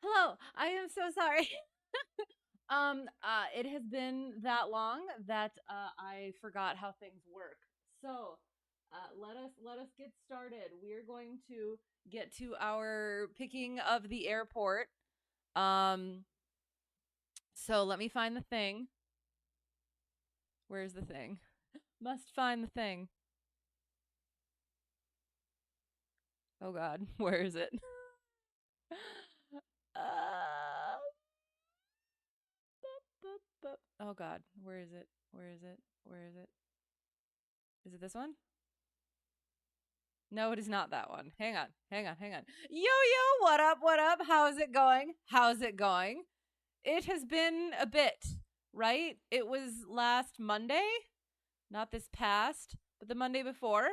Hello, I am so sorry. It has been that long that I forgot how things work. So, let us get started. We're going to get to our picking of the airport. So let me find the thing. Where's the thing? Must find the thing. Oh God, where is it? Oh God, where is it? Where is it? Where is it? Is it this one? No, it is not that one. Hang on, hang on, hang on. Yo, yo, what up, what up? How's it going? How's it going? It has been a bit. right? It was last Monday, not this past, but the Monday before.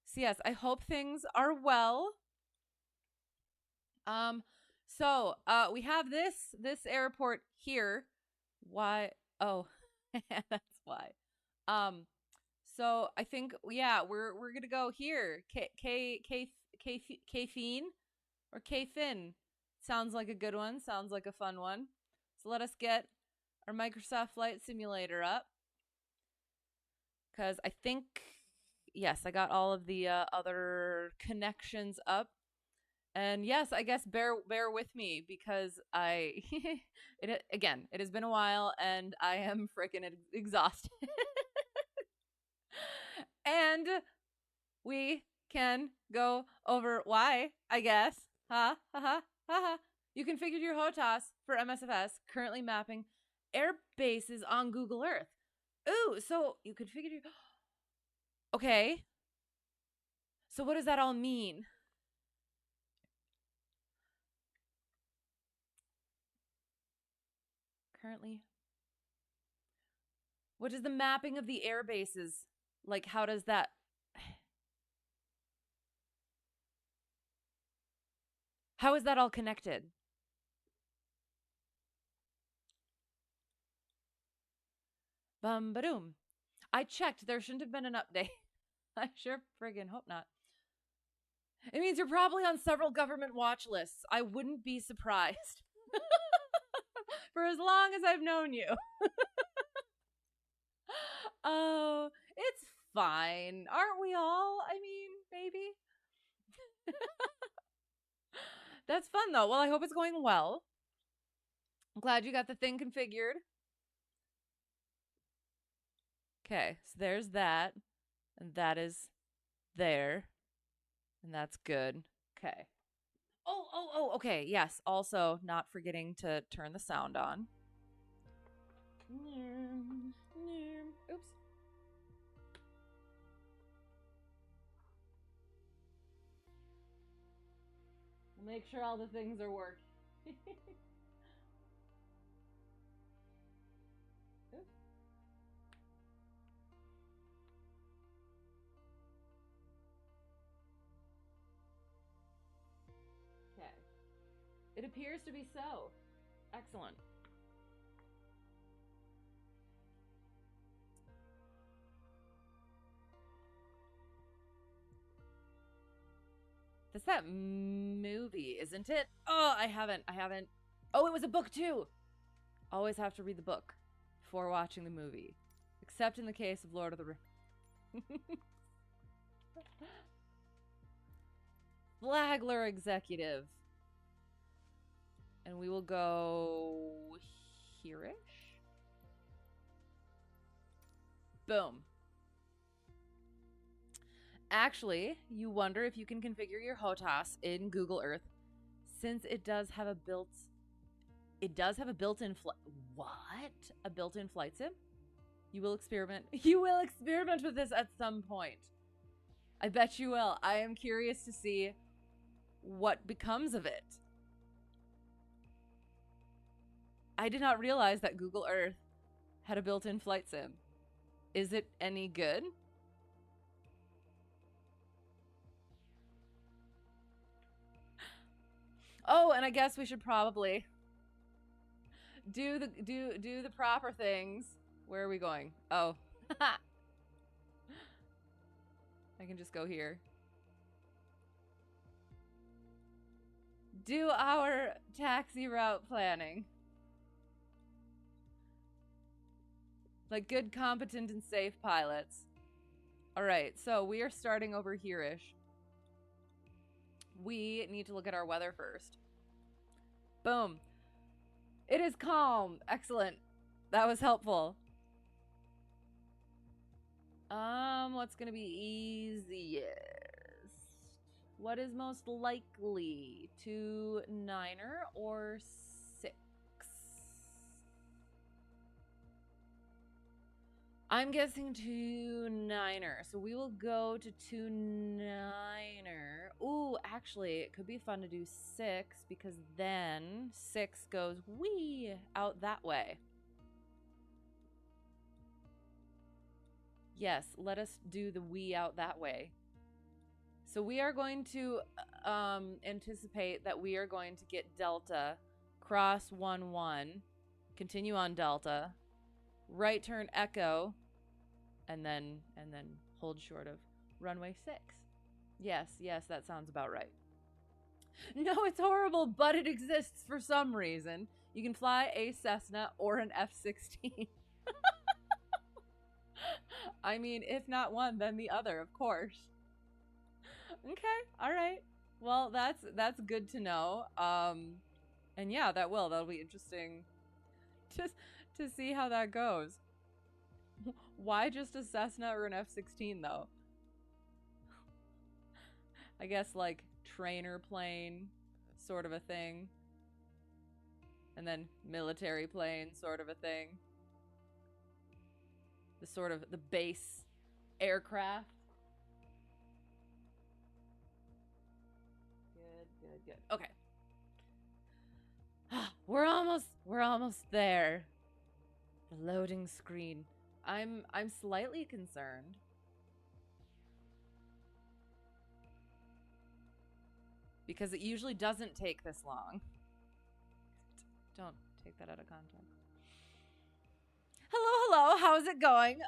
So yes, I hope things are well. We have this airport here. Why? Oh, that's why. Um, so I think we're gonna go here. KFIN or KFIN. Sounds like a good one. Sounds like a fun one. So let us get our Microsoft Flight Simulator up, because I think yes, I got all of the other connections up. And yes, I guess bear with me because it has been a while and I am freaking exhausted. And we can go over why, I guess. Ha ha ha ha ha. You configured your HOTAS for MSFS, currently mapping air bases on Google Earth. Ooh, so you configured your Okay. So what does that all mean? Currently, what is the mapping of the air bases? Like, how does that? How is that all connected? Bum ba-doom. I checked. There shouldn't have been an update. I sure friggin' hope not. It means you're probably on several government watch lists. I wouldn't be surprised. For as long as I've known you. Oh, it's fine. Aren't we all? I mean, maybe. That's fun, though. Well, I hope it's going well. I'm glad you got the thing configured. Okay, so there's that. And that is there. And that's good. Okay. Okay. Yes. Also, not forgetting to turn the sound on. Oops. We'll make sure all the things are working. Okay. It appears to be so. Excellent. That's that movie, isn't it? Oh, I haven't. Oh, it was a book too. Always have to read the book before watching the movie. Except in the case of Lord of the Rings. Flagler Executive. And we will go here-ish. Boom. Actually, you wonder if you can configure your HOTAS in Google Earth, since it does have a built-in a built-in flight sim? You will experiment with this at some point. I bet you will. I am curious to see what becomes of it. I did not realize that Google Earth had a built-in flight sim. Is it any good? Oh, and I guess we should probably do the proper things. Where are we going? Oh. I can just go here. Do our taxi route planning. Like good, competent, and safe pilots. All right, so we are starting over here-ish. We need to look at our weather first. Boom. It is calm. Excellent. That was helpful. What's gonna be easiest? What is most likely? 2-9er or 6? I'm guessing 2-9er. So we will go to 2-9er Ooh, actually, it could be fun to do 6 because then 6 goes wee out that way. Yes, let us do the wee out that way. So we are going to anticipate that we are going to get Delta, cross 1-1, continue on Delta, right turn Echo, and then hold short of runway 6. Yes, that sounds about right. No, it's horrible, but it exists for some reason. You can fly a Cessna or an F-16. I mean, if not one, then the other, of course. Okay, all right. Well, that's good to know. And yeah, that'll be interesting just to see how that goes. Why just a Cessna or an F-16 though? I guess like trainer plane sort of a thing. And then military plane sort of a thing. The base aircraft. Good. Okay. We're almost there. The loading screen. I'm slightly concerned. Because it usually doesn't take this long. Don't take that out of context. Hello, how's it going?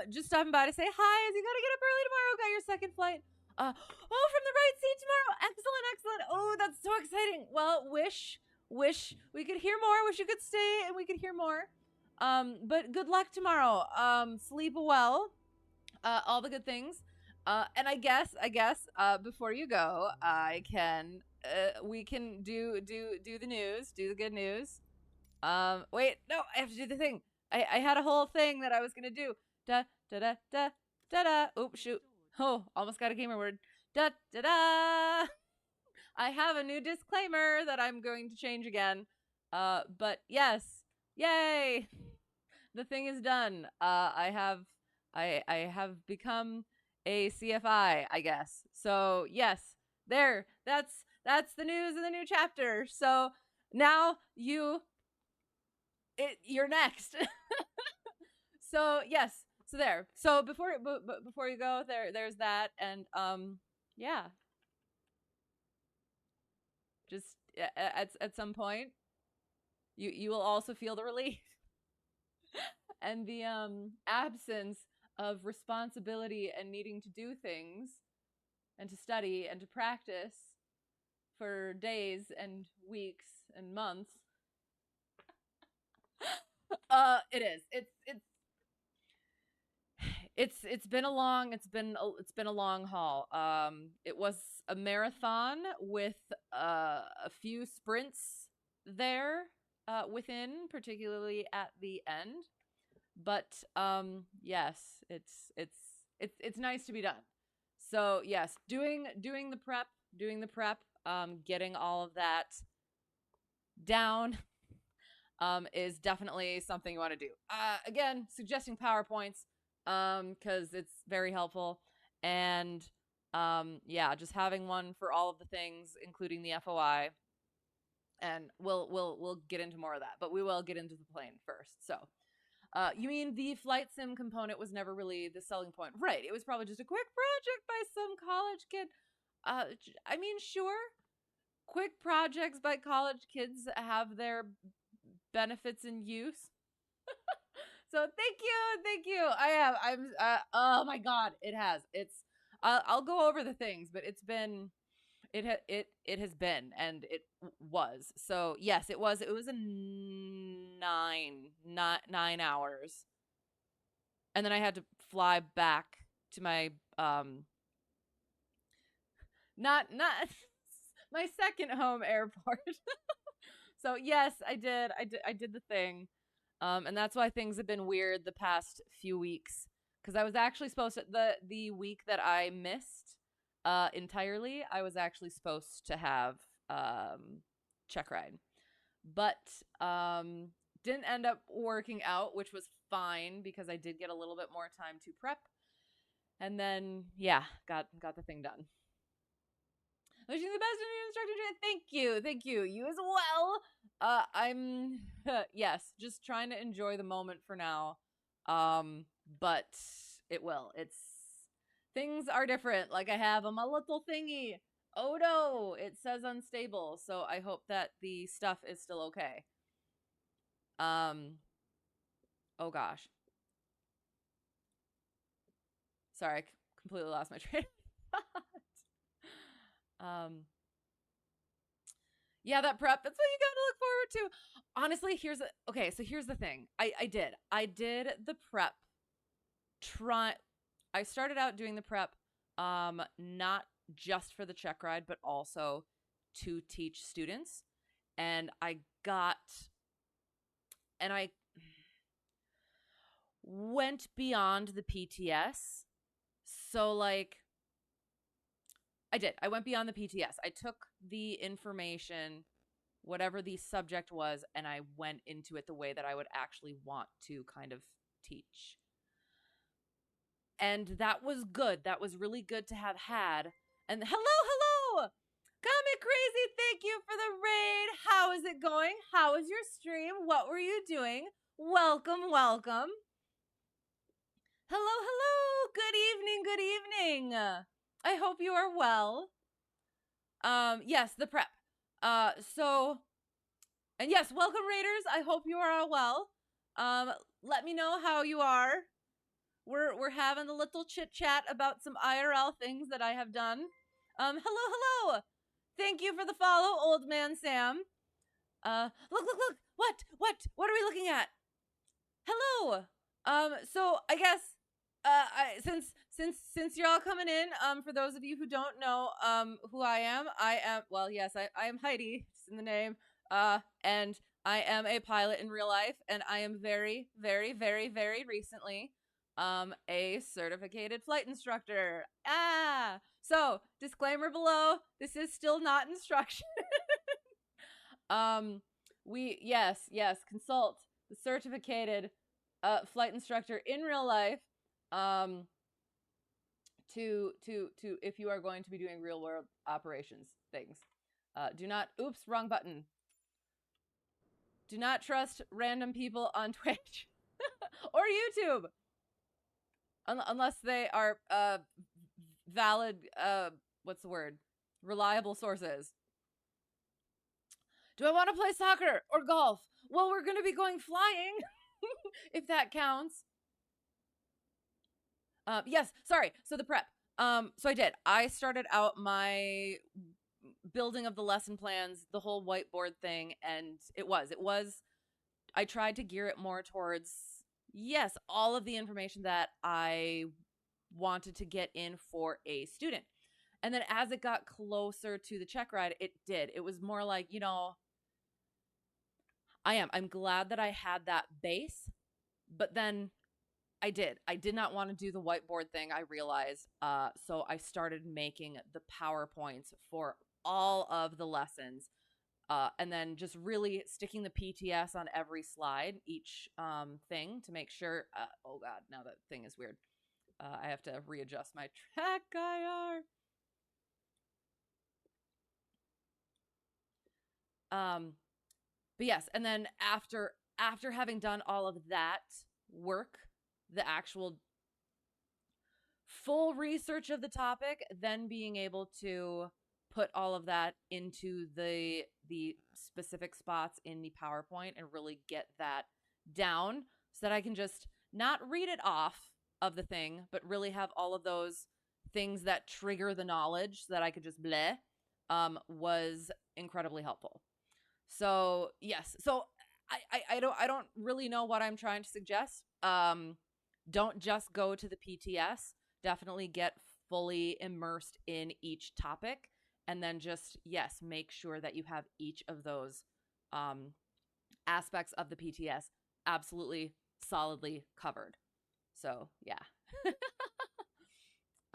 Just stopping by to say hi as you gotta get up early tomorrow. Got your second flight. From the right seat tomorrow. Excellent. Oh, that's so exciting. Well, wish we could hear more. Wish you could stay and we could hear more. But good luck tomorrow. Sleep well. All the good things. And I guess, before you go, we can do the news, do the good news. Wait, no, I have to do the thing. I had a whole thing that I was gonna do. Da da da da da da. Oops, shoot. Oh, almost got a gamer word. Da da da. I have a new disclaimer that I'm going to change again. But yes, yay! The thing is done. I have become a CFI, I guess. So yes, there. That's the news in the new chapter. So now you're next. So yes, so there. So before you go, there's that, and yeah. Just at some point, you will also feel the relief and the absence of responsibility and needing to do things and to study and to practice for days and weeks and months. It is. It's been a long haul. It was a marathon with a few sprints there within, particularly at the end. But yes, it's nice to be done. So yes, doing the prep, getting all of that down is definitely something you want to do. Again, suggesting PowerPoints because it's very helpful, and yeah, just having one for all of the things, including the FOI. And we'll get into more of that, but we will get into the plane first. So you mean the flight sim component was never really the selling point? Right. It was probably just a quick project by some college kid. I mean, sure, quick projects by college kids have their benefits and use. So thank you. Oh my God, it has. I'll go over the things, but it has been, and it was. So yes, it was a 9 hours. And then I had to fly back to my not my second home airport. So yes, I did the thing. And that's why things have been weird the past few weeks, because I was actually supposed to, the week that I missed entirely, I was actually supposed to have checkride, but didn't end up working out, which was fine because I did get a little bit more time to prep, and then yeah, got the thing done. Wishing the best in your instructor training. Thank you. You as well. I'm yes, just trying to enjoy the moment for now. But it will. It's things are different. Like I have my little thingy. Oh no, it says unstable. So I hope that the stuff is still okay. Oh gosh. Sorry, I completely lost my train of thought. Yeah, that prep, that's what you got to look forward to. Honestly, here's the thing. I did the prep I started out doing the prep not just for the check ride, but also to teach students. And I went beyond the PTS. So like I went beyond the PTS. I took the information, whatever the subject was, and I went into it the way that I would actually want to kind of teach. And that was good. That was really good to have had. And hello! Comic Crazy, thank you for the raid. How is it going? How is your stream? What were you doing? Welcome. Hello. Good evening. I hope you are well. Yes, the prep. And yes, welcome raiders. I hope you are all well. Let me know how you are. We're having a little chit chat about some IRL things that I have done. Hello. Thank you for the follow, old man Sam. Look. What are we looking at? Hello. So I guess since you're all coming in, for those of you who don't know who I am Heidi, just in the name. And I am a pilot in real life, and I am very recently a certificated flight instructor. So disclaimer below, this is still not instruction. Yes, consult the certificated flight instructor in real life to if you are going to be doing real world operations things. Do not, oops, wrong button. Do not trust random people on Twitch or YouTube unless they are valid, what's the word? Reliable sources. Do I want to play soccer or golf? Well, we're going to be going flying, if that counts. Yes, sorry. So the prep. So I did. I started out my building of the lesson plans, the whole whiteboard thing, and it was. I tried to gear it more towards, yes, all of the information that I wanted to get in for a student. And then as it got closer to the check ride, it did. It was more like, I'm glad that I had that base, but then I did not want to do the whiteboard thing, I realized. So I started making the PowerPoints for all of the lessons. And then just really sticking the PTS on every slide, each thing, to make sure. Oh God, now that thing is weird. I have to readjust my track IR. But yes, and then after having done all of that work, the actual full research of the topic, then being able to put all of that into the specific spots in the PowerPoint and really get that down so that I can just not read it off of the thing, but really have all of those things that trigger the knowledge so that I could just bleh, was incredibly helpful. So yes, so I don't really know what I'm trying to suggest. Don't just go to the PTS. Definitely get fully immersed in each topic, and then just, yes, make sure that you have each of those aspects of the PTS absolutely solidly covered. So yeah.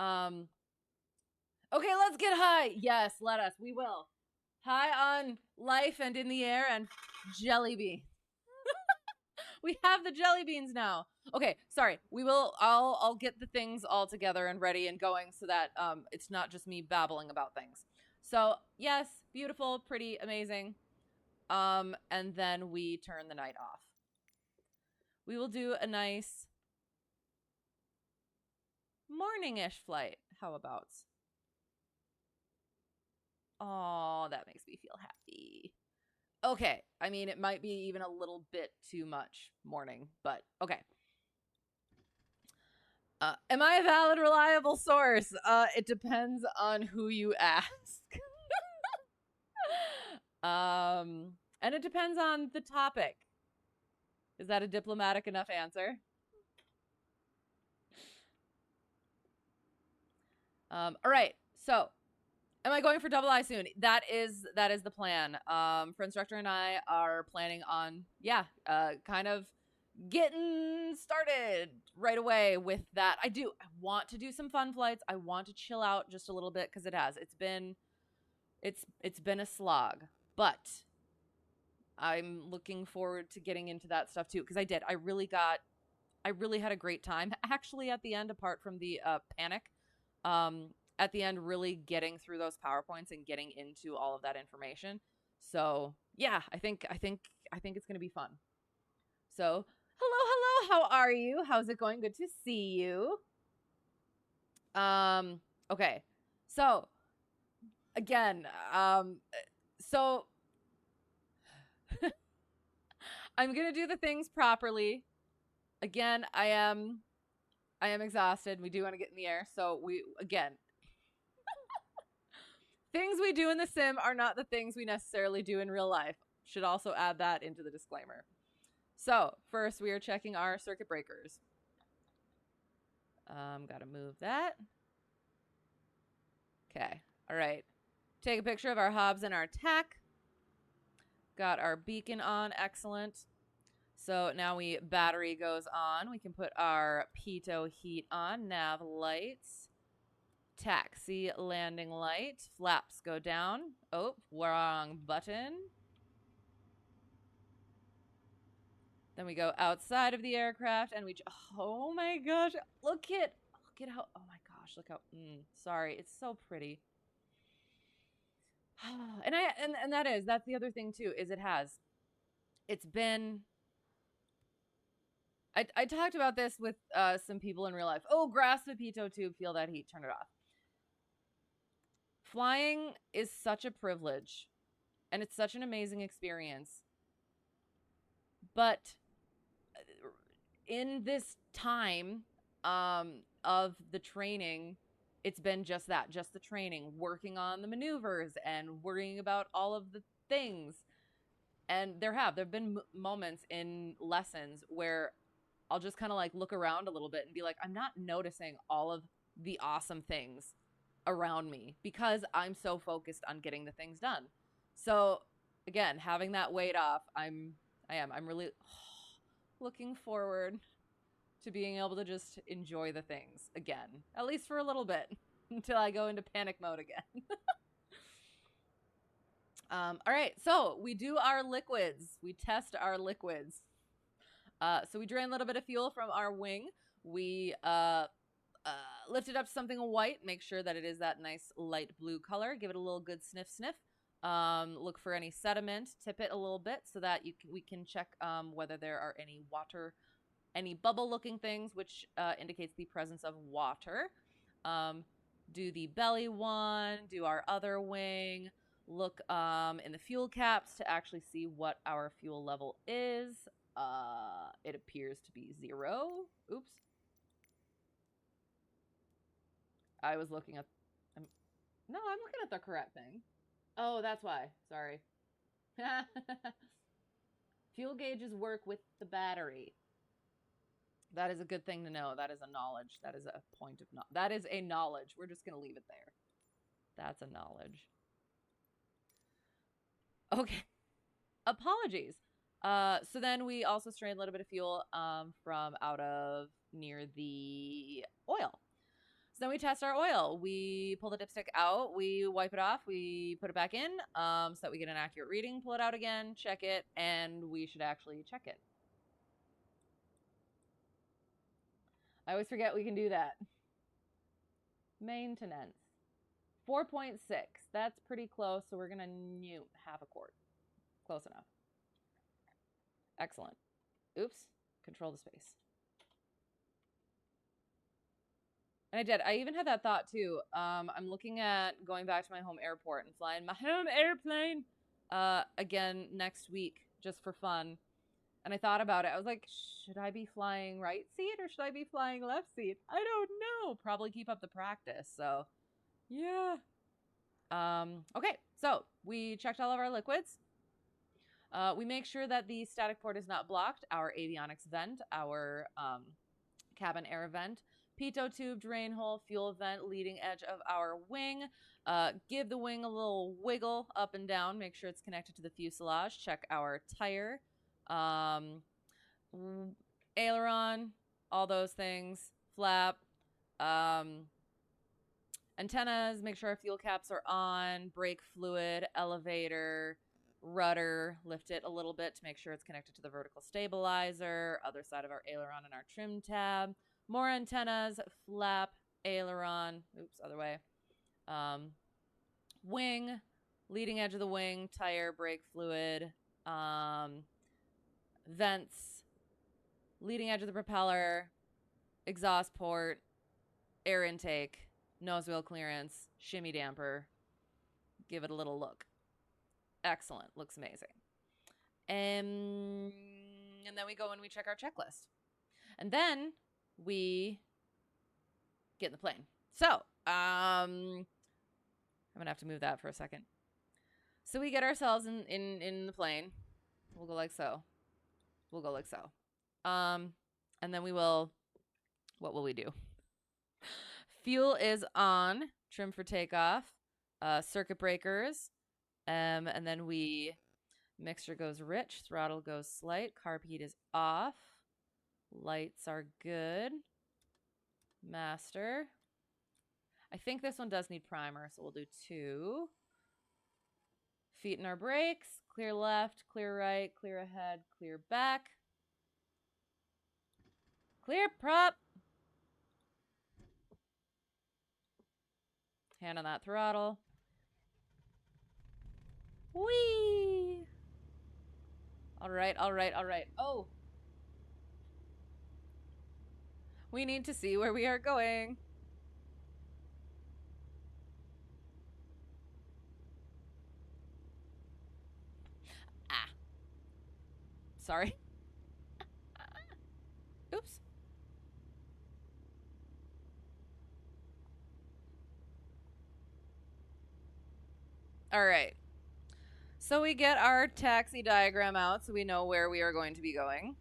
Okay, let's get high. Yes, let us. We will. High on life and in the air and jelly bean. We have the jelly beans now. Okay, sorry. I'll get the things all together and ready and going so that it's not just me babbling about things. So yes, beautiful, pretty, amazing. And then we turn the night off. We will do a nice morning-ish flight. How about? Oh, that makes me feel happy. Okay, I mean, it might be even a little bit too much morning, but okay. Am I a valid, reliable source? It depends on who you ask. And it depends on the topic. Is that a diplomatic enough answer? All right, so am I going for double I soon? That is the plan. For instructor and I are planning on, kind of getting started right away with that. I want to do some fun flights. I want to chill out just a little bit because it's been a slog, but I'm looking forward to getting into that stuff too because I really had a great time actually at the end, apart from the panic. At the end, really getting through those PowerPoints and getting into all of that information. So yeah, I think it's gonna be fun. So hello, how are you? How's it going? Good to see you. Okay, so again, so I'm gonna do the things properly. Again, I am exhausted. We do want to get in the air, so things we do in the sim are not the things we necessarily do in real life. Should also add that into the disclaimer. So first, we are checking our circuit breakers. Gotta move that. Okay, all right. Take a picture of our hobs and our tack. Got our beacon on, excellent. So now battery goes on. We can put our pitot heat on, nav lights, taxi landing light, flaps go down. Oh, wrong button. Then we go outside of the aircraft and oh my gosh, look at how, oh my gosh, look how, sorry, it's so pretty. And that's the other thing too, is it's been, I talked about this with some people in real life. Oh, grasp the pitot tube, feel that heat, turn it off. Flying is such a privilege and it's such an amazing experience. But in this time of the training, it's been just that, just the training, working on the maneuvers and worrying about all of the things. And there have been moments in lessons where I'll just kind of like look around a little bit and be like, I'm not noticing all of the awesome things around me because I'm so focused on getting the things done. So again, having that weight off, I'm really looking forward to being able to just enjoy the things again, at least for a little bit until I go into panic mode again. All right, so we do our liquids. We test our liquids. So we drain a little bit of fuel from our wing. We lift it up to something white. Make sure that it is that nice light blue color. Give it a little good sniff. Look for any sediment. Tip it a little bit so that we can check whether there are any water, any bubble-looking things, which indicates the presence of water. Do the belly one. Do our other wing. Look in the fuel caps to actually see what our fuel level is. It appears to be 0. Oops. I was looking at... I'm looking at the correct thing. Oh, that's why. Sorry. Fuel gauges work with the battery. That is a good thing to know. That is a knowledge. That is a point of that is a knowledge. We're just going to leave it there. That's a knowledge. Okay. Apologies. So then we also strain a little bit of fuel from out of near the oil. So then we test our oil. We pull the dipstick out, we wipe it off, we put it back in so that we get an accurate reading, pull it out again, check it, and we should actually check it. I always forget we can do that. Maintenance. 4.6. That's pretty close, so we're going to newt half a quart. Close enough. Excellent. Oops. Control the space. And I did. I even had that thought, too. I'm looking at going back to my home airport and flying my home airplane again next week, just for fun. And I thought about it. I was like, should I be flying right seat or should I be flying left seat? I don't know. Probably keep up the practice. So, yeah. Okay, so we checked all of our liquids. We make sure that the static port is not blocked, our avionics vent, our cabin air vent, pitot tube, drain hole, fuel vent, leading edge of our wing. Give the wing a little wiggle up and down. Make sure it's connected to the fuselage. Check our tire, aileron, all those things, flap, antennas, make sure our fuel caps are on, brake fluid, elevator, rudder, lift it a little bit to make sure it's connected to the vertical stabilizer, other side of our aileron and our trim tab, more antennas, flap, aileron, oops, other way, wing, leading edge of the wing, tire, brake fluid, vents, leading edge of the propeller, exhaust port, air intake, nose wheel clearance, shimmy damper. Give it a little look. Excellent. Looks amazing. And then we go and we check our checklist. And then we get in the plane. So, I'm going to have to move that for a second. So we get ourselves in the plane. We'll go like so. We'll go like so. And then we will, what will we do? Fuel is on, trim for takeoff, circuit breakers, and then mixture goes rich, throttle goes slight, carb heat is off, lights are good, master. I think this one does need primer, so we'll do 2. Feet in our brakes, clear left, clear right, clear ahead, clear back, clear prop. Hand on that throttle. Whee! All right, all right, all right. Oh. We need to see where we are going. Ah. Sorry. Oops. All right. So we get our taxi diagram out so we know where we are going to be going.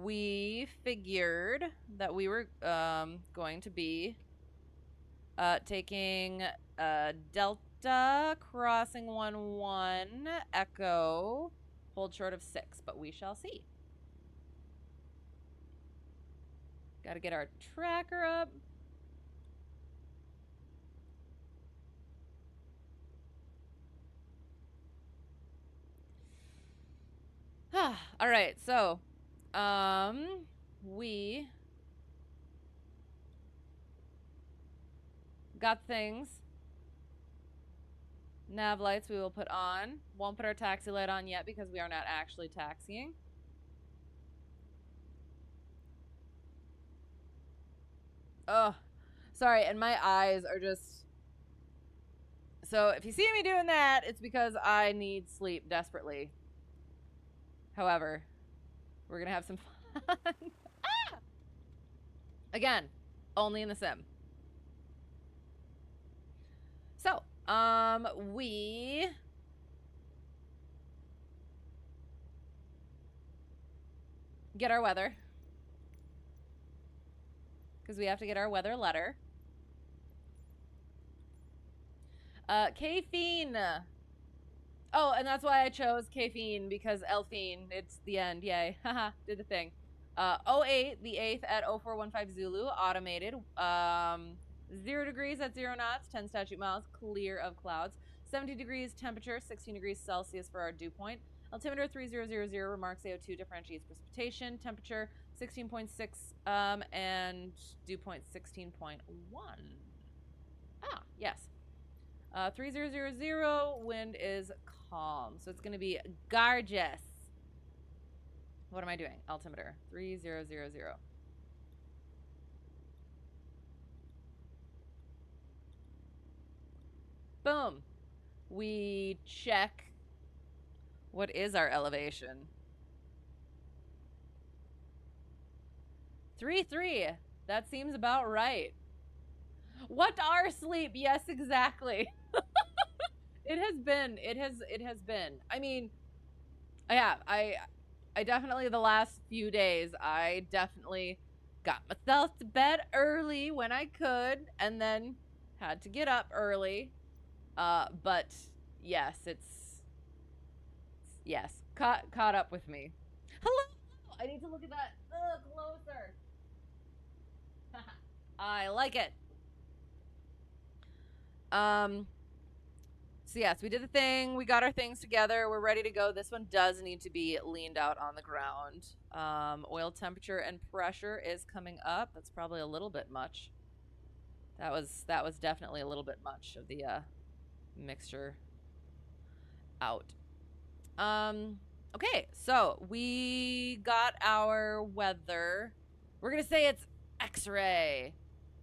We figured that we were going to be taking Delta, crossing 1-1, Echo, hold short of 6, but we shall see. Got to get our tracker up. All right, so we got things. Nav lights we will put on. Won't put our taxi light on yet because we are not actually taxiing. Oh, sorry, and my eyes are just... So if you see me doing that, it's because I need sleep desperately. However, we're going to have some fun. Ah! Again, only in the sim. So, we get our weather. Because we have to get our weather letter. KFIN. Oh, and that's why I chose KFIN, because Elfine, it's the end. Yay. Haha, did the thing. 08, the 8th at 0415 Zulu, automated. 0 degrees at 0 knots, 10 statute miles, clear of clouds. 70 degrees temperature, 16 degrees Celsius for our dew point. Altimeter 3000, remarks AO2 differentiates precipitation. Temperature 16.6, and dew point 16.1. Ah, yes. 3000, wind is calm. So it's going to be gorgeous. What am I doing? Altimeter, 3000. Boom. We check. What is our elevation? 33. That seems about right. What are sleep? Yes, exactly. It has been. It has been. I mean, yeah, I definitely the last few days I definitely got myself to bed early when I could and then had to get up early. But yes, yes, caught up with me. Hello. I need to look at that closer. I like it. So yes, we did the thing. We got our things together. We're ready to go. This one does need to be leaned out on the ground. Oil temperature and pressure is coming up. That's probably a little bit much. That was definitely a little bit much of the mixture out. Okay, so we got our weather. We're gonna say it's X-ray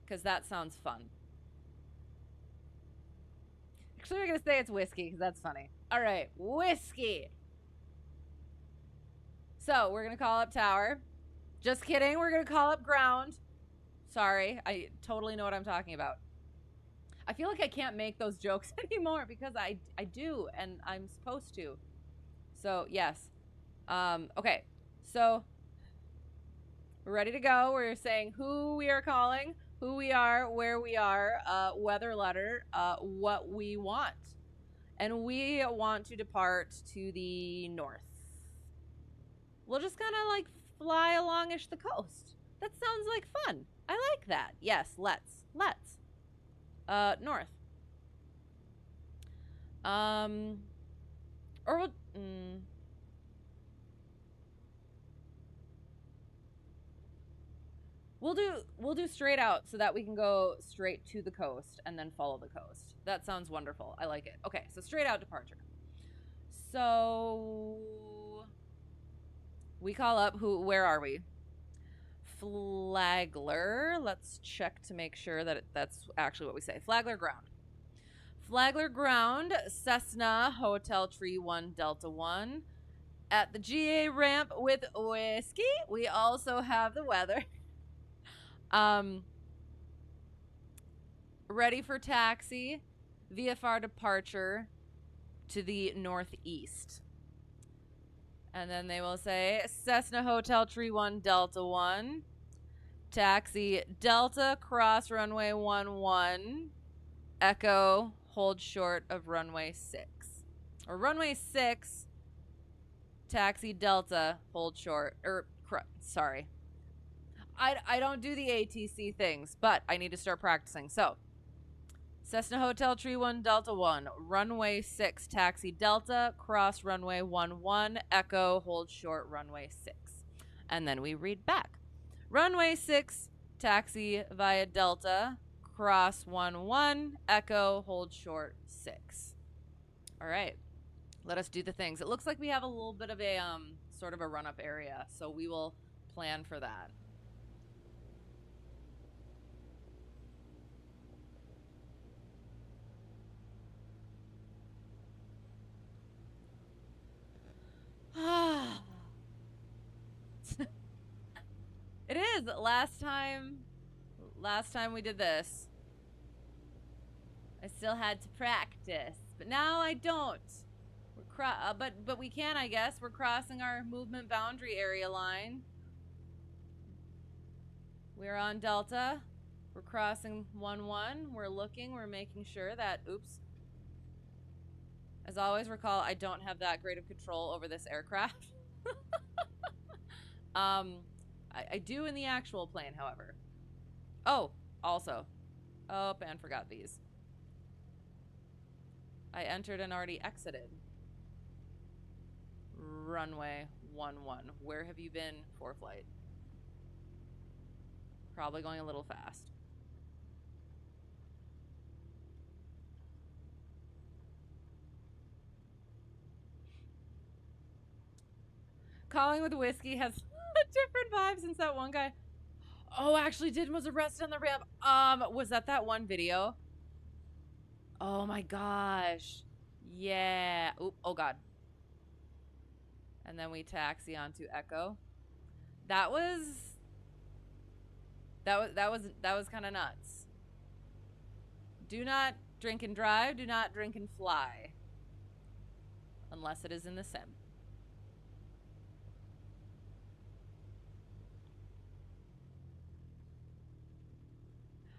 because that sounds fun. Actually, we're gonna say it's whiskey because that's funny. All right, whiskey. So we're gonna call up tower. Just kidding. We're gonna call up ground. Sorry, I totally know what I'm talking about. I feel like I can't make those jokes anymore because I do and I'm supposed to. So yes. Okay. So we're ready to go. We're saying who we are calling, who we are, where we are, weather letter, what we want. And we want to depart to the north. We'll just kind of like fly alongish the coast. That sounds like fun. I like that. Yes, let's. North. Or we'll do straight out so that we can go straight to the coast and then follow the coast. That sounds wonderful. I like it. Okay, so straight out departure. So we call up where are we? Flagler. Let's check to make sure that that's actually what we say. Flagler ground. Flagler ground, Cessna Hotel Tree 1 Delta 1. At the GA ramp with whiskey, we also have the weather. Ready for taxi, VFR departure to the northeast. And then they will say Cessna Hotel Tree 1 Delta 1. Taxi Delta cross runway 11. Echo hold short of runway 6. Or runway 6. Taxi Delta hold short. Sorry. I don't do the ATC things, but I need to start practicing. So Cessna Hotel Tree 1 Delta 1, runway 6, taxi Delta, cross runway 11, Echo, hold short runway 6. And then we read back. Runway 6, taxi via Delta, cross 11, Echo, hold short 6. All right, let us do the things. It looks like we have a little bit of a sort of a run-up area, so we will plan for that. It is. Last time we did this, I still had to practice, but now I don't. But we can, I guess. We're crossing our movement boundary area line. We're on Delta. We're crossing 11. We're looking. We're making sure that. Oops. As always, recall I don't have that great of control over this aircraft. I do in the actual plane, however. Oh, also. Oh, and forgot these. I entered and already exited. Runway 11. Where have you been, Foreflight? Probably going a little fast. Calling with whiskey has different vibes since that one guy. Oh, actually was arrested on the ramp. Was that one video? Oh my gosh. Yeah. Oop, oh god. And then we taxi onto Echo. That was kind of nuts. Do not drink and drive. Do not drink and fly. Unless it is in the sim.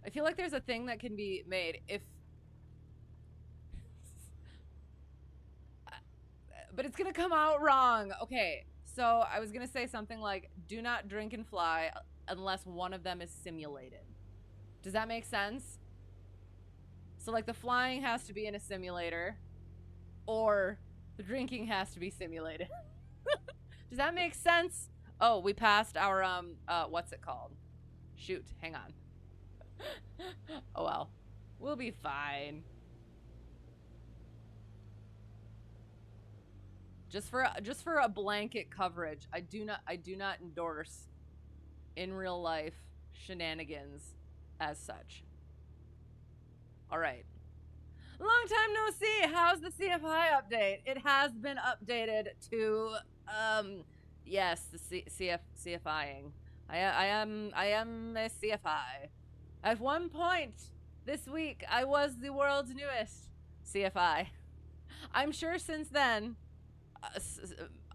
I feel like there's a thing that can be made if... but it's gonna come out wrong. Okay, so I was gonna say something like, do not drink and fly unless one of them is simulated. Does that make sense? So like the flying has to be in a simulator, or the drinking has to be simulated. Does that make sense? Oh, we passed our, what's it called? Shoot, hang on. Oh well, we'll be fine. Just for a blanket coverage, I do not endorse in real life shenanigans as such. All right. Long time no see. How's the CFI update? It has been updated to yes, the CFIing. I am a CFI. At one point this week, I was the world's newest CFI. I'm sure since then,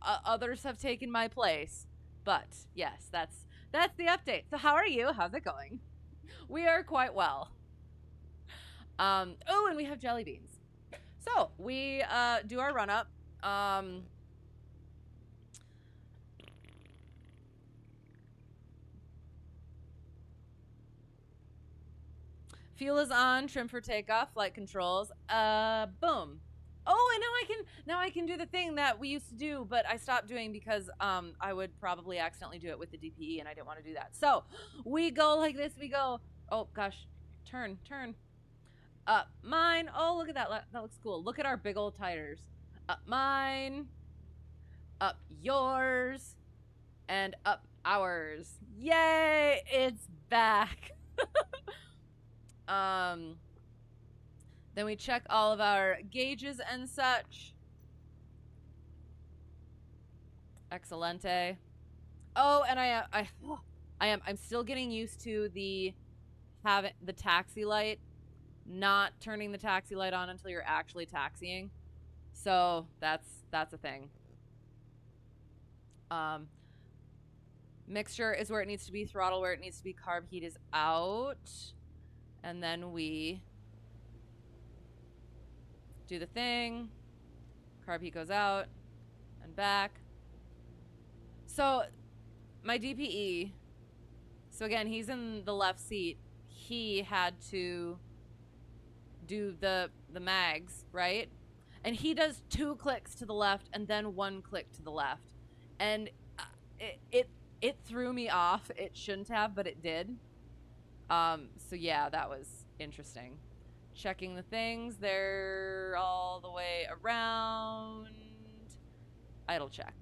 others have taken my place. But yes, that's the update. So how are you? How's it going? We are quite well. Oh, and we have jelly beans. So we do our run up. Fuel is on, trim for takeoff, flight controls. Boom. Oh, and now I can do the thing that we used to do, but I stopped doing because I would probably accidentally do it with the DPE, and I didn't want to do that. So we go like this. We go. Oh gosh, turn. Up mine. Oh, look at that. That looks cool. Look at our big old tires. Up mine. Up yours. And up ours. Yay! It's back. Then we check all of our gauges and such. Excelente. Oh, and I'm still getting used to the taxi light, not turning the taxi light on until you're actually taxiing. So that's a thing. Mixture is where it needs to be, throttle where it needs to be, carb heat is out. And then we do the thing. Carb heat goes out and back. So my DPE, so again, he's in the left seat. He had to do the mags, right? And he does 2 clicks to the left and then 1 click to the left. And it threw me off. It shouldn't have, but it did. So yeah, that was interesting. Checking the things. They're all the way around. Idle check.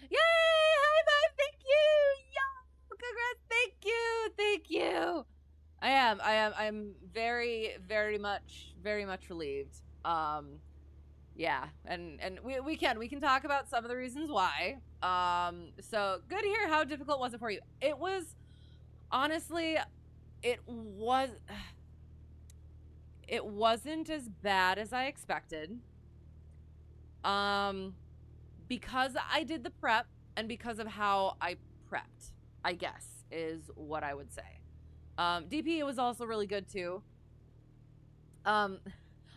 Yay! High five! Thank you! Yo! Congrats! Thank you! I'm very, very much relieved. Yeah, and we can talk about some of the reasons why. So good to hear. How difficult was it for you? It was, honestly, it wasn't as bad as I expected. Because I did the prep and because of how I prepped, I guess, is what I would say. DP was also really good too. I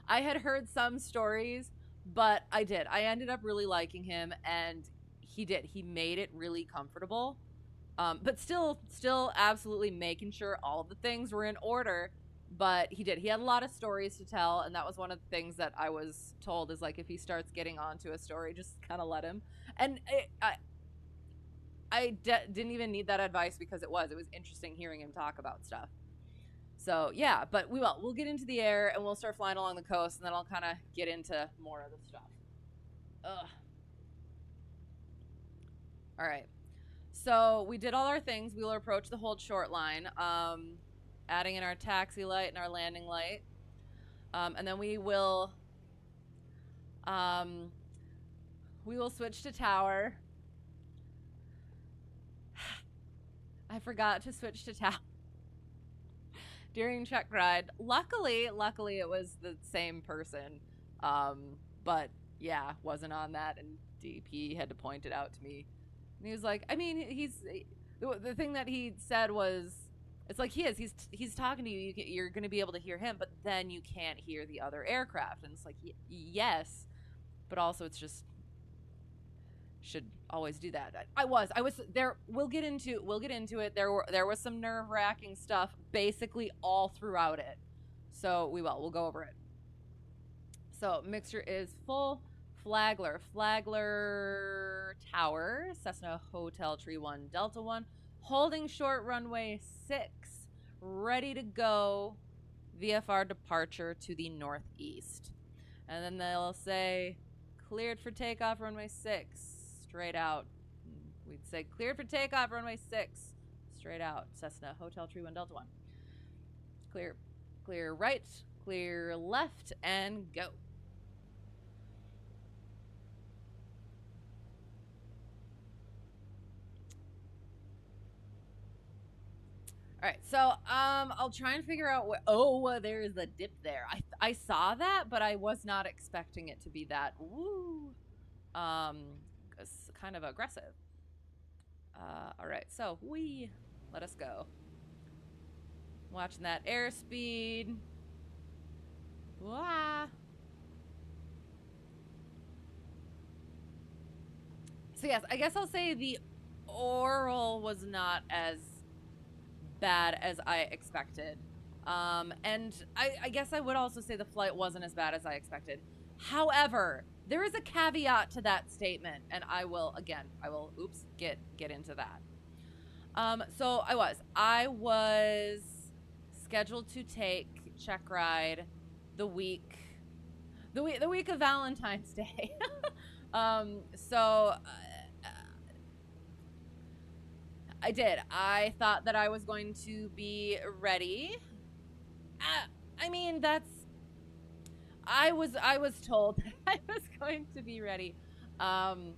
had heard some stories, but I ended up really liking him, and he made it really comfortable. But still absolutely making sure all of the things were in order. But he had a lot of stories to tell, and that was one of the things that I was told is, like, if he starts getting onto a story, just kind of let him. And I didn't even need that advice because it was interesting hearing him talk about stuff. So yeah, but we'll get into the air and we'll start flying along the coast, and then I'll kind of get into more of the stuff. Ugh. All right. So we did all our things. We will approach the hold short line, adding in our taxi light and our landing light. And then we will switch to tower. I forgot to switch to tower during checkride. Luckily it was the same person. But yeah, wasn't on that, and DP had to point it out to me. And he was like, I mean, the thing that he said was, it's like he's talking to you. You're going to be able to hear him, but then you can't hear the other aircraft. And it's like, yes, but also it's just should always do that. I was there. We'll get into it. There was some nerve-wracking stuff basically all throughout it. So we'll go over it. So mixture is full. Flagler Tower, Cessna Hotel Tree 1 Delta 1, holding short runway 6, ready to go, VFR departure to the northeast. And then they'll say, cleared for takeoff, runway 6, straight out. We'd say, cleared for takeoff, runway 6, straight out, Cessna Hotel Tree 1 Delta 1. Clear right, clear left, and go. All right, so I'll try and figure out what. Oh, there is a dip there. I saw that, but I was not expecting it to be that. Woo, it's kind of aggressive. All right, so let us go. Watching that airspeed. Wah. So yes, I guess I'll say the oral was not as bad as I expected. And I guess I would also say the flight wasn't as bad as I expected. However, there is a caveat to that statement, and I will get into that. So I was scheduled to take checkride the week of Valentine's Day. I did. I thought that I was going to be ready. I mean, I was told that I was going to be ready. And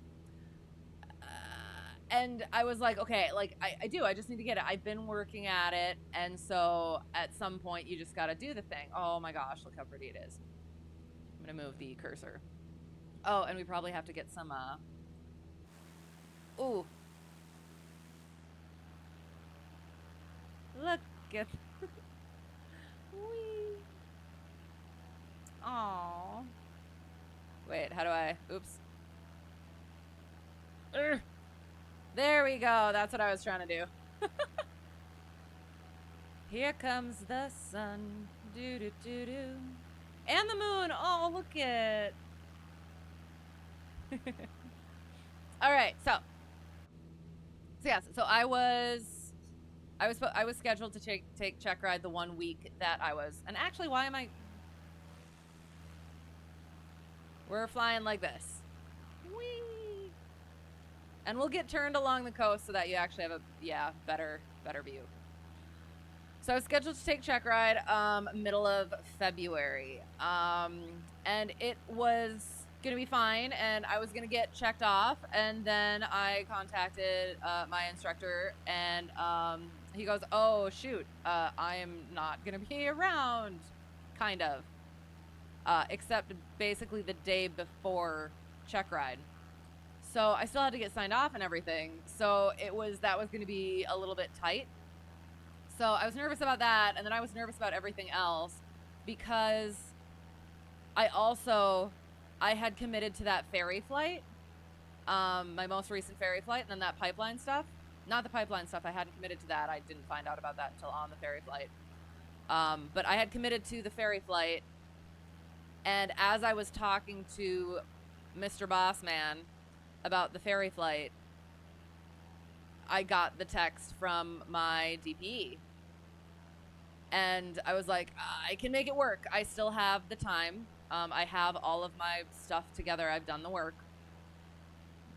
I was like, okay, like I just need to get it. I've been working at it. And so at some point you just got to do the thing. Oh my gosh, look how pretty it is. I'm going to move the cursor. Oh, and we probably have to get some, ooh. Look at wee. Aww. Wait, how do I? Oops. There we go. That's what I was trying to do. Here comes the sun. Do do do do. And the moon. Oh, look at. All right. So yes. So I was scheduled to take checkride the 1 week that I was. And actually, why am I? We're flying like this. Whee! And we'll get turned along the coast so that you actually have a better view. So I was scheduled to take checkride middle of February. And it was gonna be fine, and I was gonna get checked off, and then I contacted my instructor, and he goes, oh shoot, I am not gonna be around, kind of, except basically the day before checkride. So I still had to get signed off and everything, so that was gonna be a little bit tight. So I was nervous about that, and then I was nervous about everything else, because I had committed to that ferry flight, my most recent ferry flight, and then that pipeline stuff. Not the pipeline stuff, I hadn't committed to that. I didn't find out about that until on the ferry flight. But I had committed to the ferry flight, and as I was talking to Mr. Bossman about the ferry flight, I got the text from my DPE. And I was like, I can make it work. I still have the time. I have all of my stuff together. I've done the work.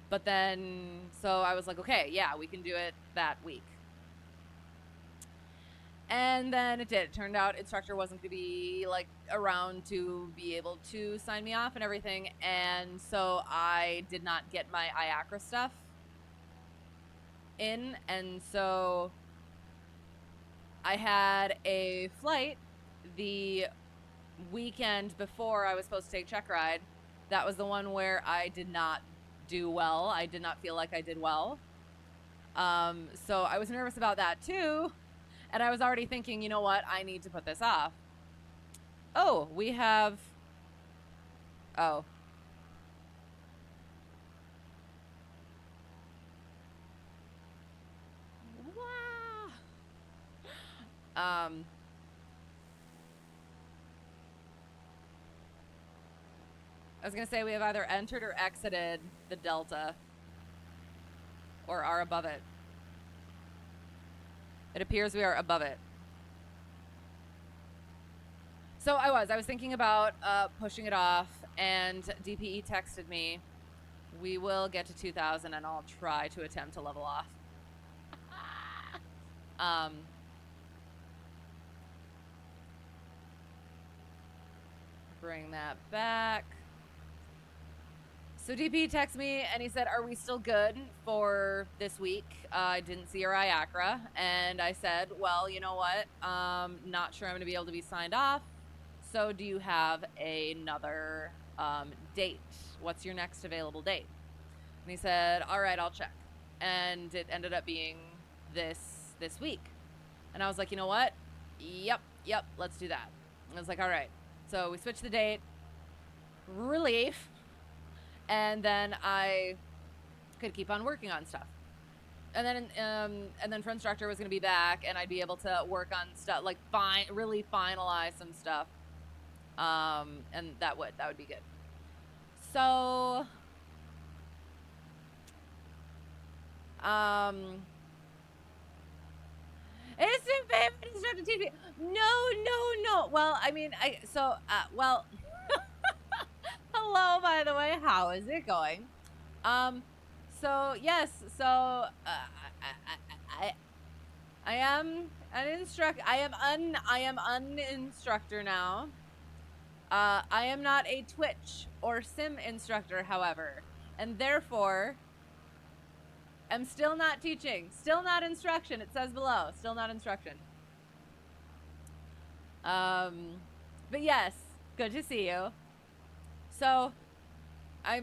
But then, so I was like, okay, yeah, we can do it that week. And then it did. It turned out instructor wasn't going to be like around to be able to sign me off and everything. And so I did not get my IACRA stuff in. And so I had a flight the weekend before I was supposed to take checkride. That was the one where I did not do well. I did not feel like I did well. So I was nervous about that too. And I was already thinking, you know what? I need to put this off. Oh, we have... Oh. Wow. I was going to say we have either entered or exited the Delta or are above it. It appears we are above it. So I was thinking about pushing it off, and DPE texted me, we will get to 2,000 and I'll try to attempt to level off. Bring that back. So DP texted me and he said, are we still good for this week? I didn't see your IACRA. And I said, well, you know what? Not sure I'm going to be able to be signed off. So do you have another date? What's your next available date? And he said, all right, I'll check. And it ended up being this week. And I was like, you know what? Yep, let's do that. And I was like, all right. So we switched the date. Relief. And then I could keep on working on stuff. And then for instructor was going to be back, and I'd be able to work on stuff, like really finalize some stuff. And that would be good. So, it's in favorite instructor TV. No. Well, I mean, well, hello, by the way. How is it going? So yes, so I am an instructor. I am an instructor now. I am not a Twitch or sim instructor, however, and therefore am still not teaching, still not instruction. It says below, still not instruction. But yes, good to see you. So I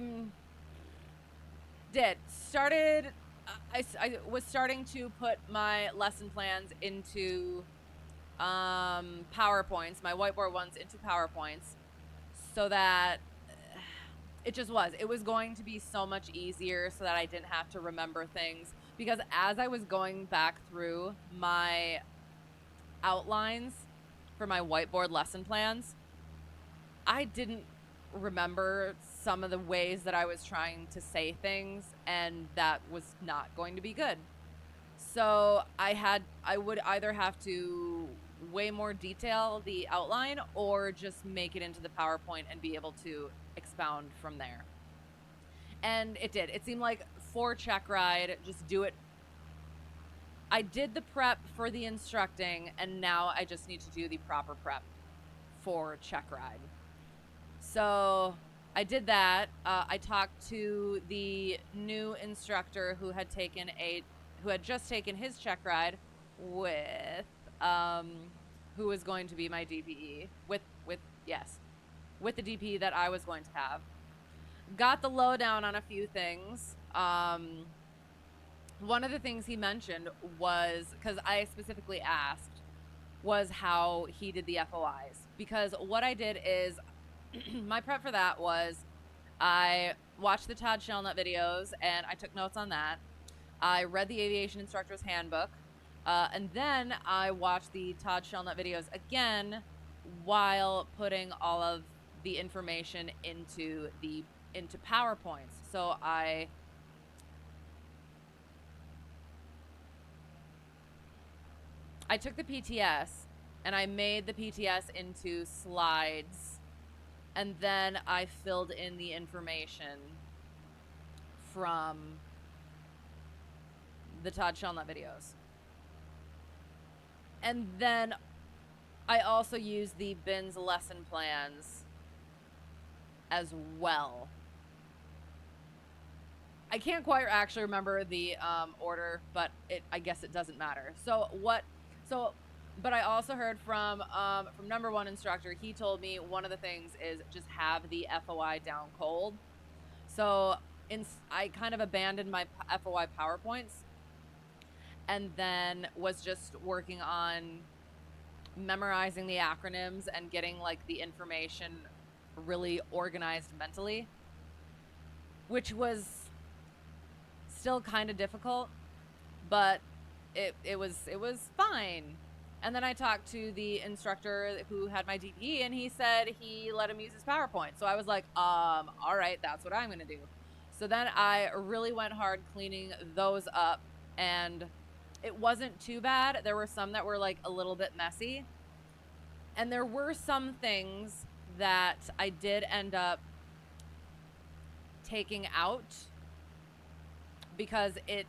was starting to put my lesson plans into PowerPoints, my whiteboard ones into PowerPoints, so that it was going to be so much easier so that I didn't have to remember things. Because as I was going back through my outlines for my whiteboard lesson plans, I didn't remember some of the ways that I was trying to say things, and that was not going to be good. So I would either have to way more detail the outline or just make it into the PowerPoint and be able to expound from there. And it did. It seemed like for checkride, just do it. I did the prep for the instructing, and now I just need to do the proper prep for checkride. So I did that. I talked to the new instructor who had just taken his checkride with who was going to be my DPE with the DPE that I was going to have. Got the lowdown on a few things. One of the things he mentioned was, because I specifically asked, was how he did the FOIs. Because what I did is, my prep for that was, I watched the Todd Shellnut videos and I took notes on that. I read the Aviation Instructor's Handbook, and then I watched the Todd Shellnut videos again while putting all of the information into PowerPoints. So I took the PTS and I made the PTS into slides, and then I filled in the information from the Todd Shellnut videos. And then I also use the BINS lesson plans as well. I can't quite actually remember the order, but I guess it doesn't matter. But I also heard from number one instructor. He told me one of the things is just have the FOI down cold. So I kind of abandoned my FOI PowerPoints and then was just working on memorizing the acronyms and getting like the information really organized mentally, which was still kind of difficult, but it was fine. And then I talked to the instructor who had my DPE, and he said he let him use his PowerPoint. So I was like, all right, that's what I'm going to do. So then I really went hard cleaning those up, and it wasn't too bad. There were some that were like a little bit messy, and there were some things that I did end up taking out because it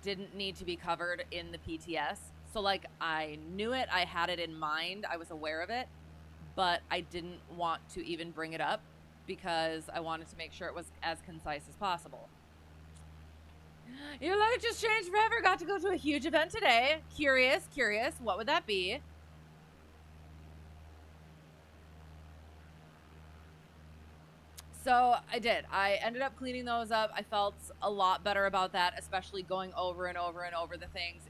didn't need to be covered in the PTS. So like I knew it, I had it in mind, I was aware of it, but I didn't want to even bring it up because I wanted to make sure it was as concise as possible. Your life just changed forever. Got to go to a huge event today. Curious. What would that be? So I did. I ended up cleaning those up. I felt a lot better about that, especially going over and over and over the things.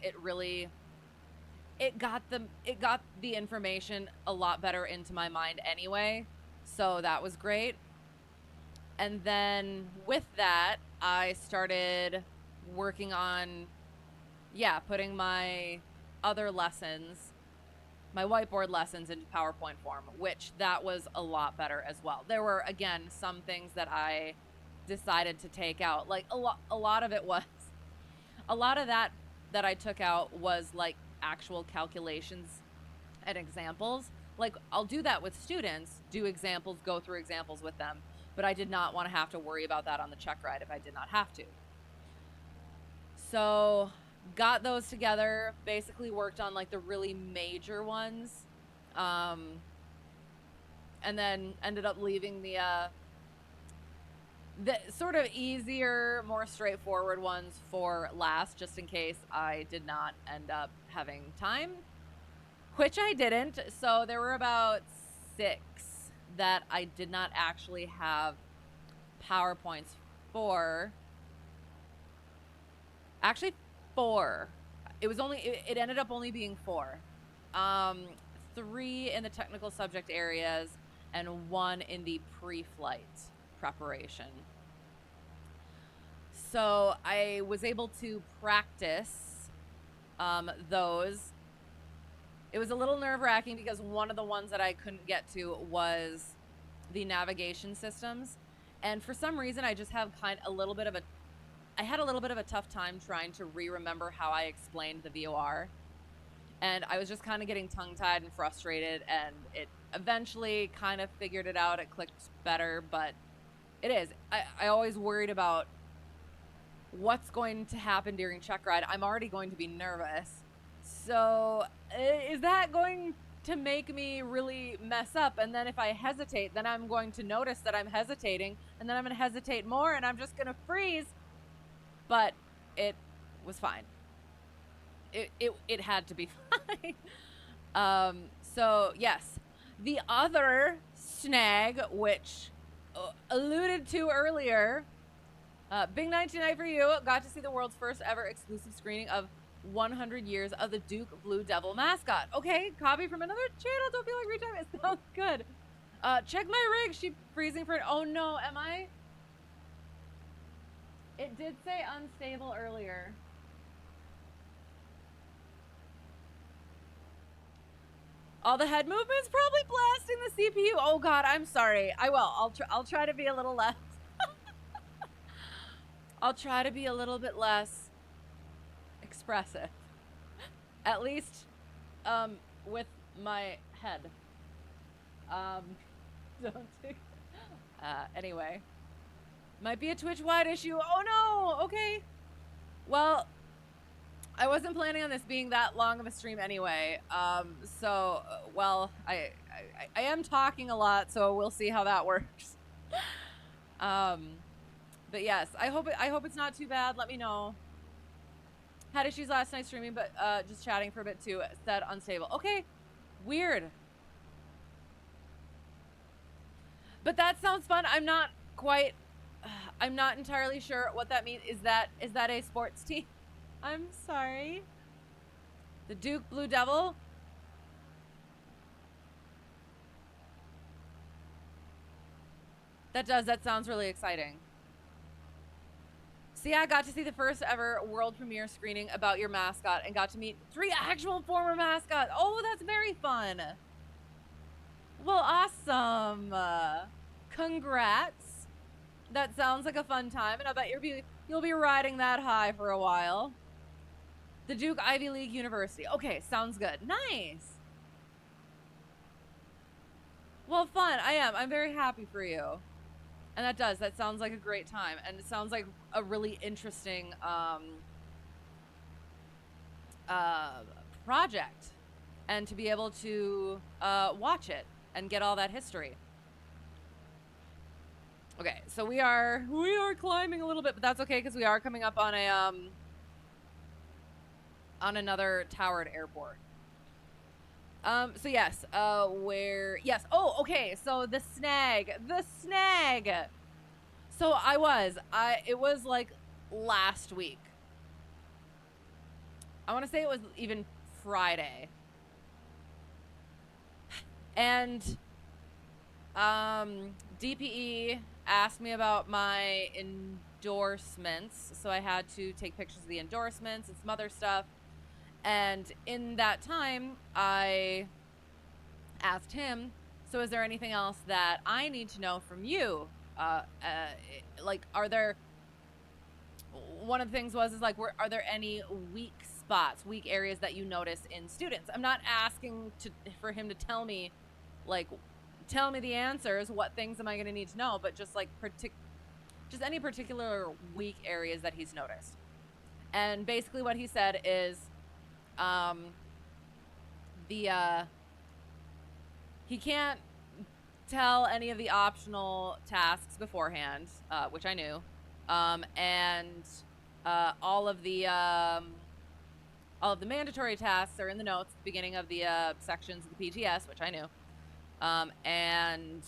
It got the information a lot better into my mind anyway. So that was great. And then with that, I started working on, putting my other lessons, my whiteboard lessons into PowerPoint form, which that was a lot better as well. There were, again, some things that I decided to take out. Like a lot of that I took out was like actual calculations and examples. Like I'll do that with students, do examples, go through examples with them, but I did not want to have to worry about that on the checkride if I did not have to. So got those together, basically worked on like the really major ones, and then ended up leaving the sort of easier, more straightforward ones for last, just in case I did not end up having time, which I didn't. So there were about 6 that I did not actually have PowerPoints for. Actually, 4. It ended up only being 4. 3 in the technical subject areas and 1 in the pre-flight preparation. So I was able to practice those. It was a little nerve-wracking because one of the ones that I couldn't get to was the navigation systems. And for some reason, I just have I had a little bit of a tough time trying to remember how I explained the VOR. And I was just kind of getting tongue-tied and frustrated, and it eventually kind of figured it out. It clicked better, but it is. I always worried about what's going to happen during check ride. I'm already going to be nervous. So is that going to make me really mess up? And then if I hesitate, then I'm going to notice that I'm hesitating, and then I'm going to hesitate more, and I'm just going to freeze. But it was fine. It had to be fine. So yes, the other snag, which alluded to earlier, Big 99 for you, got to see the world's first ever exclusive screening of 100 years of the Duke Blue Devil mascot. Okay, copy from another channel. Don't feel like retime. It sounds good. Check my rig. She freezing for it. Oh no, am I? It did say unstable earlier. All the head movements probably blasting the CPU. Oh God, I'm sorry. I will. I'll try to be a little less. I'll try to be a little bit less expressive. At least with my head. Don't take anyway. Might be a Twitch wide issue. Oh no. Okay. Well, I wasn't planning on this being that long of a stream anyway. So, well, I am talking a lot, so we'll see how that works. But yes, I hope it's not too bad. Let me know. Had issues last night streaming, but just chatting for a bit too. Said unstable. Okay, weird. But that sounds fun. I'm not entirely sure what that means. Is that a sports team? I'm sorry. The Duke Blue Devil. That sounds really exciting. See, I got to see the first ever world premiere screening about your mascot and got to meet 3 actual former mascots. Oh, that's very fun. Well, awesome. Congrats. That sounds like a fun time, and I bet you'll be riding that high for a while. The Duke Ivy League University. Okay, sounds good. Nice. Well, fun. I'm very happy for you. And that sounds like a great time. And it sounds like a really interesting project. And to be able to watch it and get all that history. Okay, so we are climbing a little bit, but that's okay because we are coming up on a on another towered airport. So yes, oh, okay, so the snag. So it was like last week. I want to say it was even Friday. And DPE asked me about my endorsements, so I had to take pictures of the endorsements and some other stuff. And in that time, I asked him, so is there anything else that I need to know from you? Like, are there, one of the things was, are there any weak areas that you notice in students? I'm not asking for him to tell me, tell me the answers, what things am I going to need to know, but just just any particular weak areas that he's noticed. And basically what he said is, he can't tell any of the optional tasks beforehand, which I knew, and all of the mandatory tasks are in the notes at the beginning of the sections of the PTS, which I knew, and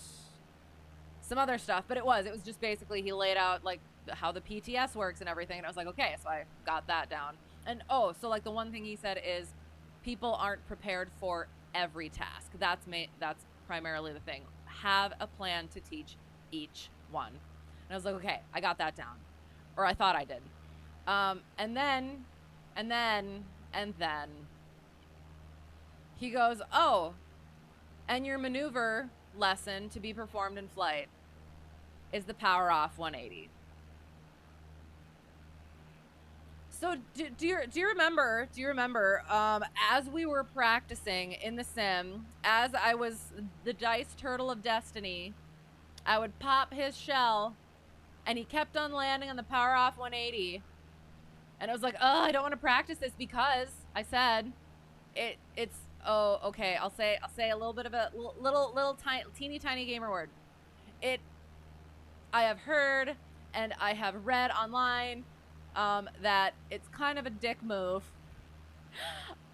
some other stuff. But it was just basically he laid out how the PTS works and everything, and I was like, okay, so I got that down. And so the one thing he said is people aren't prepared for every task. That's primarily the thing. Have a plan to teach each one. And I was like, okay, I got that down, or I thought I did. And then he goes, oh, and your maneuver lesson to be performed in flight is the power off 180. So do you remember, as we were practicing in the sim, as I was the dice turtle of destiny, I would pop his shell, and he kept on landing on the power off 180. And I was like, oh, I don't want to practice this because I said it's, oh, okay, I'll say a little bit of a little teeny tiny gamer word. I have heard and I have read online that it's kind of a dick move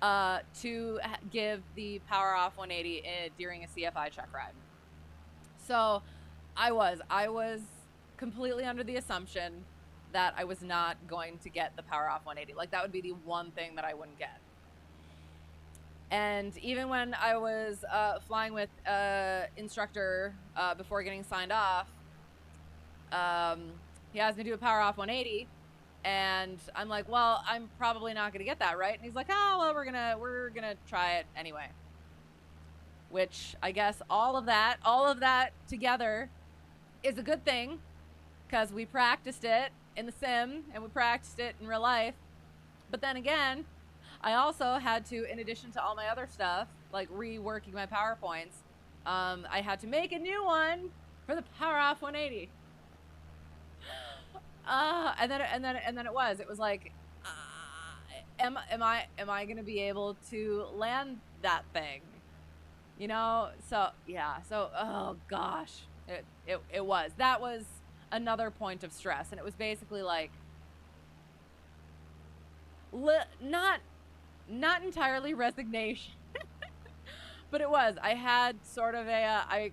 to give the power off 180 during a CFI check ride. So I was completely under the assumption that I was not going to get the power off 180. That would be the one thing that I wouldn't get. And even when I was flying with instructor before getting signed off, he asked me to do a power off 180. And I'm like, well, I'm probably not going to get that, right? And he's like, oh, well, we're gonna try it anyway. Which I guess all of that together is a good thing, because we practiced it in the sim and we practiced it in real life. But then again, I also had to, in addition to all my other stuff, like reworking my PowerPoints, I had to make a new one for the power off 180. and then it was like, am I gonna be able to land that thing? You know? So yeah. So oh gosh, that was another point of stress, and it was basically like, not entirely resignation, but it was. I had sort of a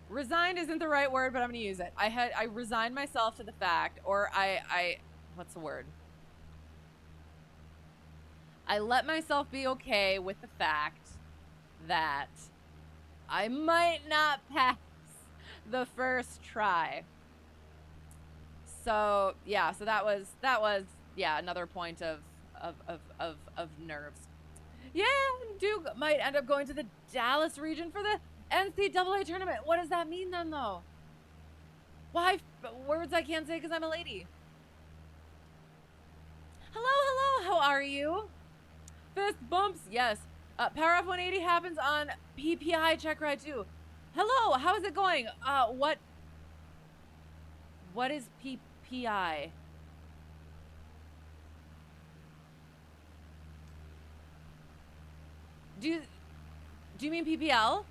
resigned isn't the right word, but I'm gonna use it. I resigned myself to the fact, or I what's the word? I let myself be okay with the fact that I might not pass the first try. So yeah, so that was yeah, another point of nerves. Yeah, Duke might end up going to the Dallas region for the NCAA tournament. What does that mean then, though? Why? Words I can't say because I'm a lady. Hello, how are you? Fist bumps, yes. Power Off 180 happens on PPI checkride too. Hello, how is it going? What is PPI? Do you mean PPL?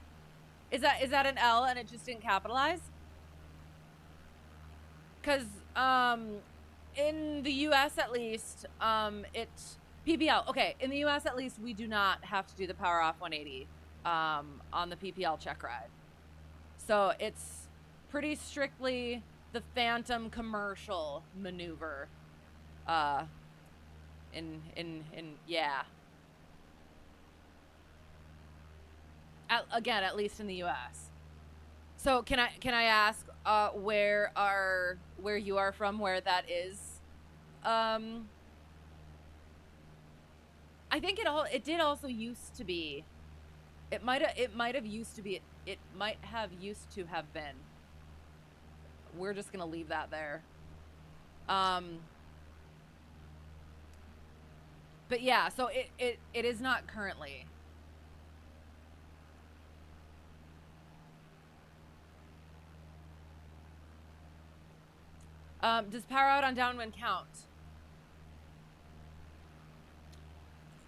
Is that an L and it just didn't capitalize? Because in the US at least, it's PPL. Okay, in the US at least, we do not have to do the Power Off 180 on the PPL check ride. So it's pretty strictly the Phantom commercial maneuver. Yeah. Again, at least in the US. So can I ask where you are from, where that is? I think it did also used to be. It might have used to be. It might have used to have been. We're just gonna leave that there. But yeah, so it is not currently. Does power out on downwind count?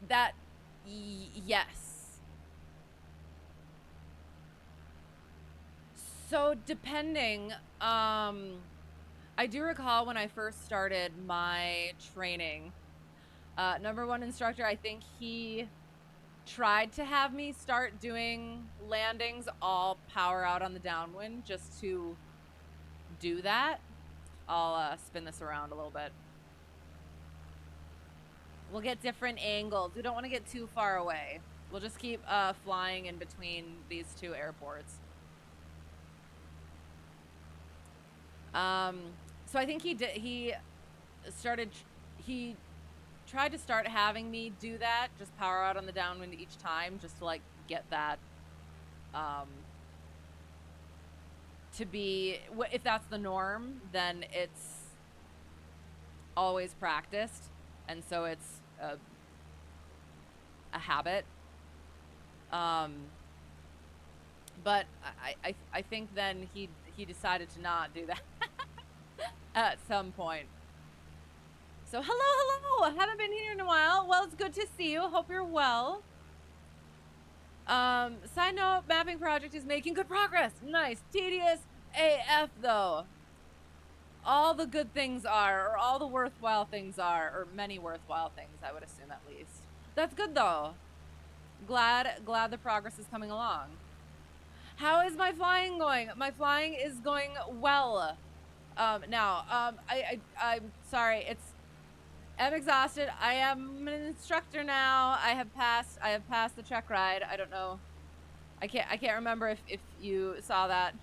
That, yes. So depending, I do recall when I first started my training, number one instructor, I think he tried to have me start doing landings all power out on the downwind just to do that. I'll spin this around a little bit. We'll get different angles. We don't want to get too far away. We'll just keep flying in between these two airports. So I think he tried to start having me do that, just power out on the downwind each time, just to like get that to be, if that's the norm, then it's always practiced, and so it's a habit. But I think then he decided to not do that at some point. So hello, haven't been here in a while. Well, it's good to see you. Hope you're well. Side note, mapping project is making good progress. Nice. Tedious AF though. All the good things are, or all the worthwhile things are, or many worthwhile things, I would assume at least. That's good though. Glad the progress is coming along. How is my flying going? My flying is going well. Now, I'm sorry. I'm exhausted. I am an instructor now. I have passed the check ride. I don't know. I can't remember if you saw that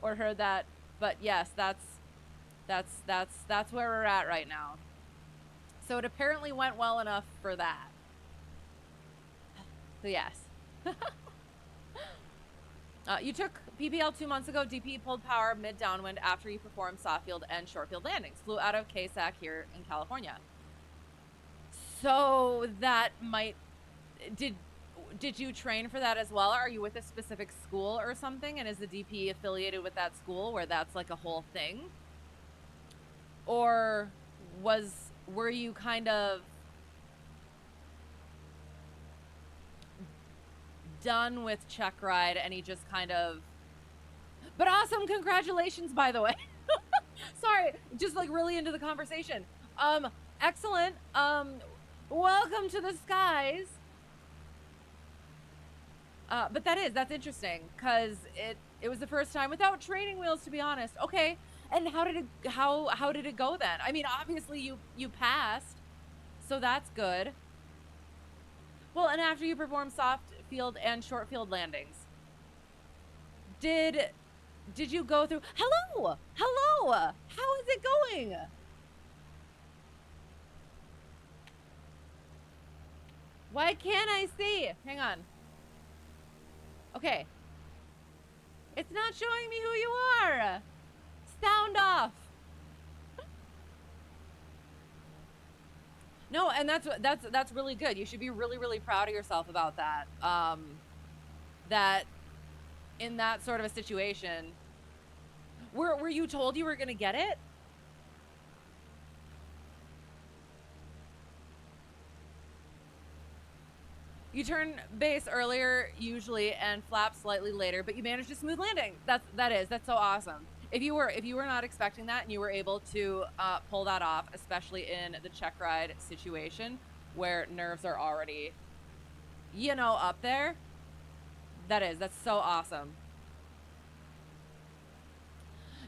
or heard that, but yes, that's where we're at right now. So it apparently went well enough for that. So yes. You took PPL 2 months ago. DP pulled power mid downwind after you performed soft field and short field landings. Flew out of KSAC here in California. So that might did you train for that as well? Are you with a specific school or something? And is the DP affiliated with that school where that's like a whole thing? Or were you kind of done with checkride and he just kind of, but awesome, congratulations, by the way. Sorry, just like really into the conversation. Excellent. Welcome to the skies. But that's interesting because it was the first time without training wheels, to be honest. Okay. And how did it go then? I mean, obviously you passed, so that's good. Well, and after you performed soft field and short field landings, did you go through? Hello, how is it going? Why can't I see? Hang on. Okay. It's not showing me who you are. Sound off. No, and that's really good. You should be really, really proud of yourself about that. That in that sort of a situation, were you told you were gonna get it? You turn base earlier usually and flap slightly later, but you managed a smooth landing. That's so awesome. If you were not expecting that and you were able to pull that off, especially in the check ride situation where nerves are already, up there, that's so awesome.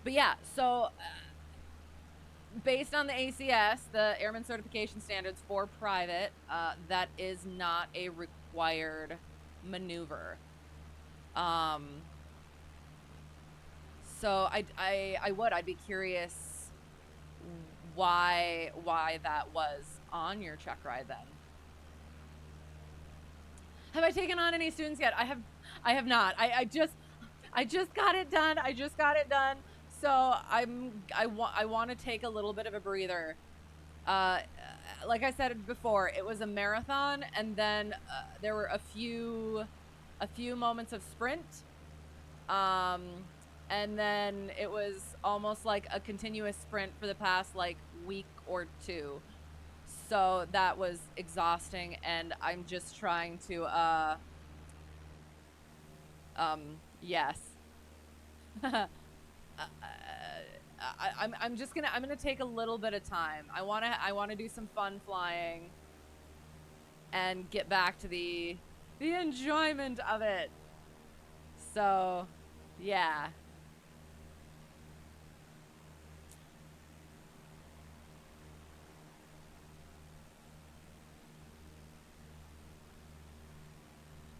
But yeah, so based on the ACS, the Airman Certification Standards for private, that is not a required maneuver. So I'd be curious why that was on your check ride then. Have I taken on any students yet? I have not. I just got it done. So I want to take a little bit of a breather. Like I said before, it was a marathon, and then there were a few moments of sprint. And then it was almost like a continuous sprint for the past like week or two. So that was exhausting, and I'm just trying to yes. I'm gonna take a little bit of time. I wanna do some fun flying and get back to the enjoyment of it. So yeah.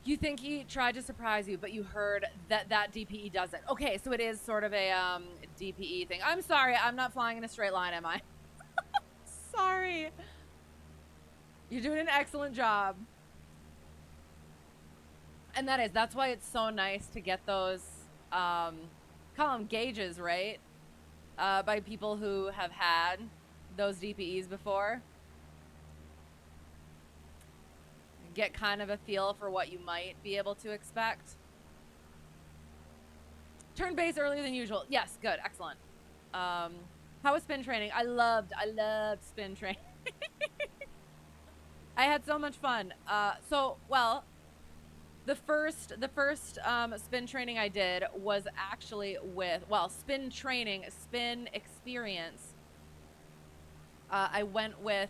You think he tried to surprise you, but you heard that DPE doesn't. Okay, so it is sort of a DPE thing. I'm sorry, I'm not flying in a straight line, am I? Sorry. You're doing an excellent job. And that's why it's so nice to get those, call them gauges, right? By people who have had those DPEs before. Get kind of a feel for what you might be able to expect. Turn base earlier than usual. Yes, good, excellent. How was spin training? I loved spin training. I had so much fun. Well, the first spin training I did was actually with, spin experience. I went with,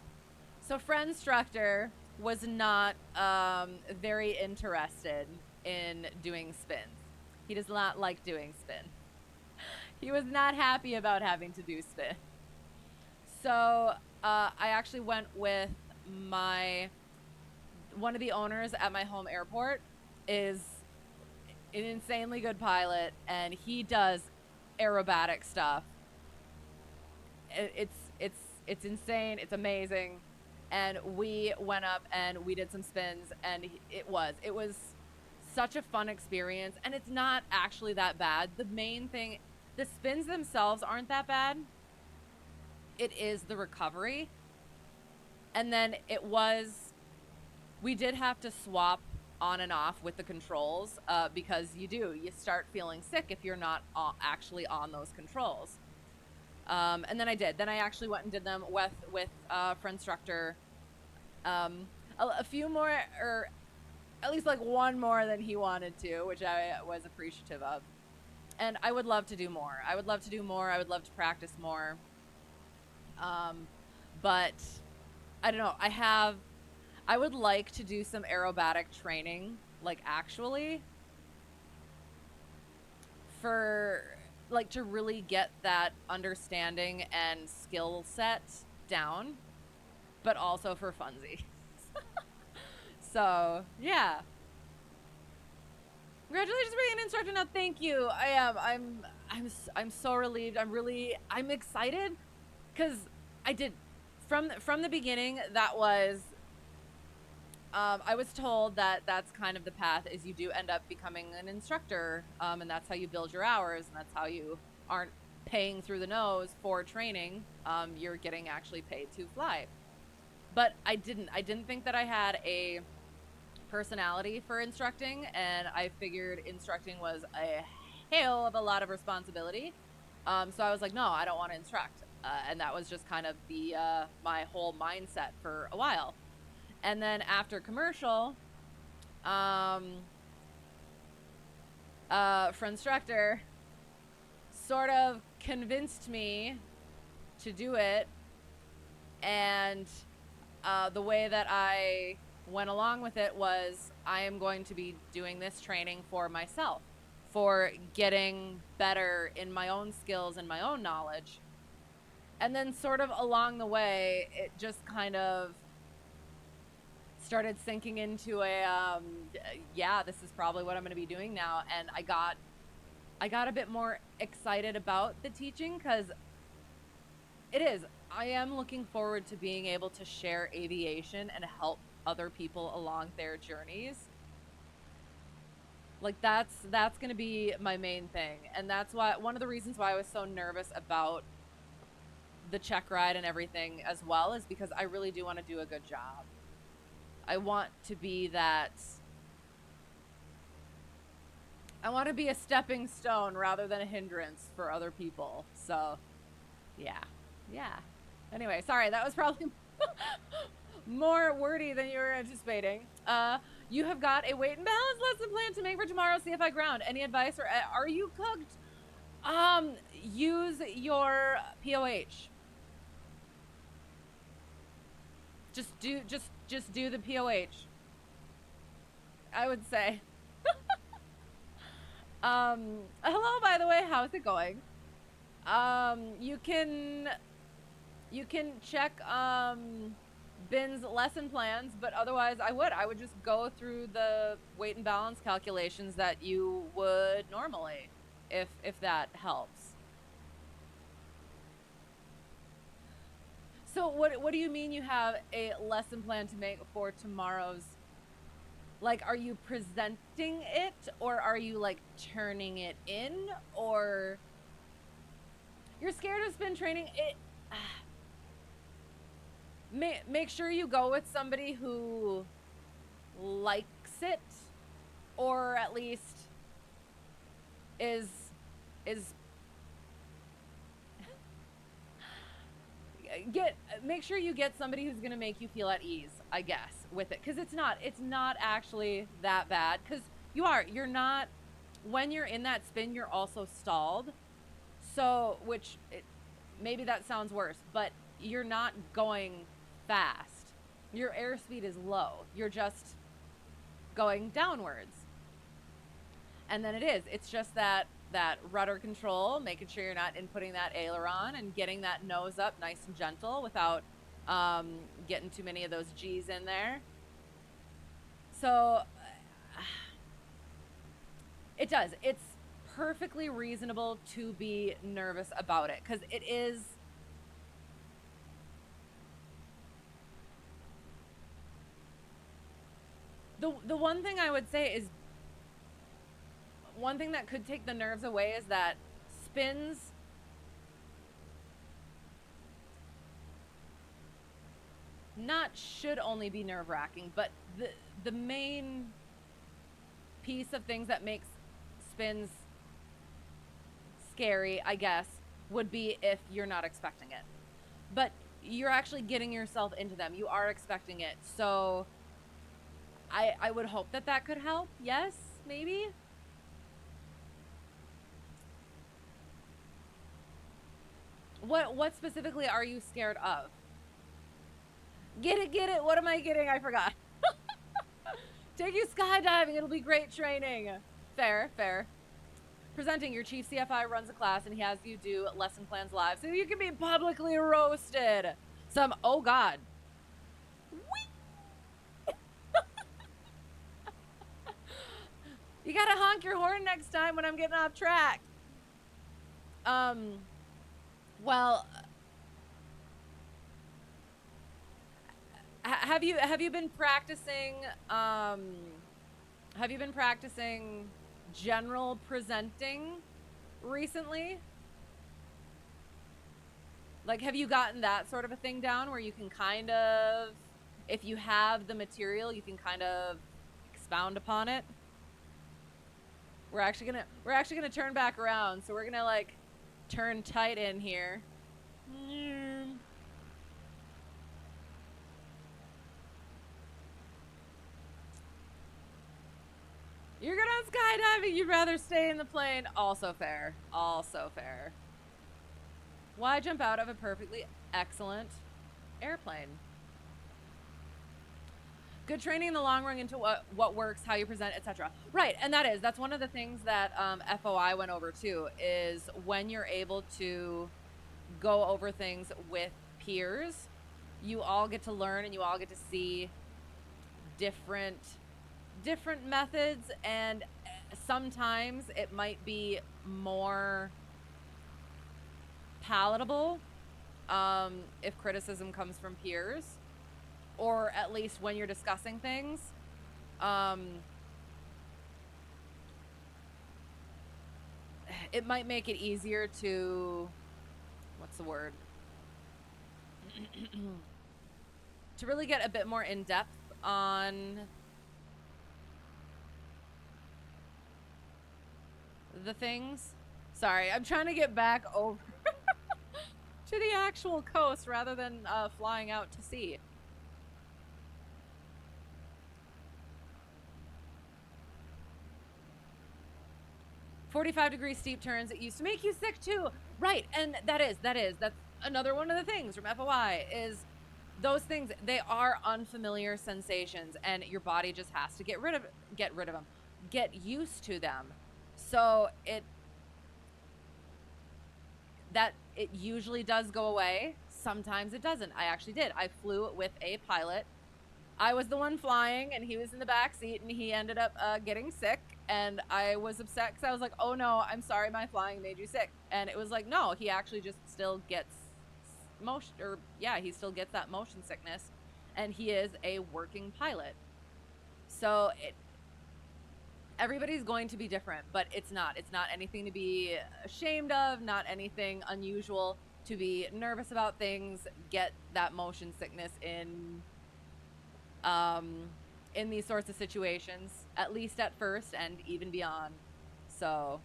friend instructor was not very interested in doing spins. He does not like doing spin. He was not happy about having to do spin. So I actually went with one of the owners at my home airport is an insanely good pilot, and he does aerobatic stuff. It's insane. It's amazing. And we went up and we did some spins, and it was such a fun experience. And it's not actually that bad. The main thing, the spins themselves aren't that bad. It is the recovery. And then we did have to swap on and off with the controls, because you start feeling sick if you're not actually on those controls. And then I did. Then I actually went and did them with for instructor. A few more, or at least like one more than he wanted to, which I was appreciative of. And I would love to do more. I would love to do more. I would love to practice more. But I don't know. I would like to do some aerobatic training, like actually, for like to really get that understanding and skill set down, but also for funsies. So yeah. Congratulations for being an instructor now. Thank you. I am. I'm so relieved. I'm excited because I did from the beginning. That was. I was told that that's kind of the path, is you do end up becoming an instructor, and that's how you build your hours, and that's how you aren't paying through the nose for training. You're getting actually paid to fly. But I didn't think that I had a personality for instructing, and I figured instructing was a hell of a lot of responsibility. So I was like, no, I don't want to instruct. And that was just kind of the my whole mindset for a while. And then after commercial, for instructor, sort of convinced me to do it. And the way that I went along with it was, I am going to be doing this training for myself, for getting better in my own skills and my own knowledge. And then sort of along the way, it just kind of started sinking into a, yeah, this is probably what I'm going to be doing now. And I got a bit more excited about the teaching, because I am looking forward to being able to share aviation and help other people along their journeys. Like that's going to be my main thing. And that's why, one of the reasons why I was so nervous about the check ride and everything as well, is because I really do want to do a good job. I want to be that, I want to be a stepping stone rather than a hindrance for other people. So yeah. Anyway, sorry, that was probably more wordy than you were anticipating. You have got a weight and balance lesson plan to make for tomorrow's CFI ground. Any advice, or are you cooked? Use your POH. Just do the POH, I would say. Hello, by the way, how's it going? You can check Bin's lesson plans, but otherwise I would just go through the weight and balance calculations that you would normally, if that helps. So what do you mean you have a lesson plan to make for tomorrow's? Like, are you presenting it, or are you like turning it in, or you're scared of spin training? Make sure you go with somebody who likes it, or at least is make sure you get somebody who's going to make you feel at ease, I guess, with it, because it's not actually that bad, because you're not, when you're in that spin, you're also stalled. So, maybe that sounds worse, but you're not going fast. Your airspeed is low. You're just going downwards. And then it's just that rudder control, making sure you're not inputting that aileron and getting that nose up nice and gentle without getting too many of those G's in there. So it does. It's perfectly reasonable to be nervous about it, because it is. The one thing I would say is, one thing that could take the nerves away is that spins should only be nerve-wracking, but the main piece of things that makes spins scary, I guess, would be if you're not expecting it. But you're actually getting yourself into them. You are expecting it. So I would hope that that could help. Yes, maybe. What specifically are you scared of? Get it. What am I getting? I forgot. Take you skydiving. It'll be great training. Fair. Presenting, your chief CFI runs a class and he has you do lesson plans live so you can be publicly roasted. Oh God. You gotta honk your horn next time when I'm getting off track. Well, have you been practicing general presenting recently? Like, have you gotten that sort of a thing down where you can kind of, if you have the material, you can kind of expound upon it? We're actually gonna turn back around, so we're gonna like turn tight in here. You're good on skydiving, you'd rather stay in the plane. Also fair. Why jump out of a perfectly excellent airplane? Good training in the long run into what works, how you present, etc. Right, and that's one of the things that FOI went over too, is when you're able to go over things with peers, you all get to learn and you all get to see different methods, and sometimes it might be more palatable if criticism comes from peers, or at least when you're discussing things. It might make it easier to, what's the word? To really get a bit more in depth on the things. Sorry, I'm trying to get back over to the actual coast rather than flying out to sea. "45-degree steep turns, it used to make you sick too." Right, and that's another one of the things from FOI, is those things, they are unfamiliar sensations, and your body just has to get rid of them, get used to them. So it usually does go away. Sometimes it doesn't. I actually did. I flew with a pilot. I was the one flying and he was in the back seat, and he ended up getting sick, and I was upset because I was like, oh no, I'm sorry my flying made you sick. And it was like, no, he actually just still gets he still gets that motion sickness, and he is a working pilot. So everybody's going to be different, but it's not anything to be ashamed of, not anything unusual to be nervous about things. Get that motion sickness in these sorts of situations, at least at first and even beyond. So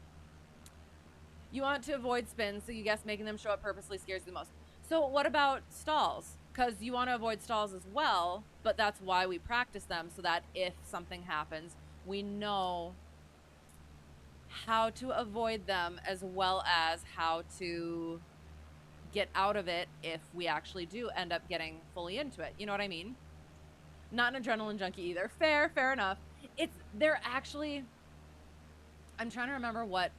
you want to avoid spins, so you guess making them show up purposely scares you the most. So what about stalls? Because you want to avoid stalls as well, but that's why we practice them, so that if something happens, we know how to avoid them, as well as how to get out of it if we actually do end up getting fully into it. You know what I mean? Not an adrenaline junkie either. Fair enough. They're actually, I'm trying to remember what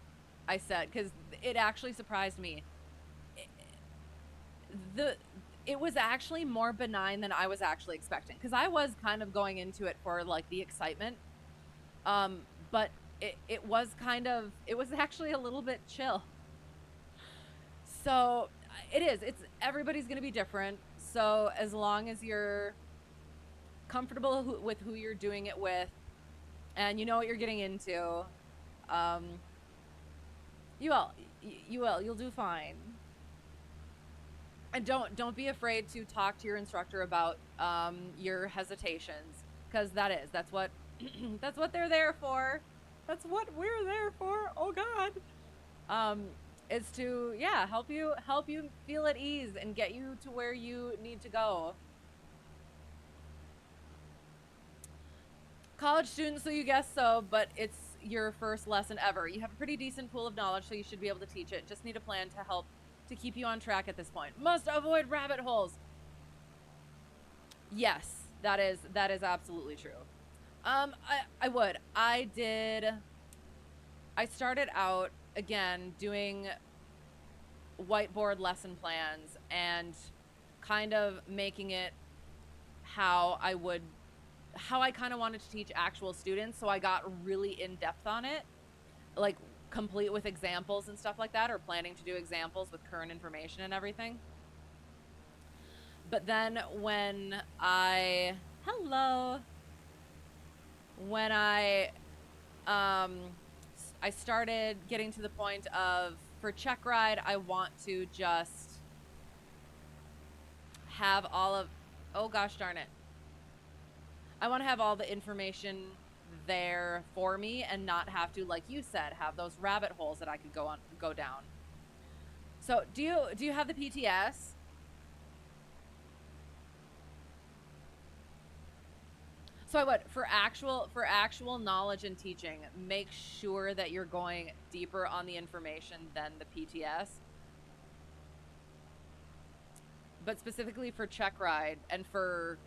I said, because it actually surprised me. It was actually more benign than I was actually expecting, because I was kind of going into it for like the excitement, but it was actually a little bit chill. So everybody's gonna be different, so as long as you're comfortable with who you're doing it with, and you know what you're getting into, you'll do fine. And don't be afraid to talk to your instructor about your hesitations, because that's what that's what they're there for. That's what we're there for. Oh God. Is to help you feel at ease and get you to where you need to go. College students, so you guess so, but it's your first lesson ever. You have a pretty decent pool of knowledge, so you should be able to teach it. Just need a plan to help to keep you on track at this point. Must avoid rabbit holes. Yes, that is absolutely true. I would. I started out again doing whiteboard lesson plans and kind of making it how I kind of wanted to teach actual students. So I got really in depth on it, like complete with examples and stuff like that, or planning to do examples with current information and everything. But then when I started getting to the point of, for checkride, I want to just have all of, oh gosh darn it, I want to have all the information there for me and not have to, like you said, have those rabbit holes that I could go down. So do you have the PTS? So I would, for actual knowledge and teaching, make sure that you're going deeper on the information than the PTS. But specifically for checkride and for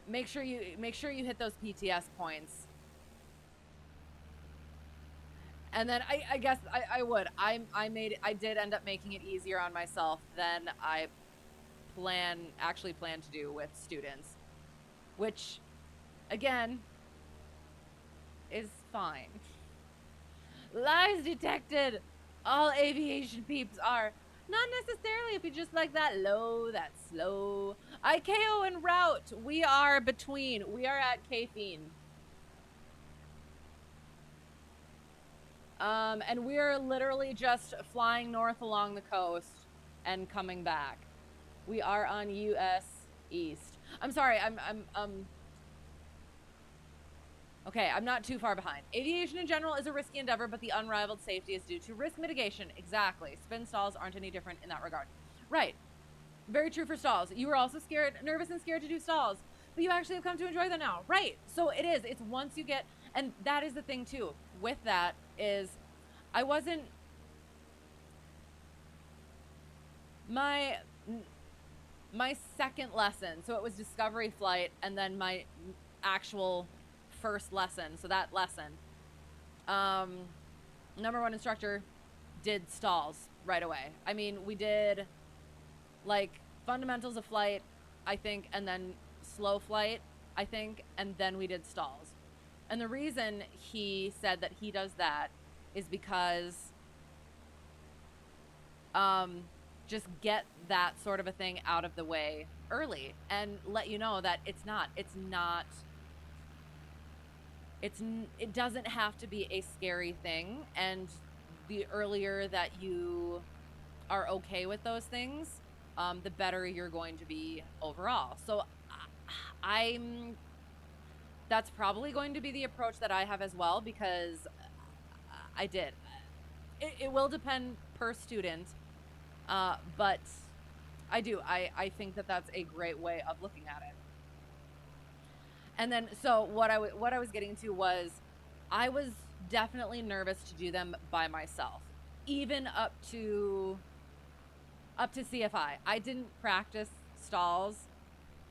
make sure you hit those PTS points. And then I guess I would. I did end up making it easier on myself than I actually plan to do with students, which again is fine. Lies detected. All aviation peeps are. Not necessarily if you just like that low, that slow. ICAO en route. We are between. We are at KFIN. And we're literally just flying north along the coast and coming back. We are on US East. I'm sorry, okay, I'm not too far behind. Aviation in general is a risky endeavor, but the unrivaled safety is due to risk mitigation. Exactly. Spin stalls aren't any different in that regard. Right. Very true for stalls. You were also nervous and scared to do stalls, but you actually have come to enjoy them now. Right. So it is. It's once you get, and that is the thing too. With that is, I wasn't, my second lesson, so it was discovery flight, and then my actual first lesson, so that lesson, number one instructor did stalls right away. I mean, we did like fundamentals of flight, I think, and then slow flight, I think, and then we did stalls. And the reason he said that he does that is because just get that sort of a thing out of the way early and let you know that it doesn't have to be a scary thing, and the earlier that you are okay with those things, the better you're going to be overall. So that's probably going to be the approach that I have as well, because I did. It will depend per student, but I do. I think that that's a great way of looking at it. And then, so what I was getting to was, I was definitely nervous to do them by myself, even up to CFI. I didn't practice stalls,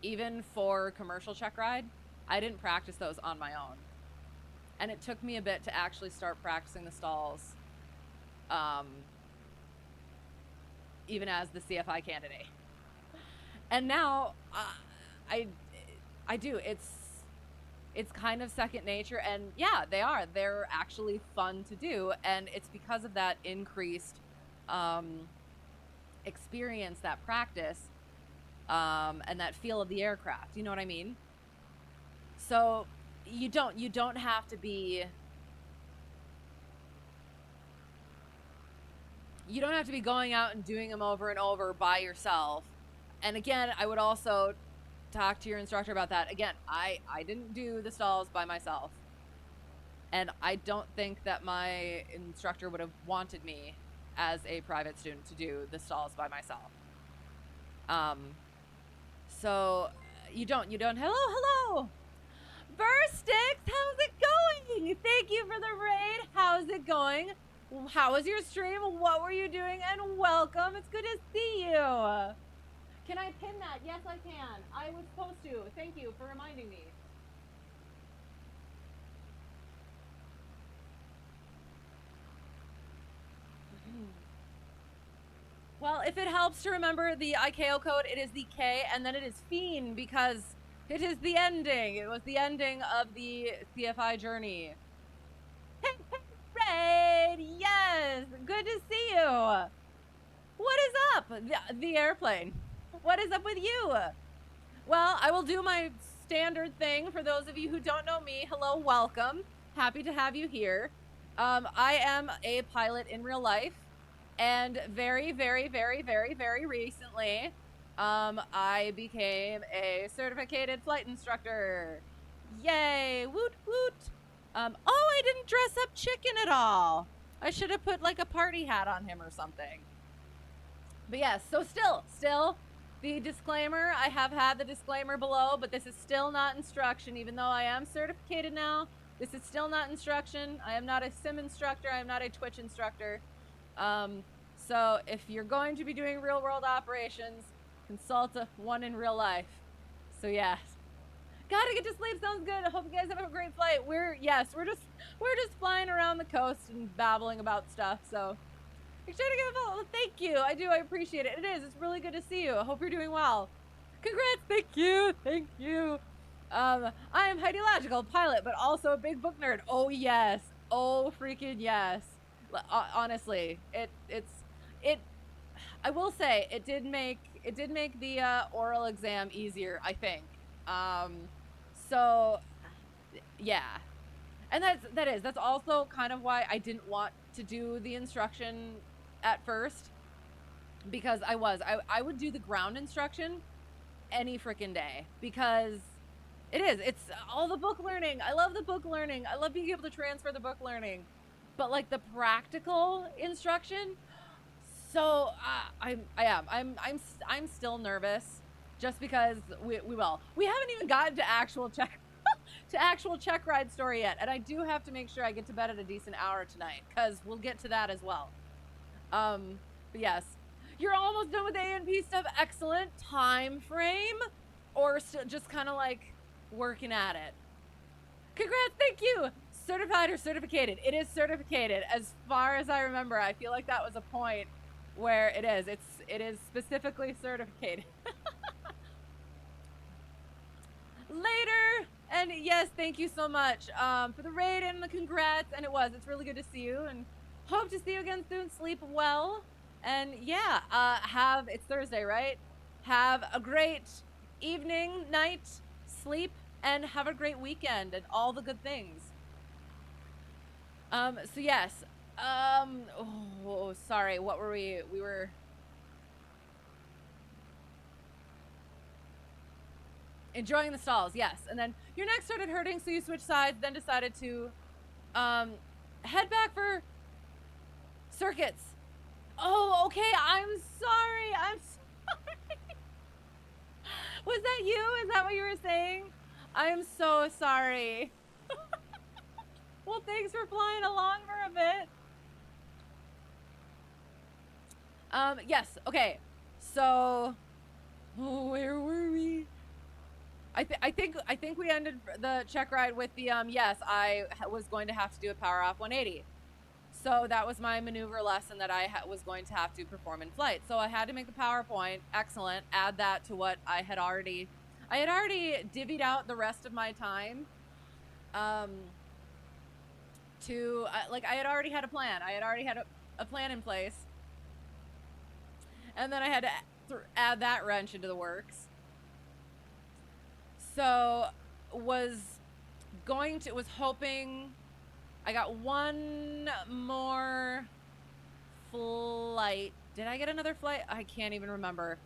even for commercial check ride. I didn't practice those on my own. And it took me a bit to actually start practicing the stalls, even as the CFI candidate. And now, I do. It's kind of second nature, and yeah, they're actually fun to do, and it's because of that increased experience, that practice, and that feel of the aircraft. You know what I mean? So you don't have to be going out and doing them over and over by yourself. And again, I would also talk to your instructor about that. Again, I didn't do the stalls by myself. And I don't think that my instructor would have wanted me as a private student to do the stalls by myself. So you don't, hello. Burstix, how's it going? Thank you for the raid. How's it going? How was your stream? What were you doing? And welcome. It's good to see you. Can I pin that? Yes, I can. I was supposed to. Thank you for reminding me. Well, if it helps to remember the ICAO code, it is the K, and then it is FIN, because it is the ending. It was the ending of the CFI journey. Hey, Raid! Yes! Good to see you! What is up? The airplane. What is up with you? Well, I will do my standard thing for those of you who don't know me. Hello, welcome. Happy to have you here. I am a pilot in real life. And very, very, very, very, very recently, I became a certificated flight instructor. Yay! Woot woot! Oh, I didn't dress up Chicken at all. I should have put like a party hat on him or something. But yes, so still, the disclaimer, I have had the disclaimer below, but this is still not instruction, even though I am certificated now. This is still not instruction. I am not a sim instructor. I am not a Twitch instructor. So if you're going to be doing real world operations, consult one in real life. So yeah, gotta get to sleep. Sounds good. I hope you guys have a great flight. We're just flying around the coast and babbling about stuff. So make sure to give a follow. Thank you. I appreciate it. It is. It's really good to see you. I hope you're doing well. Congrats. Thank you. I am Heidi Logical, pilot, but also a big book nerd. Oh yes. Oh freaking yes. Honestly, I will say it did make the oral exam easier, I think. So yeah, and that's also kind of why I didn't want to do the instruction at first, because I would do the ground instruction any freaking day, because it's all the book learning. I love the book learning. I love being able to transfer the book learning. But like the practical instruction, so I'm still nervous, just because we haven't even gotten to actual checkride story yet, and I do have to make sure I get to bed at a decent hour tonight, because we'll get to that as well. But yes, you're almost done with A&P stuff. Excellent. Time frame, or just kind of like working at it. Congrats. Thank you. Certified or certificated? It is certificated, as far as I remember. I feel like that was a point where it is specifically certificated. Later. And yes, thank you so much for the raid and the congrats. And it's really good to see you, and hope to see you again soon. Sleep well, and yeah, it's Thursday, right? Have a great evening, night, sleep, and have a great weekend and all the good things. So yes, oh, sorry, what were we were enjoying the stalls, yes, and then your neck started hurting, so you switched sides, then decided to, head back for circuits. Oh, okay, I'm sorry. Was that you? Is that what you were saying? I am so sorry. Well, thanks for flying along for a bit. Yes, okay. So, where were we? I think we ended the check ride with the, yes, I was going to have to do a power off 180. So that was my maneuver lesson that I was going to have to perform in flight. So I had to make the PowerPoint. Excellent. Add that to what I had already divvied out the rest of my time. I had already had a plan. I had already had a plan in place. And then I had to add that wrench into the works. So was hoping I got one more flight. Did I get another flight? I can't even remember.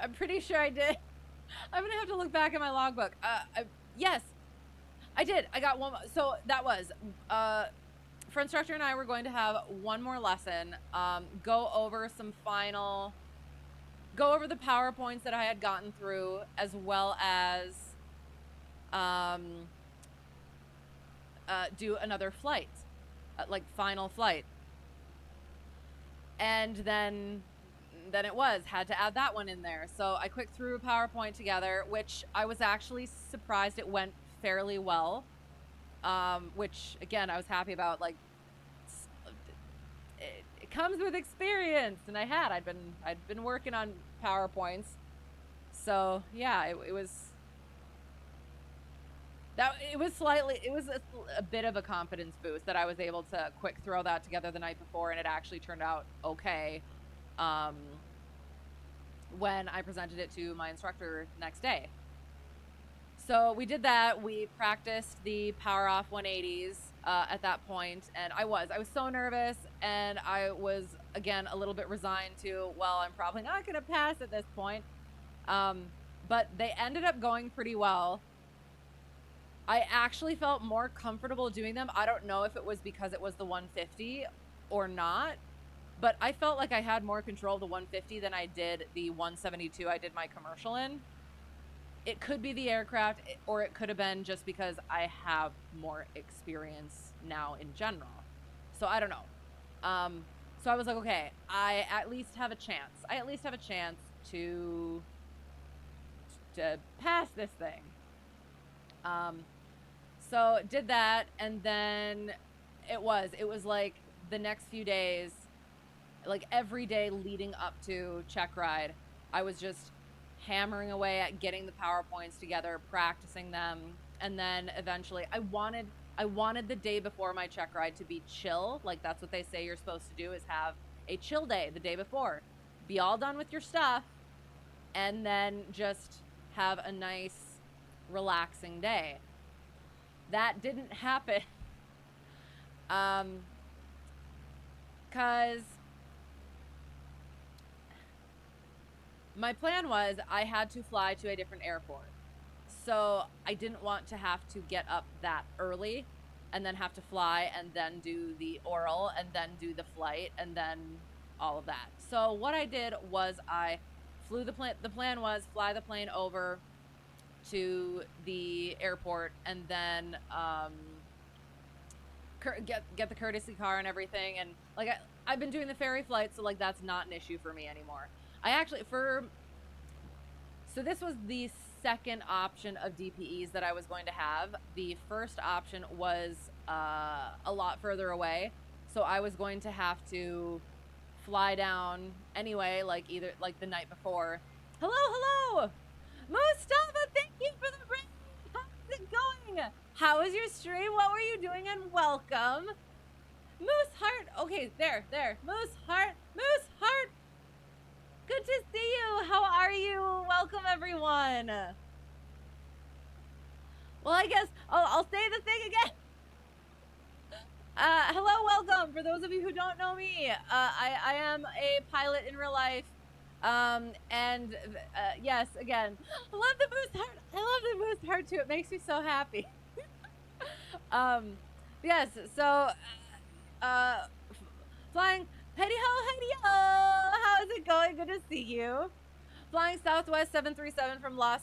I'm pretty sure I did. I'm gonna have to look back at my logbook. Yes, I did. I got one. So that was for instructor and I were going to have one more lesson. Go over the PowerPoints that I had gotten through, as well as do another flight, like final flight. And then had to add that one in there. So I quick threw a PowerPoint together, which I was actually surprised it went fairly well. Which again, I was happy about. Like, it comes with experience, and I'd been working on PowerPoints. So yeah, it was a bit of a confidence boost that I was able to quick throw that together the night before, and it actually turned out okay when I presented it to my instructor next day. So we did that. We practiced the power off 180s at that point, and I was so nervous, and I was again a little bit resigned to, well, I'm probably not going to pass at this point. But they ended up going pretty well. I actually felt more comfortable doing them. I don't know if it was because it was the 150 or not, but I felt like I had more control of the 150 than I did the 172 I did my commercial in. It could be the aircraft, or it could have been just because I have more experience now in general. So I don't know. So I was like, okay, I at least have a chance. I at least have a chance to pass this thing. So did that, and then it was like the next few days, like every day leading up to checkride, I was just hammering away at getting the PowerPoints together, practicing them, and then eventually I wanted the day before my checkride to be chill. Like, that's what they say you're supposed to do, is have a chill day the day before. Be all done with your stuff, and then just have a nice, relaxing day. That didn't happen. Because my plan was I had to fly to a different airport. So I didn't want to have to get up that early and then have to fly and then do the oral and then do the flight and then all of that. So what I did was I flew the plane. The plan was fly the plane over to the airport and then get the courtesy car and everything. And like I've been doing the ferry flight, so like that's not an issue for me anymore. I actually so this was the second option of DPEs that I was going to have. The first option was a lot further away, so I was going to have to fly down anyway, like either like the night before. Hello, Mustafa, thank you for the raid. How's it going? How was your stream? What were you doing? And welcome. Moose Heart. Okay, there. Moose Heart. Good to see you. How are you? Welcome, everyone. Well, I guess I'll say the thing again. Hello, welcome. For those of you who don't know me, I am a pilot in real life. And yes, again, I love the Moose Heart. I love the Moose Heart too. It makes me so happy. Yes, so flying Heidi-ho, how's it going? Good to see you. Flying Southwest 737 from Las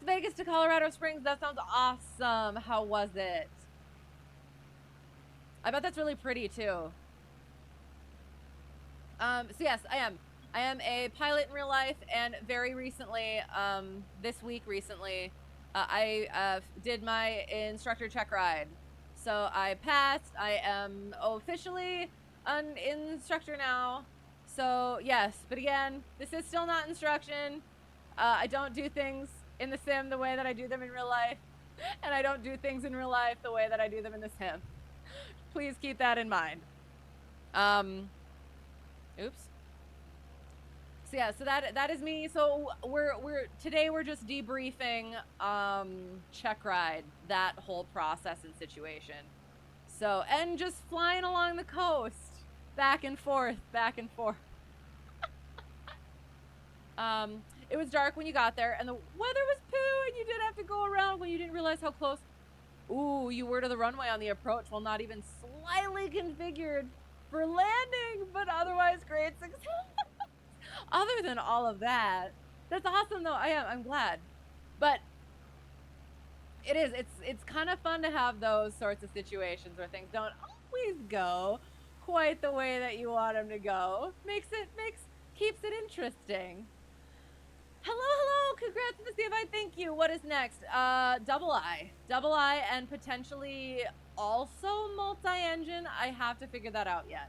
Vegas to Colorado Springs. That sounds awesome. How was it? I bet that's really pretty too. So yes, I am a pilot in real life, and very recently, this week recently, I did my instructor check ride. So I passed. I am officially an instructor now. So yes, but again, this is still not instruction. I don't do things in the sim the way that I do them in real life, and I don't do things in real life the way that I do them in the sim. Please keep that in mind. Oops. So yeah, so that is me. So today we're just debriefing check ride, that whole process and situation. So, and just flying along the coast, back and forth. it was dark when you got there, and the weather was poo, and you did have to go around when you didn't realize how close you were to the runway on the approach, while not even slightly configured for landing, but otherwise great success. Other than all of that, that's awesome though. I'm glad. But it's kind of fun to have those sorts of situations where things don't always go quite the way that you want them to go. Keeps it interesting. Hello, congrats to the CFI, thank you. What is next? Double I, and potentially also multi-engine. I have to figure that out yet.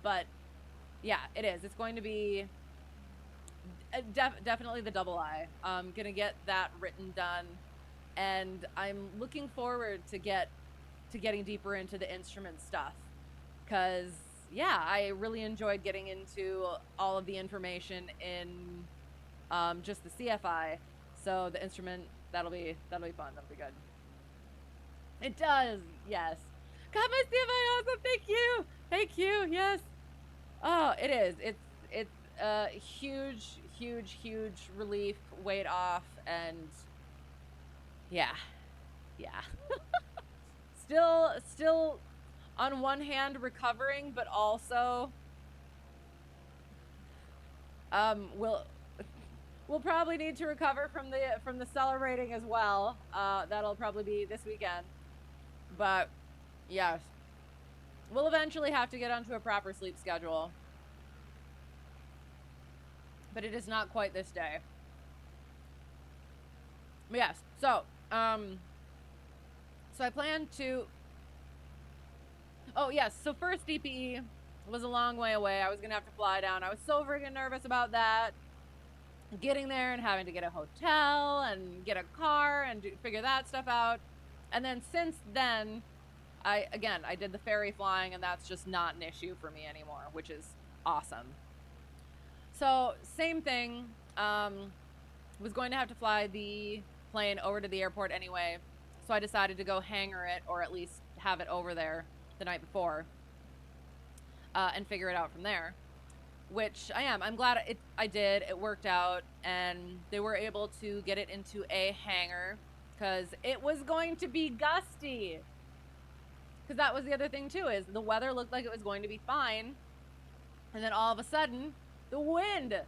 But yeah, it is. It's going to be definitely the double I. I'm gonna get that written done, and I'm looking forward to getting deeper into the instrument stuff, because yeah, I really enjoyed getting into all of the information in just the CFI. So the instrument, that'll be fun. That'll be good. It does, yes. God, my CFI awesome. Thank you. Yes. Oh, it is. It's a huge relief, weight off, and yeah. Still on one hand recovering, but also we'll probably need to recover from the celebrating as well. That'll probably be this weekend. But yes, we'll eventually have to get onto a proper sleep schedule. But it is not quite this day. But yes, so I plan to. Oh yes, so first DPE was a long way away. I was gonna have to fly down. I was so freaking nervous about that. Getting there and having to get a hotel and get a car and figure that stuff out. And then since then, I did the ferry flying, and that's just not an issue for me anymore, which is awesome. So same thing, was going to have to fly the plane over to the airport anyway. So I decided to go hangar it, or at least have it over there the night before, and figure it out from there. Which I'm glad I did. It worked out, and they were able to get it into a hangar, because it was going to be gusty. Because that was the other thing too, is the weather looked like it was going to be fine, and then all of a sudden, the wind,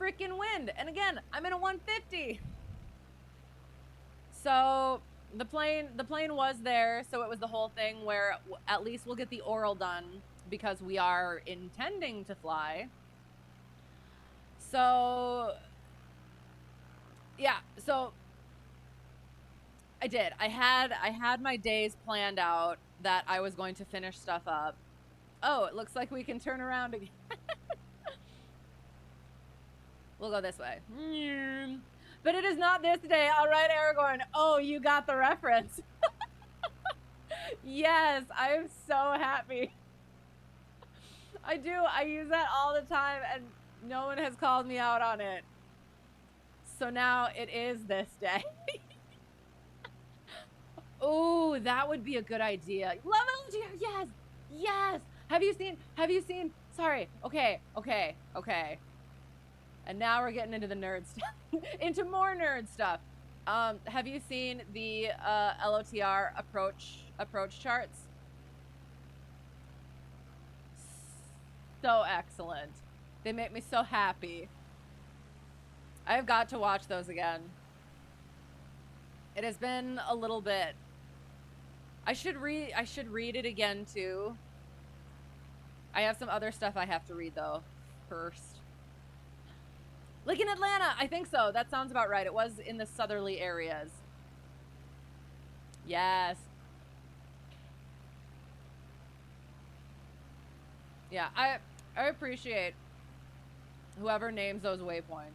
freaking wind. And again, I'm in a 150. So the plane was there, so it was the whole thing where at least we'll get the oral done, because we are intending to fly. So yeah, so I did. I had my days planned out that I was going to finish stuff up. Oh, it looks like we can turn around again. We'll go this way. But it is not this day. All right, Aragorn. Oh, you got the reference. Yes, I'm so happy. I do. I use that all the time, and no one has called me out on it. So now it is this day. Oh, that would be a good idea. Love LGR. Yes. Yes. Have you seen? Sorry. Okay. And now we're getting into the nerd stuff. Into more nerd stuff. Have you seen the LOTR approach charts? So excellent. They make me so happy. I've got to watch those again. It has been a little bit. I should read it again too. I have some other stuff I have to read though first. Like in Atlanta, I think so. That sounds about right. It was in the southerly areas. Yes. Yeah, I appreciate whoever names those waypoints.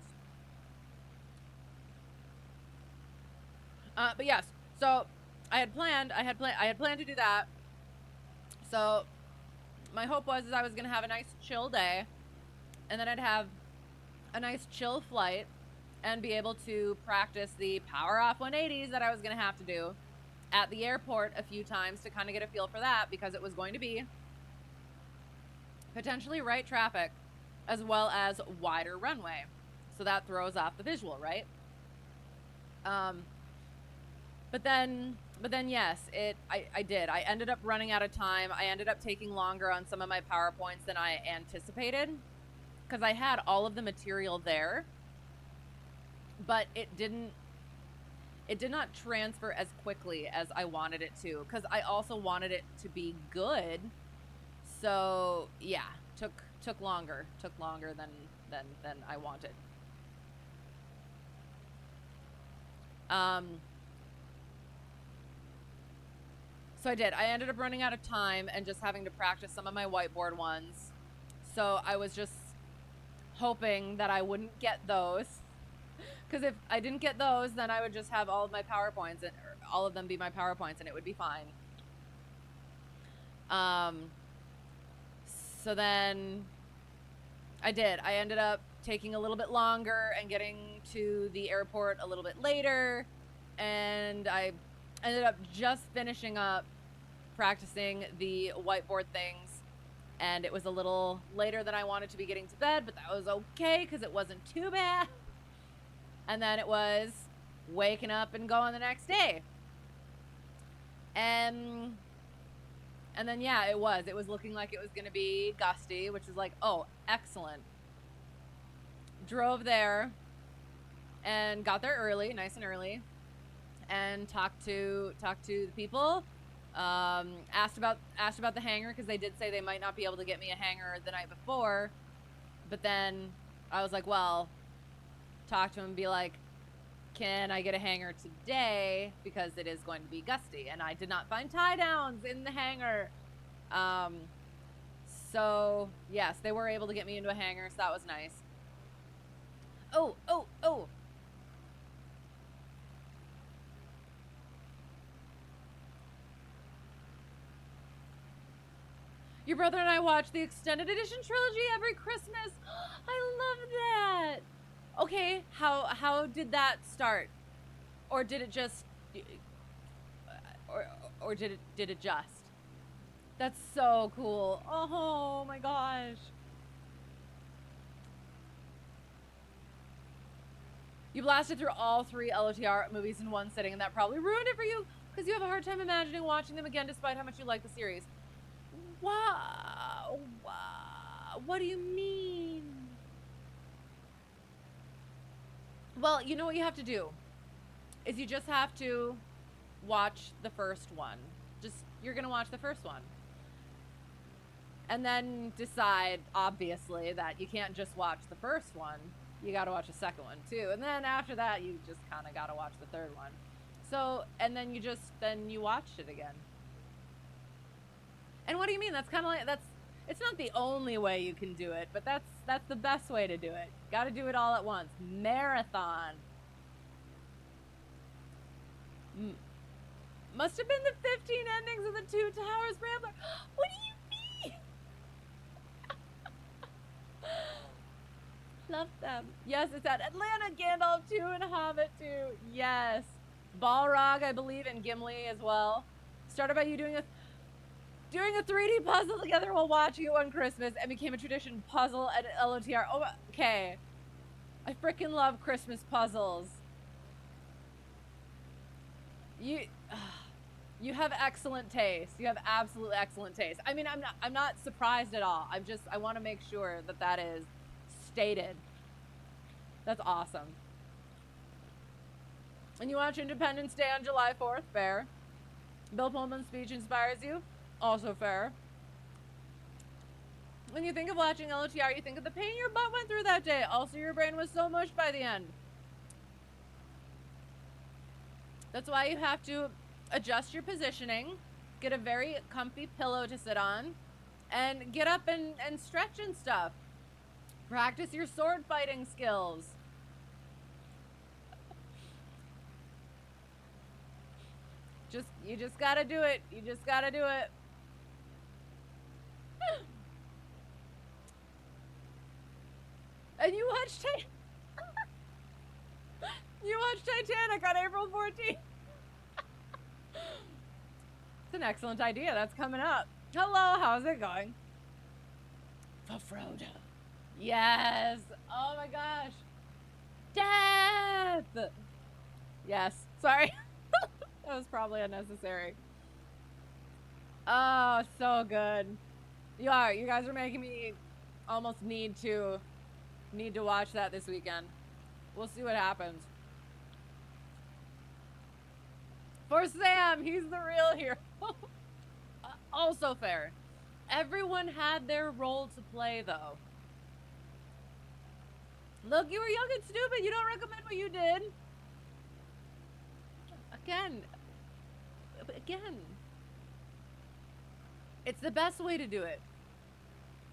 But yes, so I had planned to do that. So my hope was I was gonna have a nice chill day, and then I'd have a nice chill flight and be able to practice the power off 180s that I was gonna have to do at the airport a few times to kind of get a feel for that, because it was going to be potentially right traffic as well as wider runway. So that throws off the visual, right? But then yes, I did. I ended up running out of time. I ended up taking longer on some of my PowerPoints than I anticipated because I had all of the material there, but it did not transfer as quickly as I wanted it to, because I also wanted it to be good. So yeah, took longer than I wanted. So I did. I ended up running out of time and just having to practice some of my whiteboard ones. So I was just hoping that I wouldn't get those, because if I didn't get those, then I would just have all of my PowerPoints, and all of them be my PowerPoints, and it would be fine. So then I did. I ended up taking a little bit longer and getting to the airport a little bit later, and I ended up just finishing up practicing the whiteboard things, and it was a little later than I wanted to be getting to bed, but that was okay because it wasn't too bad. And then it was waking up and going the next day. And then, yeah, it was looking like it was going to be gusty, which is like, oh, excellent. Drove there and got there early, nice and early, and talked to the people. Asked about the hangar, because they did say they might not be able to get me a hangar the night before. But then I was like, well, talk to him and be like, can I get a hangar today, because it is going to be gusty, and I did not find tie downs in the hangar. So yes, they were able to get me into a hangar, so that was nice. Oh. Your brother and I watch the extended edition trilogy every Christmas. I love that. Okay, how did that start? Or did it just or did it just? That's so cool. Oh my gosh. You blasted through all 3 LOTR movies in one sitting, and that probably ruined it for you because you have a hard time imagining watching them again despite how much you like the series. Wow. What do you mean? Well, you know what you have to do is you just have to watch the first one. You're going to watch the first one. And then decide, obviously, that you can't just watch the first one. You got to watch the second one, too. And then after that, you just kind of got to watch the third one. So, and then you watched it again. And what do you mean? That's kind of like, it's not the only way you can do it, but that's the best way to do it. Got to do it all at once. Marathon. Must have been the 15 endings of the Two Towers Rambler. What do you mean? Love them. Yes, it's at Atlanta, Gandalf 2, and Hobbit 2. Yes. Balrog, I believe, and Gimli as well. Started by you doing a 3D puzzle together while watching it one Christmas, and became a tradition. Puzzle at LOTR. Oh, okay. I freaking love Christmas puzzles. You have excellent taste. You have absolutely excellent taste. I mean, I'm not surprised at all. I want to make sure that is stated. That's awesome. And you watch Independence Day on July 4th, fair. Bill Pullman's speech inspires you, also fair. When you think of watching LOTR, you think of the pain your butt went through that day. Also, your brain was so mushed by the end. That's why you have to adjust your positioning, get a very comfy pillow to sit on, and get up and stretch and stuff. Practice your sword fighting skills. You just gotta do it. You just gotta do it. And you watched Titanic on April 14th. It's an excellent idea. That's coming up. Hello, how's it going? For Frodo. Yes. Oh my gosh. Death! Yes. Sorry. That was probably unnecessary. Oh, so good. You guys are making me almost need to watch that this weekend. We'll see what happens. For Sam, he's the real hero. Also fair. Everyone had their role to play, though. Look, you were young and stupid. You don't recommend what you did. Again. It's the best way to do it.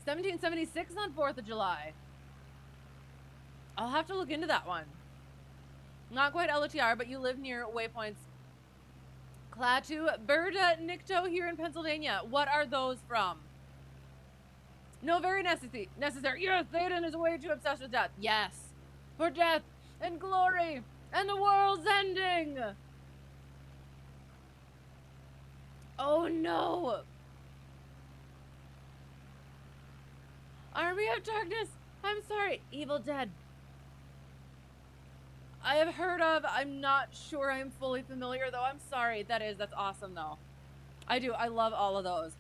1776 on 4th of July. I'll have to look into that one. Not quite LTR, but you live near waypoints. Klaatu, Berta, Nikto here in Pennsylvania. What are those from? No, very necessary. Yes, Theoden is way too obsessed with death. Yes. For death and glory and the world's ending. Oh no. Army of Darkness. I'm sorry. Evil Dead. I have heard of. I'm not sure I'm fully familiar, though. I'm sorry. That's awesome, though. I do. I love all of those.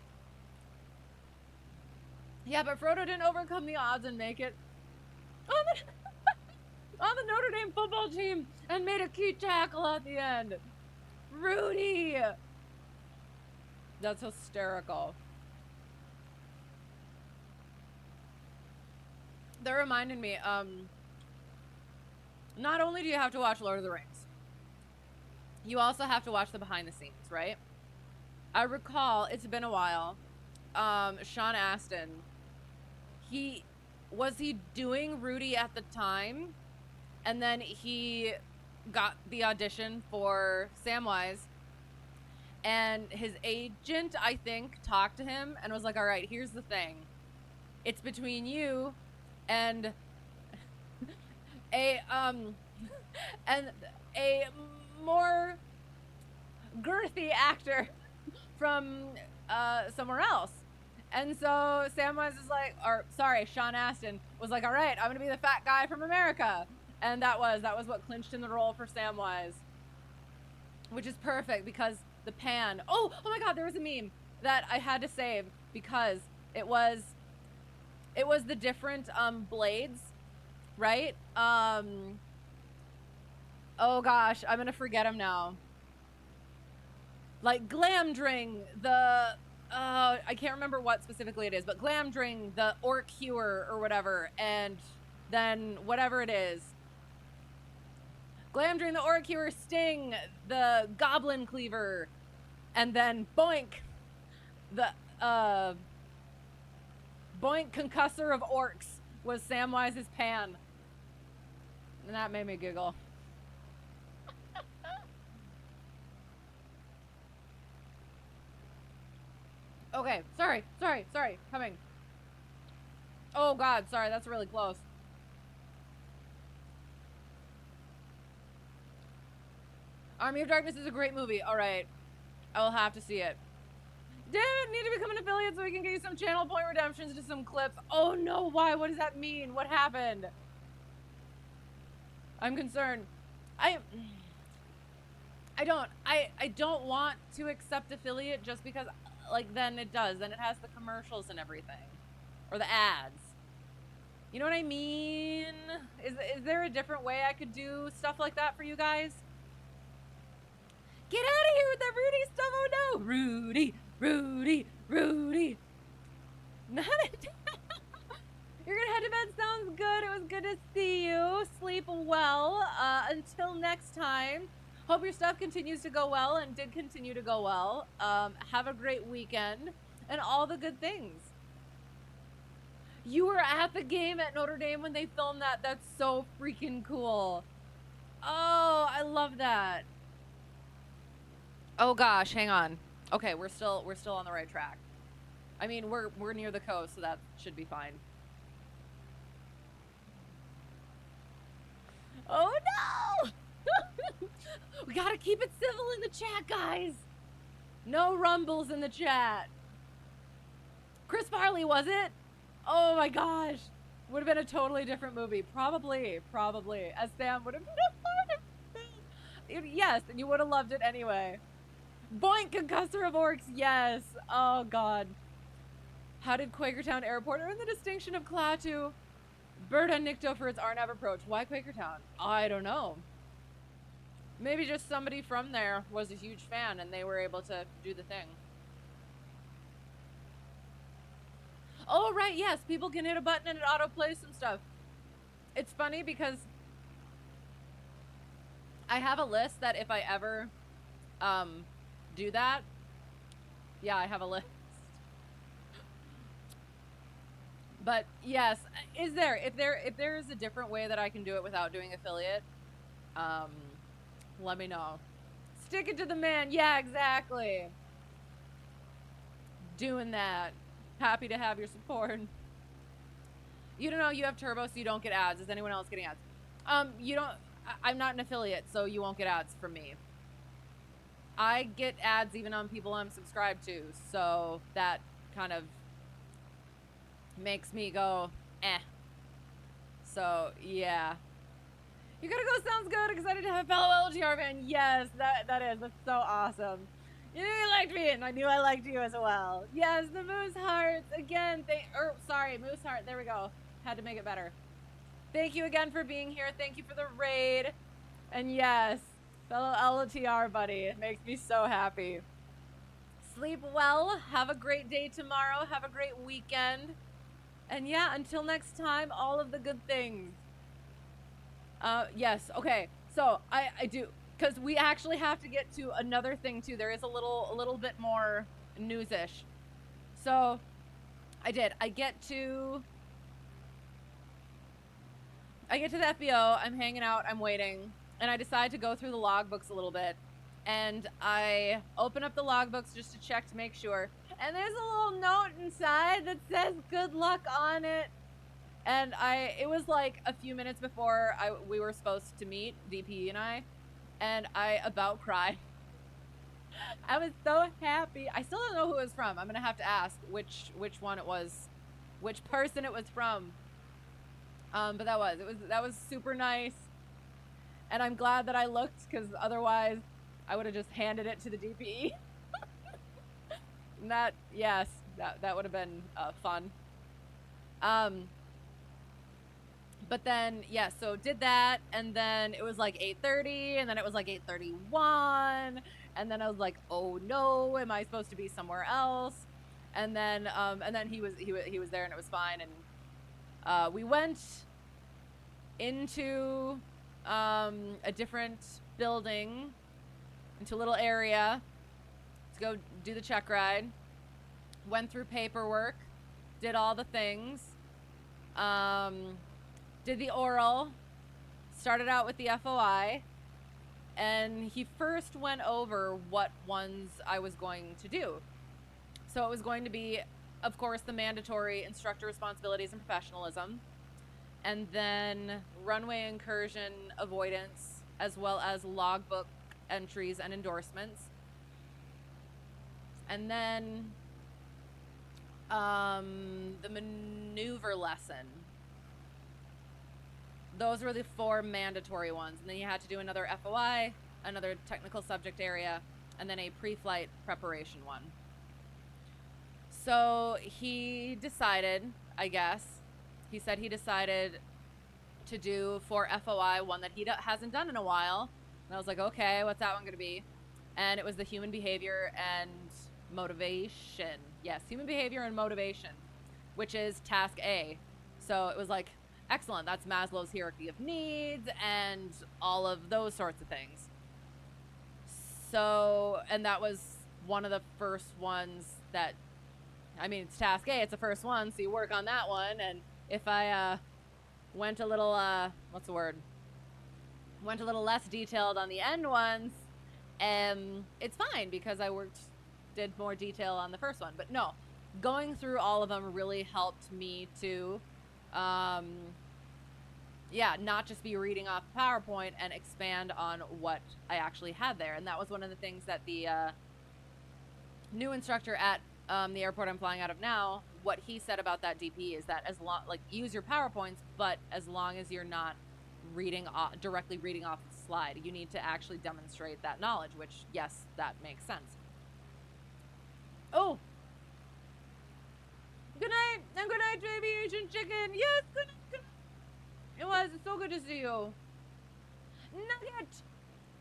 Yeah, but Frodo didn't overcome the odds and make it on the Notre Dame football team and made a key tackle at the end. Rudy. That's hysterical. That reminded me, not only do you have to watch Lord of the Rings, you also have to watch the behind the scenes, right? I recall, it's been a while, Sean Astin, was he doing Rudy at the time? And then he got the audition for Samwise, and his agent, I think, talked to him and was like, all right, here's the thing. It's between you and a more girthy actor from somewhere else. And so Samwise is like, Sean Astin was like, all right, I'm gonna be the fat guy from America. And that was what clinched in the role for Samwise, which is perfect because the pan. Oh my God, there was a meme that I had to save because it was the different blades, right? Oh gosh, I'm gonna forget them now. Like Glamdring, I can't remember what specifically it is, but Glamdring, the orc hewer or whatever, and then whatever it is. Glamdring, the orc hewer, Sting, the goblin cleaver, and then Boink, the Boink concussor of orcs was Samwise's pan. And that made me giggle. Okay, sorry, coming. Oh God, sorry, that's really close. Army of Darkness is a great movie. All right, I will have to see it. Damn it, need to become an affiliate so we can get you some channel point redemptions to some clips. Oh no, why? What does that mean? What happened? I'm concerned. I don't want to accept affiliate just because, like, then it has the commercials and everything. Or the ads. You know what I mean? Is there a different way I could do stuff like that for you guys? Get out of here with that Rudy stuff. Oh no. Rudy. You're gonna head to bed. Sounds good. It was good to see you. Sleep well. Until next time. Hope your stuff continues to go well and did continue to go well. Have a great weekend and all the good things. You were at the game at Notre Dame when they filmed that. That's so freaking cool. Oh, I love that. Oh gosh, hang on. Okay, we're still on the right track. I mean, we're near the coast, so that should be fine. Oh no! We gotta keep it civil in the chat, guys. No rumbles in the chat. Chris Farley, was it? Oh my gosh. Would have been a totally different movie. Probably. As Sam would have been a part of it. Yes, and you would have loved it anyway. Boink, concussor of orcs. Yes. Oh, God. How did Quakertown Airport earn the distinction of Klaatu? Bird on Nikto for its Arnav approach. Why Quakertown? I don't know. Maybe just somebody from there was a huge fan and they were able to do the thing. Oh, right, yes. People can hit a button and it auto-plays some stuff. It's funny because I have a list that if I ever do that, yeah, I have a list. But yes, if there is a different way that I can do it without doing affiliate, let me know. Stick it to the man. Yeah, exactly. Doing that. Happy to have your support. You don't know you have turbo, so you don't get ads. Is anyone else getting ads? You don't. I'm not an affiliate, so you won't get ads from me. I get ads even on people I'm subscribed to, so that kind of makes me go, eh. So, yeah. You gotta go sounds good. Excited to have a fellow LGR fan. Yes, that is. That's so awesome. You knew you liked me, and I knew I liked you as well. Yes, the Moose Hearts. Again, Moose Heart. There we go. Had to make it better. Thank you again for being here. Thank you for the raid. And yes, fellow LTR buddy. It makes me so happy. Sleep well. Have a great day tomorrow. Have a great weekend. And yeah, until next time, all of the good things. Yes, okay. So I do, because we actually have to get to another thing too. There is a little bit more news-ish. So I get to the FBO, I'm hanging out, I'm waiting, and I decide to go through the logbooks a little bit. And I open up the logbooks just to check to make sure. And there's a little note inside that says good luck on it. And it was like a few minutes before we were supposed to meet, DP and I about cried. I was so happy. I still don't know who it was from. I'm gonna have to ask which one it was, which person it was from. But that was super nice. And I'm glad that I looked, because otherwise I would have just handed it to the DPE. And that would have been fun. But then, yeah, so did that, and then it was like 8:30, and then it was like 8:31, and then I was like, oh no, am I supposed to be somewhere else? And then he was there, and it was fine, and we went into a different building, into a little area to go do the check ride. Went through paperwork, did all the things. Did the oral, started out with the FOI, and he first went over what ones I was going to do. So it was going to be, of course, the mandatory instructor responsibilities and professionalism, and then runway incursion avoidance, as well as logbook entries and endorsements. And then the maneuver lesson. Those were the 4 mandatory ones. And then you had to do another FOI, another technical subject area, and then a pre-flight preparation one. So he decided, I guess, he said he decided to do for FOI one that he hasn't done in a while. And I was like, okay, what's that one going to be? And it was the human behavior and motivation. Yes, human behavior and motivation, which is task A. So it was like, excellent, that's Maslow's hierarchy of needs and all of those sorts of things. So, and that was one of the first ones that, I mean, it's task A, it's the first one, so you work on that one. And if I went a little, what's the word? Went a little less detailed on the end ones, it's fine because I did more detail on the first one. But no, going through all of them really helped me to not just be reading off PowerPoint and expand on what I actually had there. And that was one of the things that the new instructor at the airport I'm flying out of now what he said about that DP is that as long, like, use your PowerPoints, but as long as you're not directly reading off the slide, you need to actually demonstrate that knowledge, which, yes, that makes sense. Oh, good night, and good night, Aviation Chicken. Yes, good night. It was so good to see you. Nugget.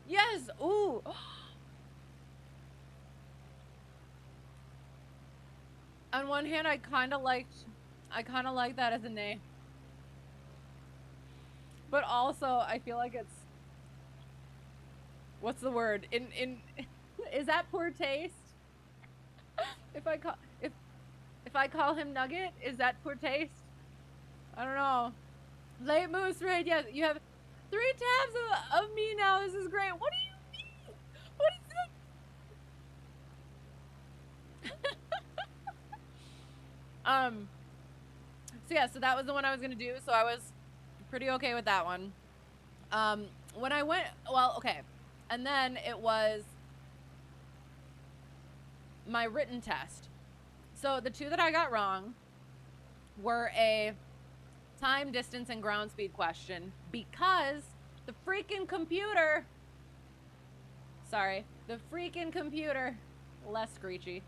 Yes. Ooh. On one hand, I kind of like that as a name, but also I feel like it's, what's the word? Is that poor taste? If I call him Nugget, is that poor taste? I don't know. Late Moose Raid, yes, you have 3 tabs of me now. This is great. What do you mean? What is it? So yeah, so that was the one I was gonna do. So I was pretty okay with that one. When I went, well, okay, and then it was my written test. So the 2 that I got wrong were a time, distance, and ground speed question, because the freaking computer, less screechy,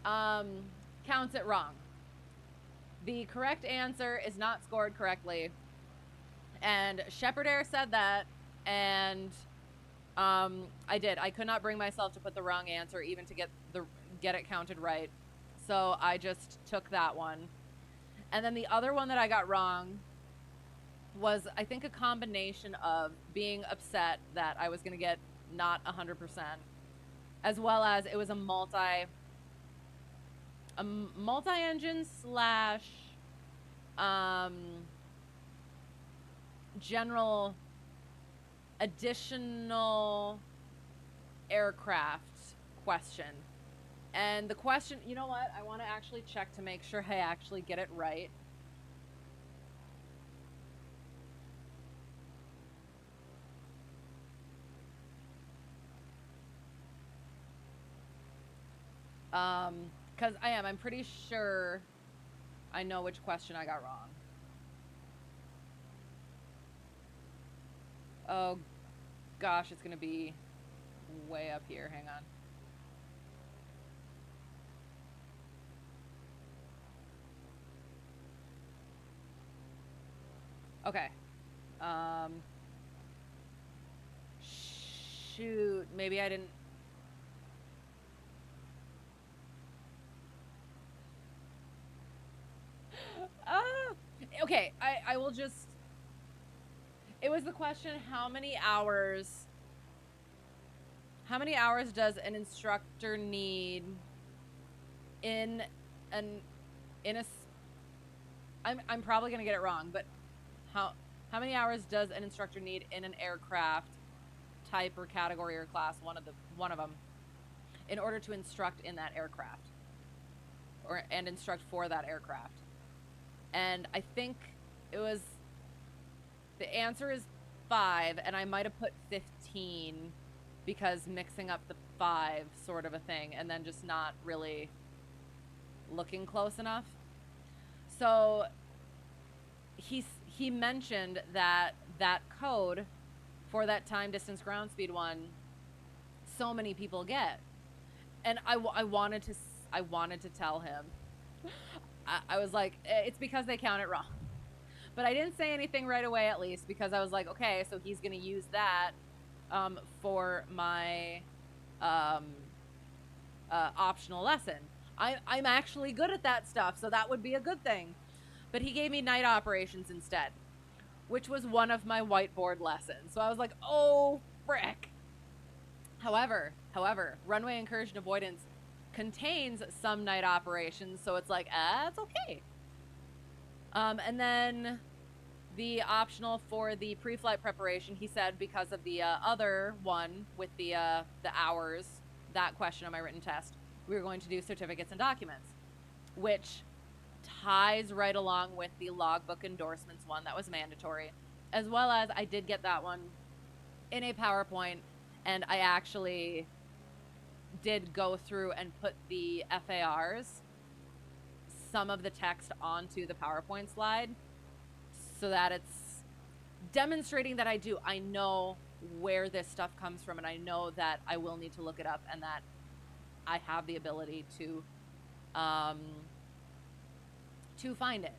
counts it wrong. The correct answer is not scored correctly, and Shepherd Air said that, and I did. I could not bring myself to put the wrong answer, even to get it counted right. So I just took that one. And then the other one that I got wrong was, I think, a combination of being upset that I was going to get not 100%, as well as it was a multi-engine slash general additional aircraft question. And the question, you know what? I want to actually check to make sure I actually get it right. Because I'm pretty sure I know which question I got wrong. Oh, gosh, it's going to be way up here. Hang on. Okay. Shoot, maybe I didn't. Okay, I will just, it was the question, how many hours does an instructor need in a, I'm probably going to get it wrong, but how many hours does an instructor need in an aircraft type or category or class, one of them, in order to instruct in that aircraft and instruct for that aircraft? And I think it was, the answer is 5, and I might have put 15 because mixing up the 5 sort of a thing, and then just not really looking close enough. So he mentioned that code for that time, distance, ground speed one, so many people get, and I wanted to tell him. I was like, it's because they count it wrong. But I didn't say anything right away, at least, because I was like, okay, so he's going to use that for my optional lesson. I'm actually good at that stuff, so that would be a good thing. But he gave me night operations instead, which was one of my whiteboard lessons. So I was like, oh, frick. However, runway incursion avoidance contains some night operations, so it's like, it's okay. And then the optional for the pre-flight preparation, he said, because of the other one with the hours, that question on my written test, we were going to do certificates and documents, which ties right along with the logbook endorsements one that was mandatory, as well as I did get that one in a PowerPoint, and I actually did go through and put the FARs some of the text onto the PowerPoint slide so that it's demonstrating that I know where this stuff comes from, and I know that I will need to look it up, and that I have the ability to find it,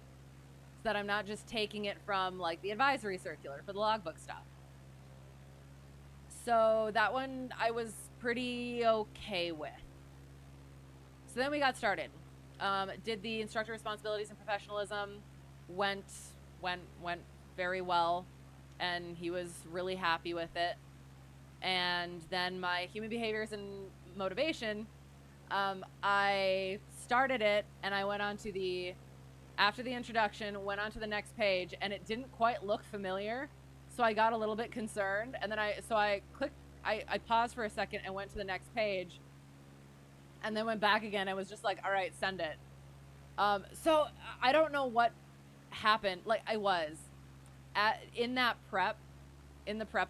so that I'm not just taking it from like the advisory circular for the logbook stuff. So that one I was pretty okay with. So then we got started. Did the instructor responsibilities and professionalism, went very well, and he was really happy with it. And then my human behaviors and motivation, I started it, and I went on to after the introduction, went on to the next page, and it didn't quite look familiar, so I got a little bit concerned, and then I paused for a second and went to the next page, and then went back again and was just like, all right, send it. So I don't know what happened. Like, I was in the prep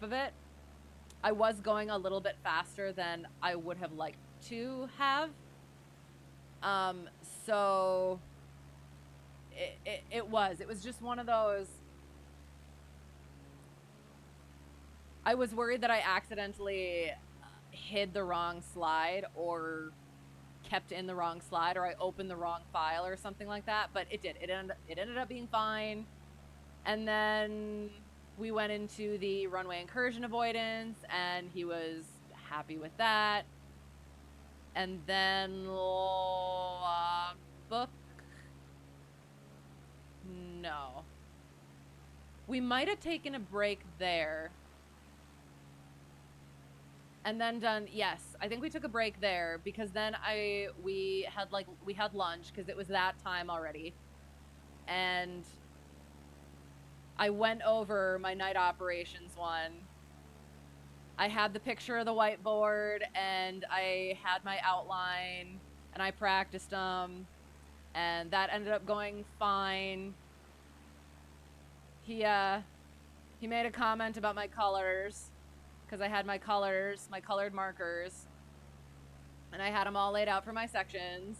of it, I was going a little bit faster than I would have liked to have. So it was just one of those. I was worried that I accidentally hid the wrong slide, or kept in the wrong slide, or I opened the wrong file or something like that, but it did. It ended up being fine. And then we went into the runway incursion avoidance, and he was happy with that. And then logbook, no. We might have taken a break there. And then done, yes, I think we took a break there, because then we had lunch, because it was that time already. And I went over my night operations one. I had the picture of the whiteboard, and I had my outline, and I practiced them, and that ended up going fine. He made a comment about my colors, because I had my colors, my colored markers, and I had them all laid out for my sections.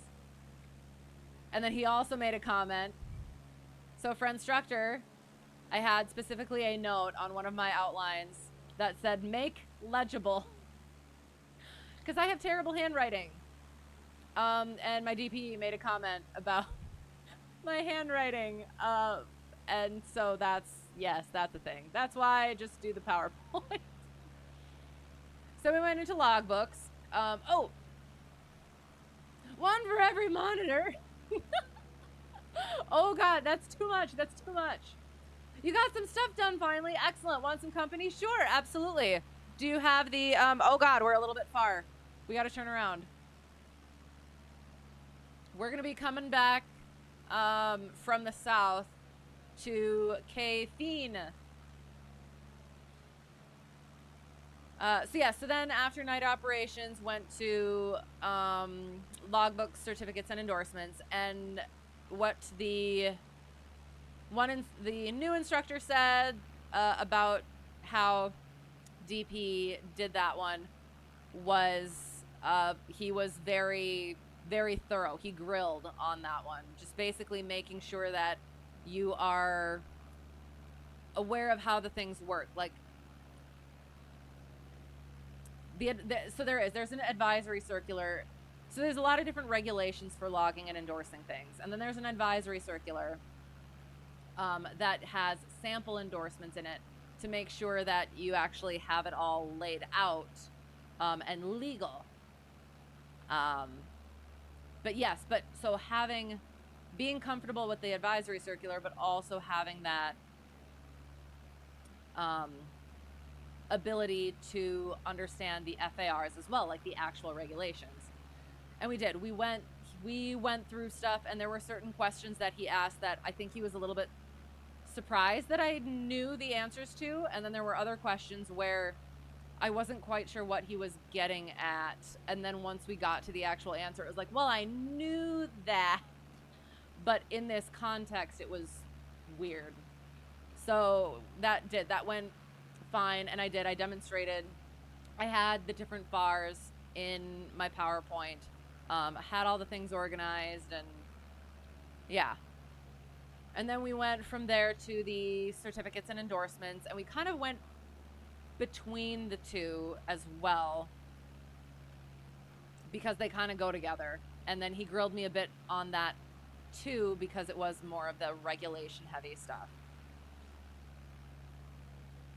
And then he also made a comment. So for instructor, I had specifically a note on one of my outlines that said, make legible, because I have terrible handwriting. And my DP made a comment about my handwriting. And so that's a thing. That's why I just do the PowerPoint. So we went into logbooks. One for every monitor. Oh God, that's too much. That's too much. You got some stuff done finally. Excellent. Want some company? Sure, absolutely. Do you have the, oh God, we're a little bit far. We got to turn around. We're going to be coming back from the south to KFIN. So then after night operations, went to logbook certificates and endorsements, and what the new instructor said about how DP did that one was he was very, very thorough. He grilled on that one, just basically making sure that you are aware of how the things work. Like, there's an advisory circular. So there's a lot of different regulations for logging and endorsing things. And then there's an advisory circular that has sample endorsements in it to make sure that you actually have it all laid out and legal. So being comfortable with the advisory circular, but also having that ability to understand the FARs as well, like the actual regulations. And we did. We went through stuff, and there were certain questions that he asked that I think he was a little bit surprised that I knew the answers to, and then there were other questions where I wasn't quite sure what he was getting at. And then once we got to the actual answer, it was like, well, I knew that, but in this context, it was weird. So that went fine, and I demonstrated. I had the different bars in my PowerPoint. I had all the things organized, and Yeah. And then we went from there to the certificates and endorsements, and we kind of went between the two as well because they kind of go together. And then he grilled me a bit on that too because it was more of the regulation heavy stuff.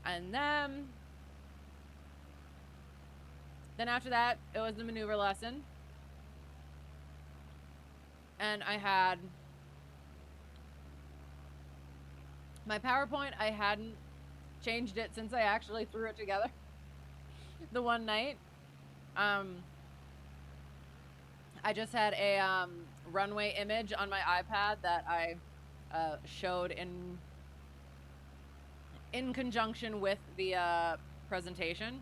And then after that, it was the maneuver lesson. And I had my PowerPoint. I hadn't changed it since I actually threw it together the one night. I just had a runway image on my iPad that I showed in conjunction with the presentation,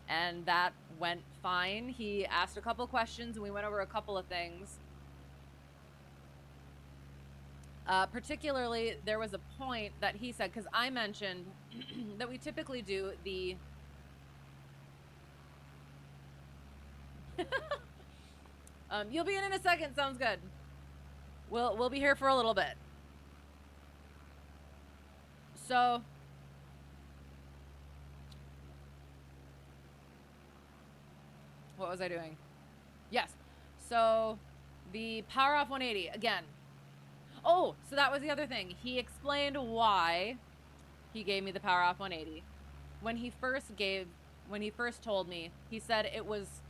and that went fine. He asked a couple questions and we went over a couple of things. Particularly, there was a point that he said, because I mentioned that we typically do the you'll be in a second. Sounds good. We'll be here for a little bit. So what was I doing? Yes. So the power off 180 again. Oh, so that was the other thing. He explained why he gave me the power off 180. When he first told me, he said it was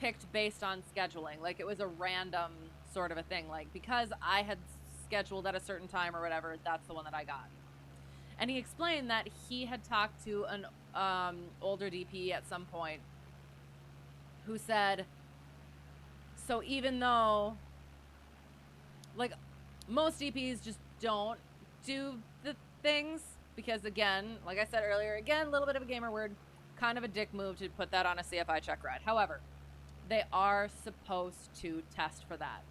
picked based on scheduling. Like it was a random sort of a thing. Like because I had scheduled at a certain time or whatever, that's the one that I got. And he explained that he had talked to an older DP at some point who said, so even though like most DPs just don't do the things because again, like I said earlier, again, a little bit of a gamer word, kind of a dick move to put that on a CFI check ride. However, they are supposed to test for that.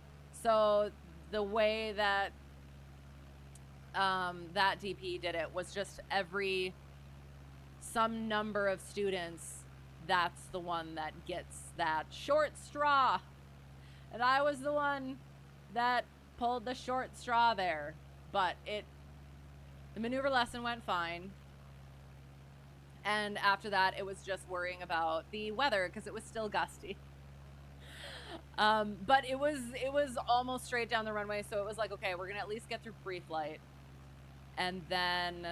So the way that that DP did it was just some number of students, that's the one that gets that short straw. And I was the one that pulled the short straw there. But the maneuver lesson went fine. And after that, it was just worrying about the weather because it was still gusty. But it was almost straight down the runway, so it was like, okay, we're gonna at least get through Preflight. And then,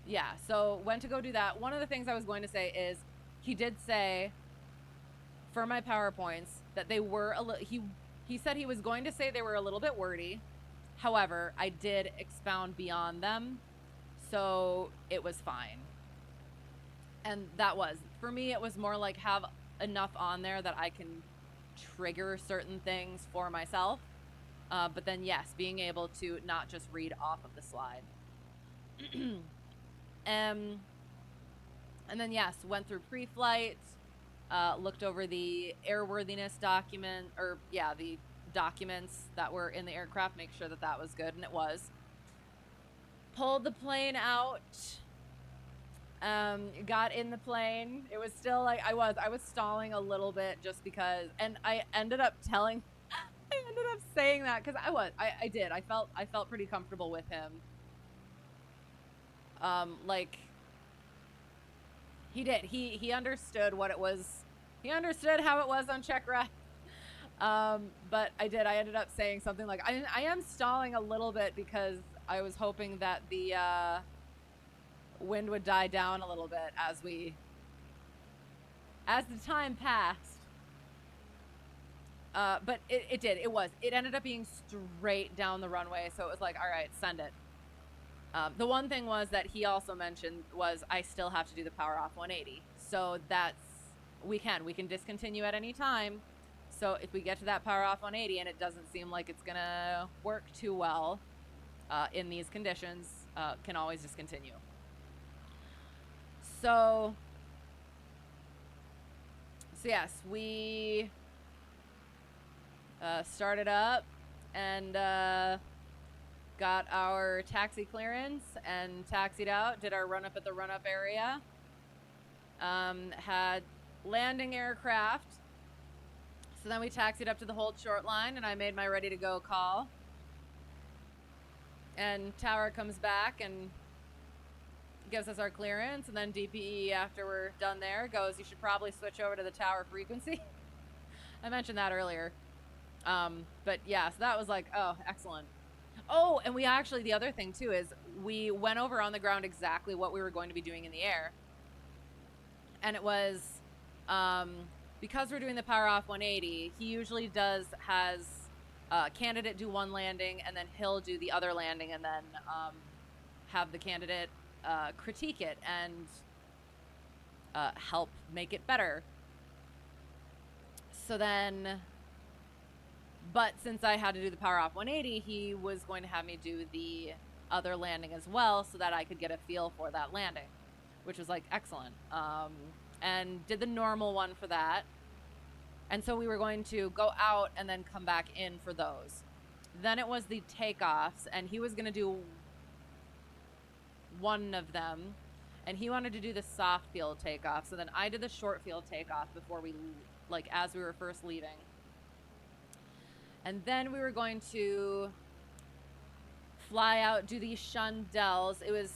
yeah, so went to go do that. One of the things I was going to say is he did say for my PowerPoints that they were he said he was going to say they were a little bit wordy. However, I did expound beyond them, so it was fine. And that was, for me, it was more like have enough on there that I can trigger certain things for myself. But then, yes, being able to not just read off of the slide. And then, yes, went through Preflight, looked over the airworthiness document, the documents that were in the aircraft, make sure that that was good, and it was. Pulled the plane out, got in the plane. It was still like I was stalling a little bit just because, and I ended up saying that because I did. I felt pretty comfortable with him. Like he did. He understood what it was. He understood how it was on checkride. But I ended up saying something like, I am stalling a little bit because I was hoping that the wind would die down a little bit as the time passed. But it did. It ended up being straight down the runway. So it was like, all right, send it. The one thing was that he also mentioned was I still have to do the power off 180. So we can discontinue at any time. So if we get to that power off 180 and it doesn't seem like it's gonna work too well in these conditions, can always discontinue. So yes, we started up and got our taxi clearance and taxied out, did our run-up at the run-up area, had landing aircraft So then we taxied up to the hold short line, and I made my ready to go call. And tower comes back and gives us our clearance, and then DPE, after we're done there, goes, you should probably switch over to the tower frequency. I mentioned that earlier. But yeah, so that was like, oh, excellent. Oh, and we actually, the other thing too is we went over on the ground exactly what we were going to be doing in the air. And it was, because we're doing the power off 180, he usually has candidate do one landing, and then he'll do the other landing, and then have the candidate critique it and help make it better. So then, but since I had to do the power off 180, he was going to have me do the other landing as well, so that I could get a feel for that landing, which was like excellent. And did the normal one for that. And so we were going to go out and then come back in for those. Then it was the takeoffs, and he was going to do one of them, and he wanted to do the soft field takeoff. So then I did the short field takeoff before we, like, as we were first leaving. And then we were going to fly out, do these shundels. It was,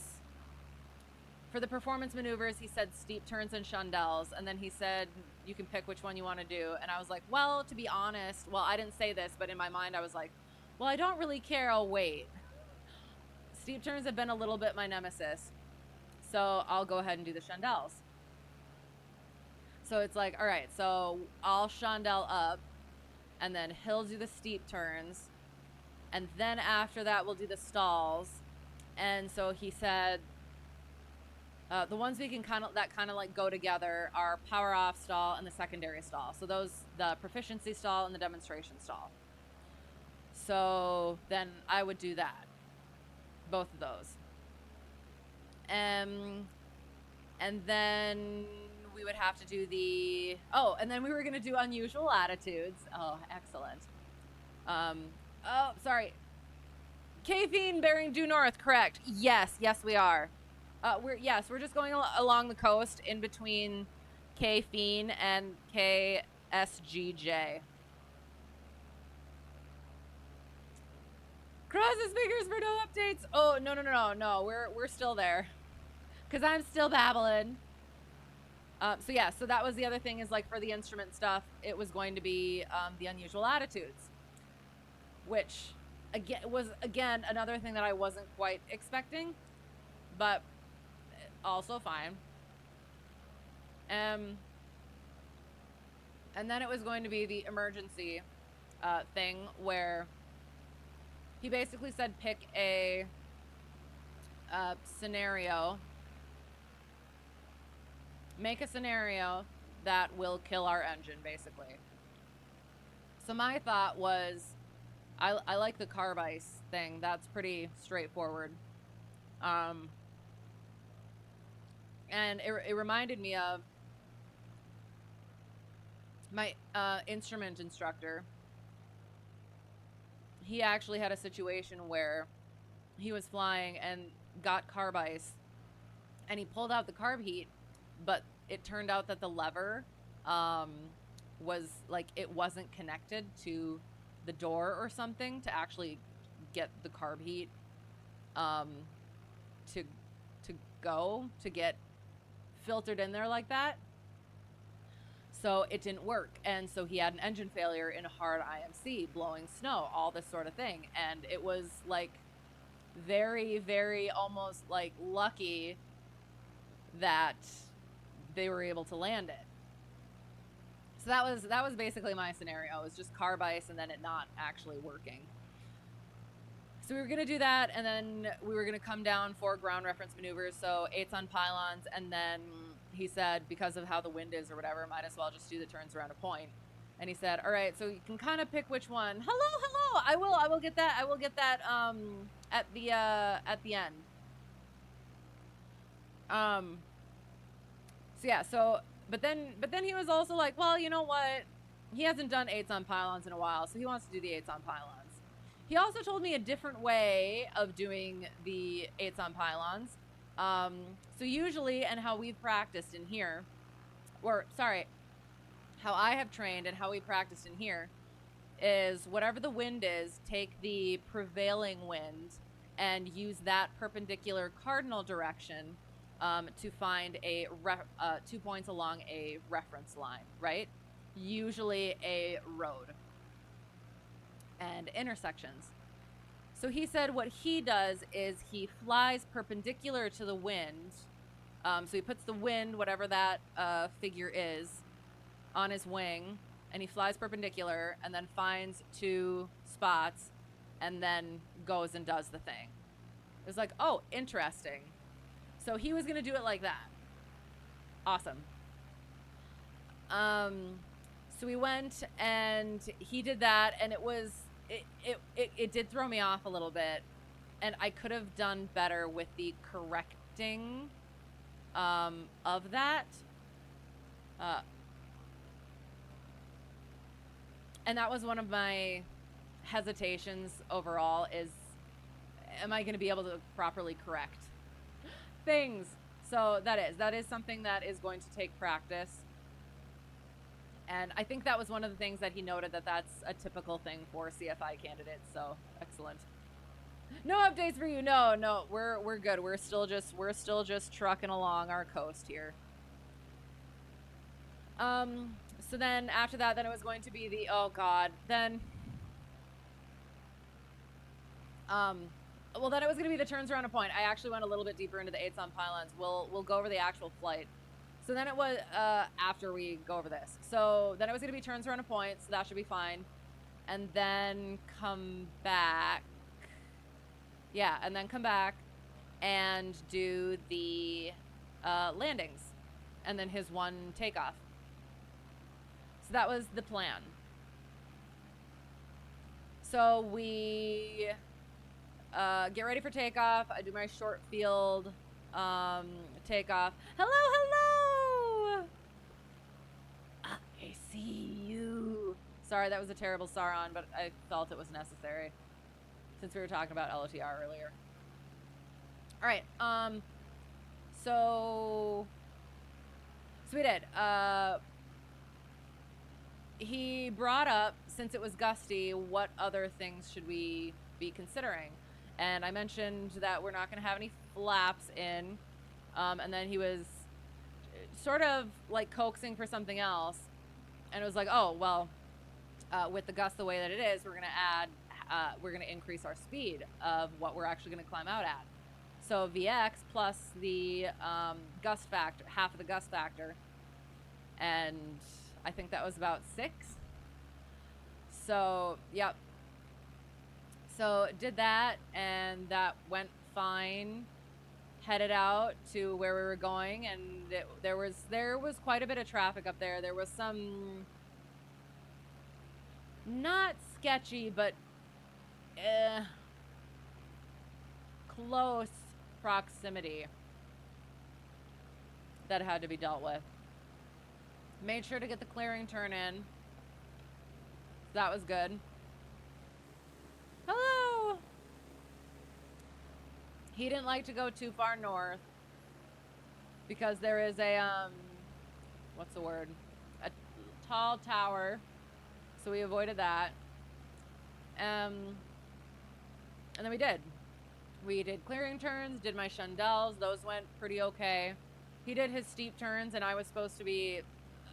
for the performance maneuvers, he said steep turns and shundels, and then he said you can pick which one you want to do. And I was like, well, to be honest, well, I didn't say this, but in my mind I was like, well, I don't really care, I'll wait. Steep turns have been a little bit my nemesis, so I'll go ahead and do the shundels. So it's like, all right, so I'll shundel up, and then he'll do the steep turns, and then after that we'll do the stalls. And so he said the ones we can kind of like go together are power off stall and the secondary stall. So those, the proficiency stall and the demonstration stall. So then I would do that, both of those. And then we would have to do the, oh, and then we were going to do unusual attitudes. Oh, excellent. Oh, sorry. KFIN bearing due north, correct. Yes, we are. We're just going along the coast in between KFIN and KSGJ. Cross the speakers for no updates. Oh, no. We're still there. Because I'm still babbling. So yeah, so that was the other thing, is like for the instrument stuff, it was going to be the unusual attitudes. Which was another thing that I wasn't quite expecting. But also fine. And then it was going to be the emergency thing, where he basically said pick a scenario, make a scenario that will kill our engine, basically. So my thought was, I like the carb ice thing. That's pretty straightforward. And it reminded me of my instrument instructor. He actually had a situation where he was flying and got carb ice, and he pulled out the carb heat, but it turned out that the lever was like, it wasn't connected to the door or something to actually get the carb heat to get filtered in there like that. So it didn't work, and so he had an engine failure in a hard IMC, blowing snow, all this sort of thing. And it was like very, very almost like lucky that they were able to land it. So that was basically my scenario. It was just carb ice and then it not actually working. So we were going to do that, and then we were going to come down for ground reference maneuvers, so 8s on pylons, and then he said, because of how the wind is or whatever, might as well just do the turns around a point. And he said, all right, so you can kind of pick which one. Hello, I will get that at the end. So yeah, but then he was also like, well, you know what? He hasn't done 8s on pylons in a while, so he wants to do the 8s on pylons. He also told me a different way of doing the 8s on pylons. So usually, and how we've practiced in here, how I have trained and how we practiced in here is whatever the wind is, take the prevailing wind and use that perpendicular cardinal direction to find 2 points along a reference line, right? Usually a road and intersections. So he said what he does is he flies perpendicular to the wind. So he puts the wind, whatever that figure is, on his wing, and he flies perpendicular and then finds 2 spots and then goes and does the thing. It was like, oh, interesting. So he was going to do it like that. Awesome. So we went and he did that, and it did throw me off a little bit, and I could have done better with the correcting of that. And that was one of my hesitations overall is, am I going to be able to properly correct things? So that is something that is going to take practice. And I think that was one of the things that he noted, that that's a typical thing for CFI candidates. So excellent. No updates for you. No, we're good. We're still just trucking along our coast here. So then after that, then it was going to be the, oh God, then, well, then it was going to be the turns around a point. I actually went a little bit deeper into the 8s on pylons. We'll go over the actual flight. So then it was, after we go over this. So then it was going to be turns around a point, so that should be fine. And then come back. Yeah, and then come back and do the landings. And then his 1 takeoff. So that was the plan. So we get ready for takeoff. I do my short field takeoff. Hello! I see you. Sorry, that was a terrible Sauron, but I felt it was necessary since we were talking about LOTR earlier. All right. So we did. He brought up, since it was gusty, what other things should we be considering? And I mentioned that we're not going to have any flaps in. And then he was sort of like coaxing for something else. And it was like, oh, well, with the gust the way that it is, we're going to add, we're going to increase our speed of what we're actually going to climb out at. So VX plus the gust factor, half of the gust factor. And I think that was about 6. So, yep. So did that, and that went fine. Headed out to where we were going, and there was quite a bit of traffic up there. There was some not sketchy, but close proximity that had to be dealt with. Made sure to get the clearing turn in. That was good. Hello! He didn't like to go too far north because there is a, what's the word? A tall tower. So we avoided that. And then we did. We did clearing turns, did my shundels. Those went pretty okay. He did his steep turns, and I was supposed to be,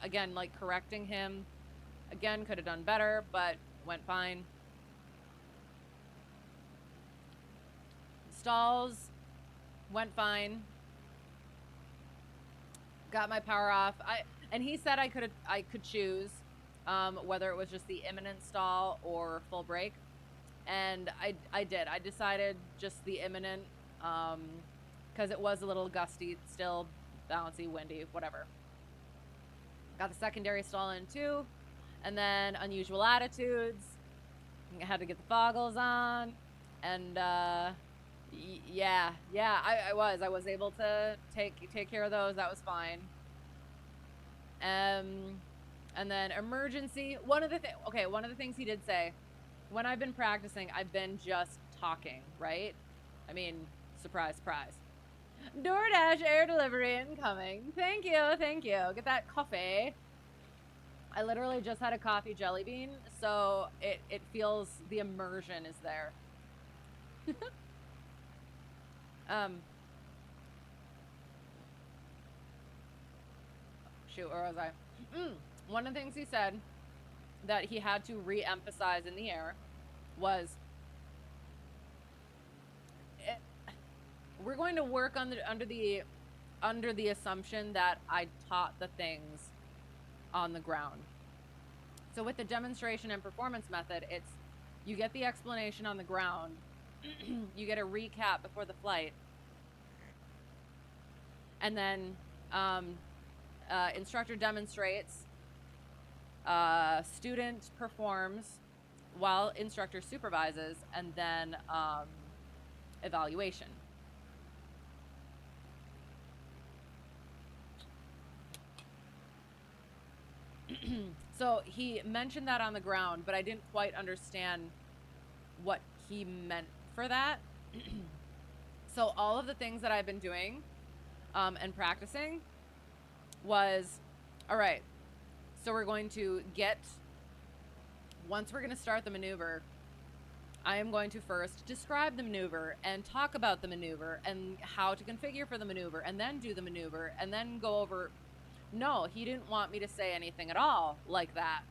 again, like correcting him. Again, could have done better, but went fine. Stalls went fine. Got my power off. And he said I could choose whether it was just the imminent stall or full brake. And I did. I decided just the imminent because it was a little gusty, still bouncy, windy, whatever. Got the secondary stall in too. And then unusual attitudes. I had to get the foggles on. And yeah, I was able to take care of those. That was fine. And then emergency. One of the things he did say, when I've been practicing, I've been just talking, right? I mean, surprise, surprise. DoorDash air delivery incoming. Thank you. Get that coffee. I literally just had a coffee jelly bean, so it feels, the immersion is there. Shoot, where was I? One of the things he said that he had to re-emphasize in the air was, we're going to work on under the assumption that I taught the things on the ground. So with the demonstration and performance method, it's, you get the explanation on the ground, you get a recap before the flight, and then instructor demonstrates, student performs while instructor supervises, and then evaluation. So he mentioned that on the ground, but I didn't quite understand what he meant for that. So all of the things that I've been doing and practicing was, all right, so we're going to once we're going to start the maneuver, I am going to first describe the maneuver and talk about the maneuver and how to configure for the maneuver, and then do the maneuver, and then go over. No, he didn't want me to say anything at all like that.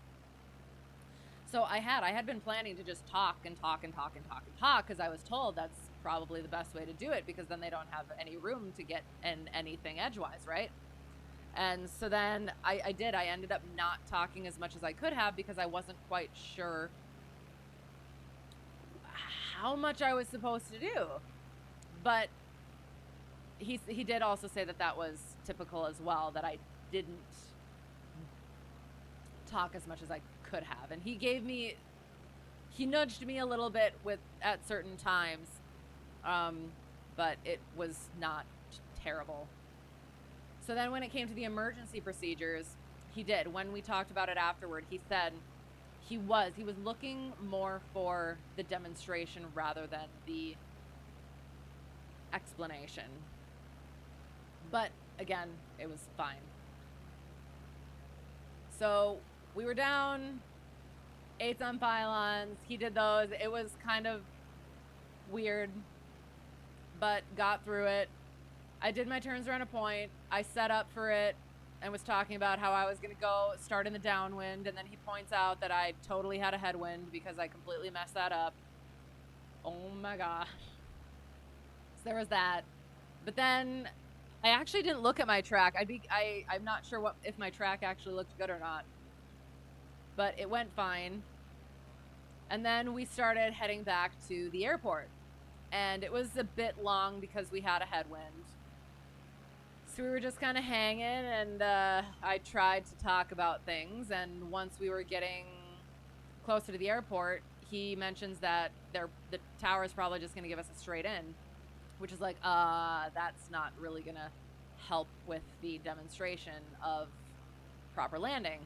So I had been planning to just talk and talk and talk and talk and talk, because I was told that's probably the best way to do it, because then they don't have any room to get in anything edgewise, right? And so then I ended up not talking as much as I could have, because I wasn't quite sure how much I was supposed to do. But he did also say that that was typical as well, that I didn't talk as much as I could have. And he nudged me a little bit at certain times, but it was not terrible. So then when it came to the emergency procedures, when we talked about it afterward, he said he was looking more for the demonstration rather than the explanation. But again, it was fine. So we were down 8s on pylons. He did those. It was kind of weird, but got through it. I did my turns around a point. I set up for it and was talking about how I was going to go start in the downwind, and then he points out that I totally had a headwind because I completely messed that up. Oh my gosh. So there was that. But then I actually didn't look at my track. I'm not sure if my track actually looked good or not, but it went fine. And then we started heading back to the airport, and it was a bit long because we had a headwind. So we were just kind of hanging, and I tried to talk about things. And once we were getting closer to the airport, he mentions that the tower is probably just going to give us a straight in, which is like, that's not really going to help with the demonstration of proper landing.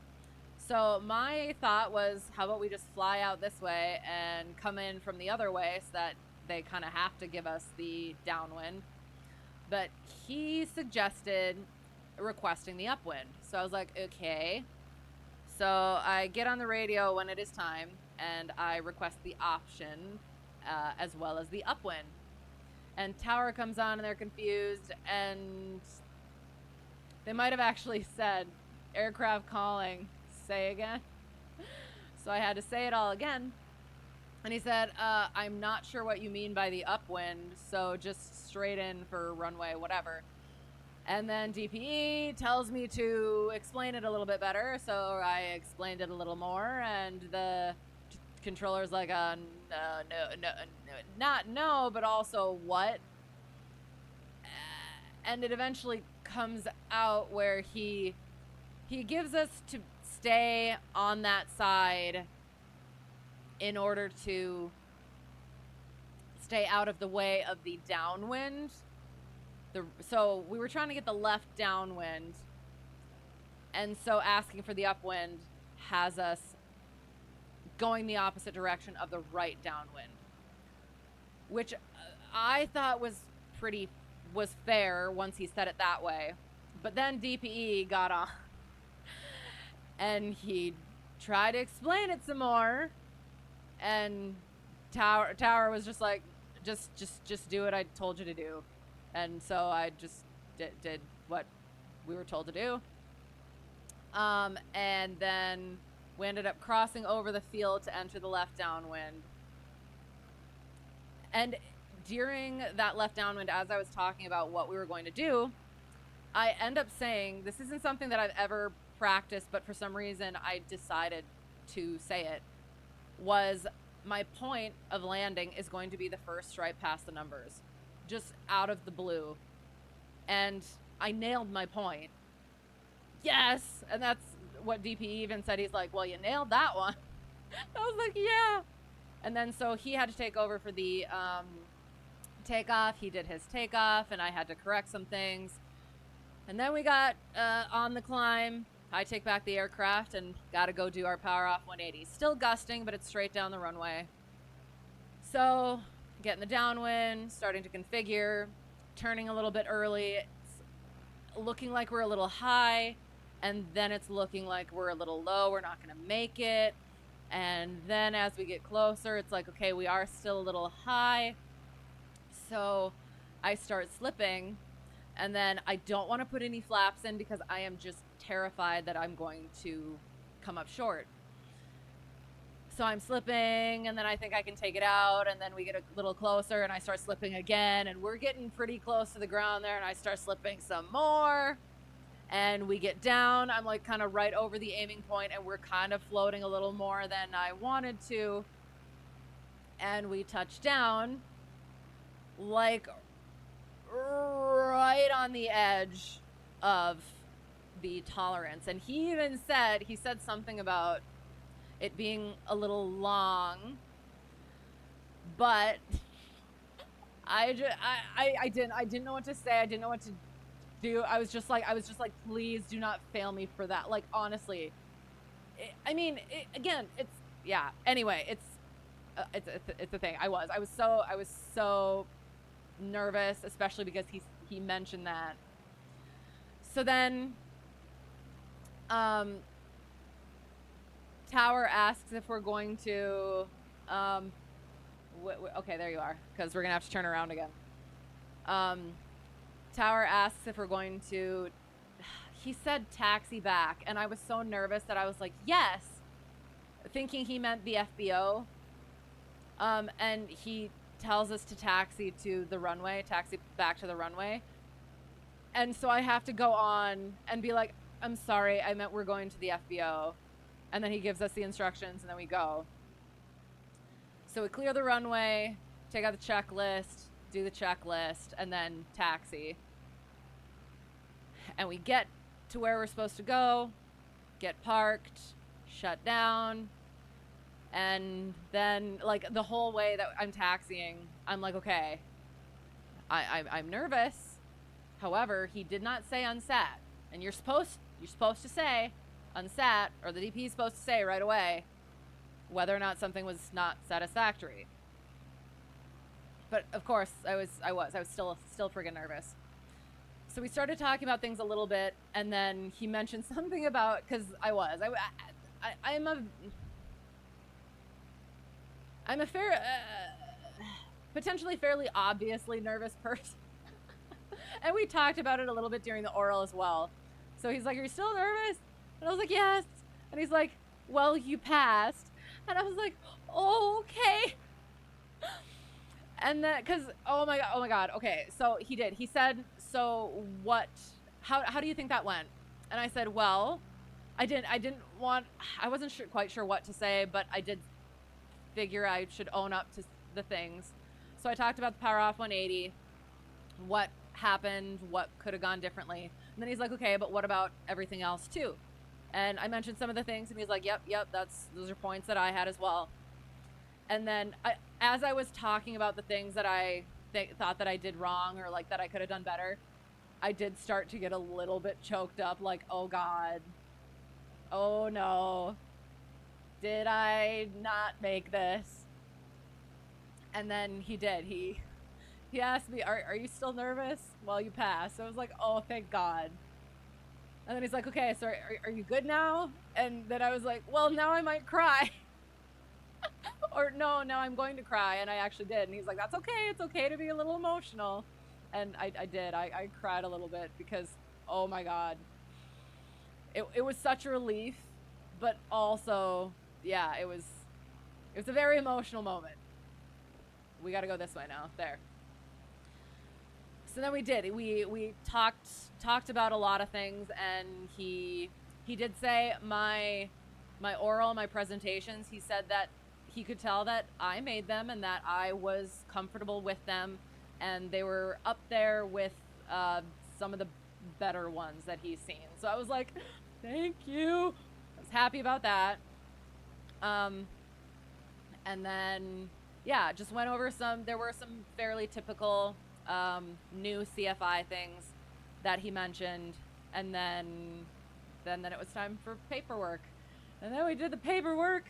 So my thought was, how about we just fly out this way and come in from the other way, so that they kind of have to give us the downwind. But he suggested requesting the upwind. So I was like, okay. So I get on the radio when it is time, and I request the option as well as the upwind. And tower comes on, and they're confused, and they might have actually said, aircraft calling, say again. So I had to say it all again. And he said, I'm not sure what you mean by the upwind, so just straight in for runway, whatever. And then DPE tells me to explain it a little bit better, so I explained it a little more, and the controller's like, no, not no, but also what? And it eventually comes out where he gives us to stay on that side in order to stay out of the way of the downwind. So we were trying to get the left downwind, and so asking for the upwind has us going the opposite direction of the right downwind, which I thought was fair once he said it that way. But then DPE got on And he tried to explain it some more, and Tower was just like, just do what I told you to do. And so I just did what we were told to do. And then we ended up crossing over the field to enter the left downwind. And during that left downwind, as I was talking about what we were going to do, I end up saying, this isn't something that I've ever practiced, but for some reason I decided to say it, was my point of landing is going to be the first stripe past the numbers, just out of the blue. And I nailed my point. Yes! And that's what DP even said. He's like, well, you nailed that one. I was like, yeah. And then so he had to take over for the takeoff. He did his takeoff, and I had to correct some things. And then we got on the climb. I take back the aircraft and got to go do our power off 180. Still gusting, but it's straight down the runway. So getting the downwind, starting to configure, turning a little bit early. It's looking like we're a little high, and then it's looking like we're a little low. We're not going to make it. And then as we get closer, it's like, okay, we are still a little high. So I start slipping, and then I don't want to put any flaps in because I am just terrified that I'm going to come up short. So I'm slipping, and then I think I can take it out, and then we get a little closer, and I start slipping again, and we're getting pretty close to the ground there, and I start slipping some more, and we get down. I'm like kind of right over the aiming point, and we're kind of floating a little more than I wanted to, and we touch down like right on the edge of the tolerance. And he even said, something about it being a little long, but I didn't know what to say. I didn't know what to do. I was just like, please do not fail me for that. Like, honestly, again, it's, yeah. Anyway, it's a thing. I was so nervous, especially because he mentioned that. So then Tower asks if we're going to okay, there you are, because we're gonna have to turn around again. Tower asks if we're going to, he said taxi back, and I was so nervous that I was like, yes, thinking he meant the FBO. And he tells us to taxi to the runway, taxi back to the runway. And so I have to go on and be like, I'm sorry, I meant we're going to the FBO. And then he gives us the instructions, and then we go. So we clear the runway, take out the checklist, do the checklist, and then taxi. And we get to where we're supposed to go, get parked, shut down. And then, like, the whole way that I'm taxiing, I'm like, okay, I'm nervous. However, he did not say unsat. And you're supposed to say unsat, or the DP is supposed to say right away whether or not something was not satisfactory. But of course, I was still friggin' nervous. So we started talking about things a little bit, and then he mentioned something about, because I'm a potentially fairly obviously nervous person. And we talked about it a little bit during the oral as well. So he's like, are you still nervous? And I was like, yes. And he's like, well, you passed. And I was like, oh, okay. And then, because, oh my God. Okay, so he did. He said, so what, how do you think that went? And I said, well, I wasn't quite sure what to say, but I did figure I should own up to the things. So I talked about the power off 180, what happened, what could have gone differently. And then he's like, okay, but what about everything else too? And I mentioned some of the things, and he's like, yep, those are points that I had as well. And then as I was talking about the things that I thought that I did wrong, or like that I could have done better, I did start to get a little bit choked up, like, oh God, oh no, did I not make this? And then he did. He asked me, are you still nervous? Well, you passed. So I was like, oh, thank God. And then he's like, okay, so are you good now? And then I was like, well, now I might cry. Or no, now I'm going to cry. And I actually did. And he's like, that's okay. It's okay to be a little emotional. And I did. I cried a little bit because, oh my God. It was such a relief, but also, yeah, it was a very emotional moment. We got to go this way now. There. So then we did. We talked about a lot of things, and he did say my oral, my presentations, he said that he could tell that I made them and that I was comfortable with them, and they were up there with some of the better ones that he's seen. So I was like, thank you. I was happy about that. And then, yeah, just went over there were some fairly typical new CFI things that he mentioned. And then it was time for paperwork. And then we did the paperwork.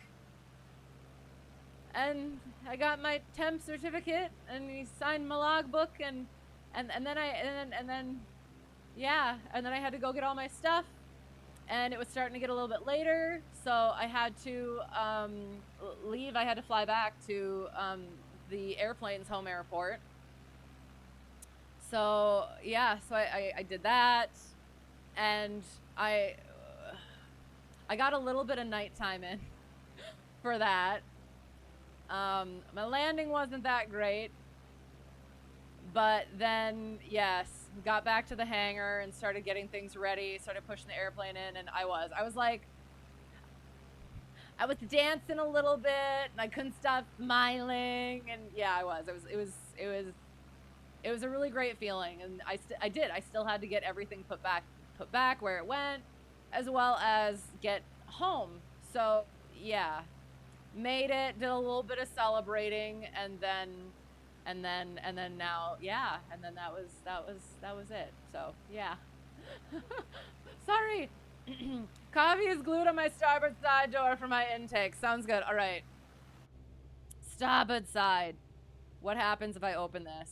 And I got my temp certificate, and he signed my logbook, and then I had to go get all my stuff, and it was starting to get a little bit later, so I had to leave. I had to fly back to the airplane's home airport. So yeah, so I did that, and I got a little bit of nighttime in for that. My landing wasn't that great, but then, yes, got back to the hangar and started getting things ready, started pushing the airplane in, and I was dancing a little bit, and I couldn't stop smiling, and yeah, it was a really great feeling, and I still had to get everything put back where it went, as well as get home. So yeah, made it, did a little bit of celebrating, and then now, yeah, and then that was it. So yeah. Sorry. Coffee is glued on my starboard side door for my intake. Sounds good. All right. Starboard side. What happens if I open this?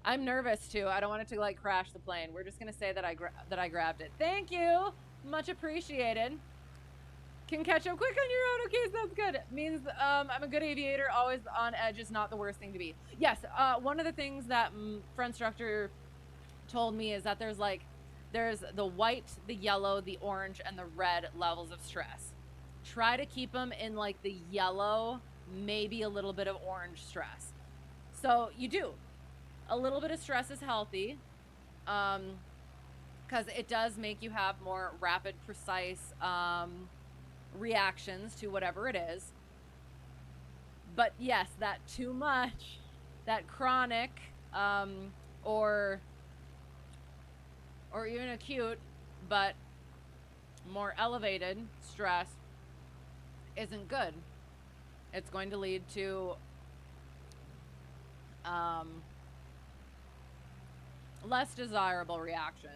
I'm nervous too. I don't want it to like crash the plane. We're just gonna say that I grabbed it. Thank you, much appreciated. Can catch up quick on your own. Okay, so that's good. It means I'm a good aviator. Always on edge is not the worst thing to be. Yes. One of the things that friend instructor told me is that there's the white, the yellow, the orange, and the red levels of stress. Try to keep them in like the yellow, maybe a little bit of orange stress. So you do. A little bit of stress is healthy, because it does make you have more rapid, precise reactions to whatever it is. But yes, that too much, that chronic, or even acute, but more elevated stress isn't good. It's going to lead to less desirable reactions.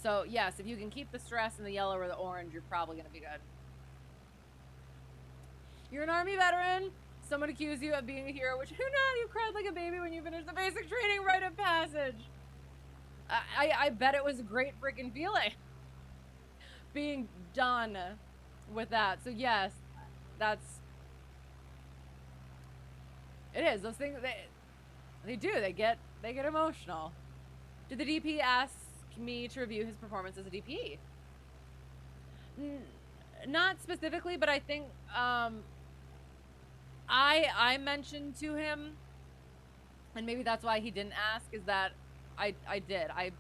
So yes, if you can keep the stress in the yellow or the orange, you're probably going to be good. You're an Army veteran. Someone accused you of being a hero, which who knows? You cried like a baby when you finished the basic training rite of passage. I bet it was a great freaking feeling being done with that. So yes, it is. Those things, they get emotional. Did the DP ask me to review his performance as a DP? Not specifically, but I think I mentioned to him, and maybe that's why he didn't ask, is that I did. I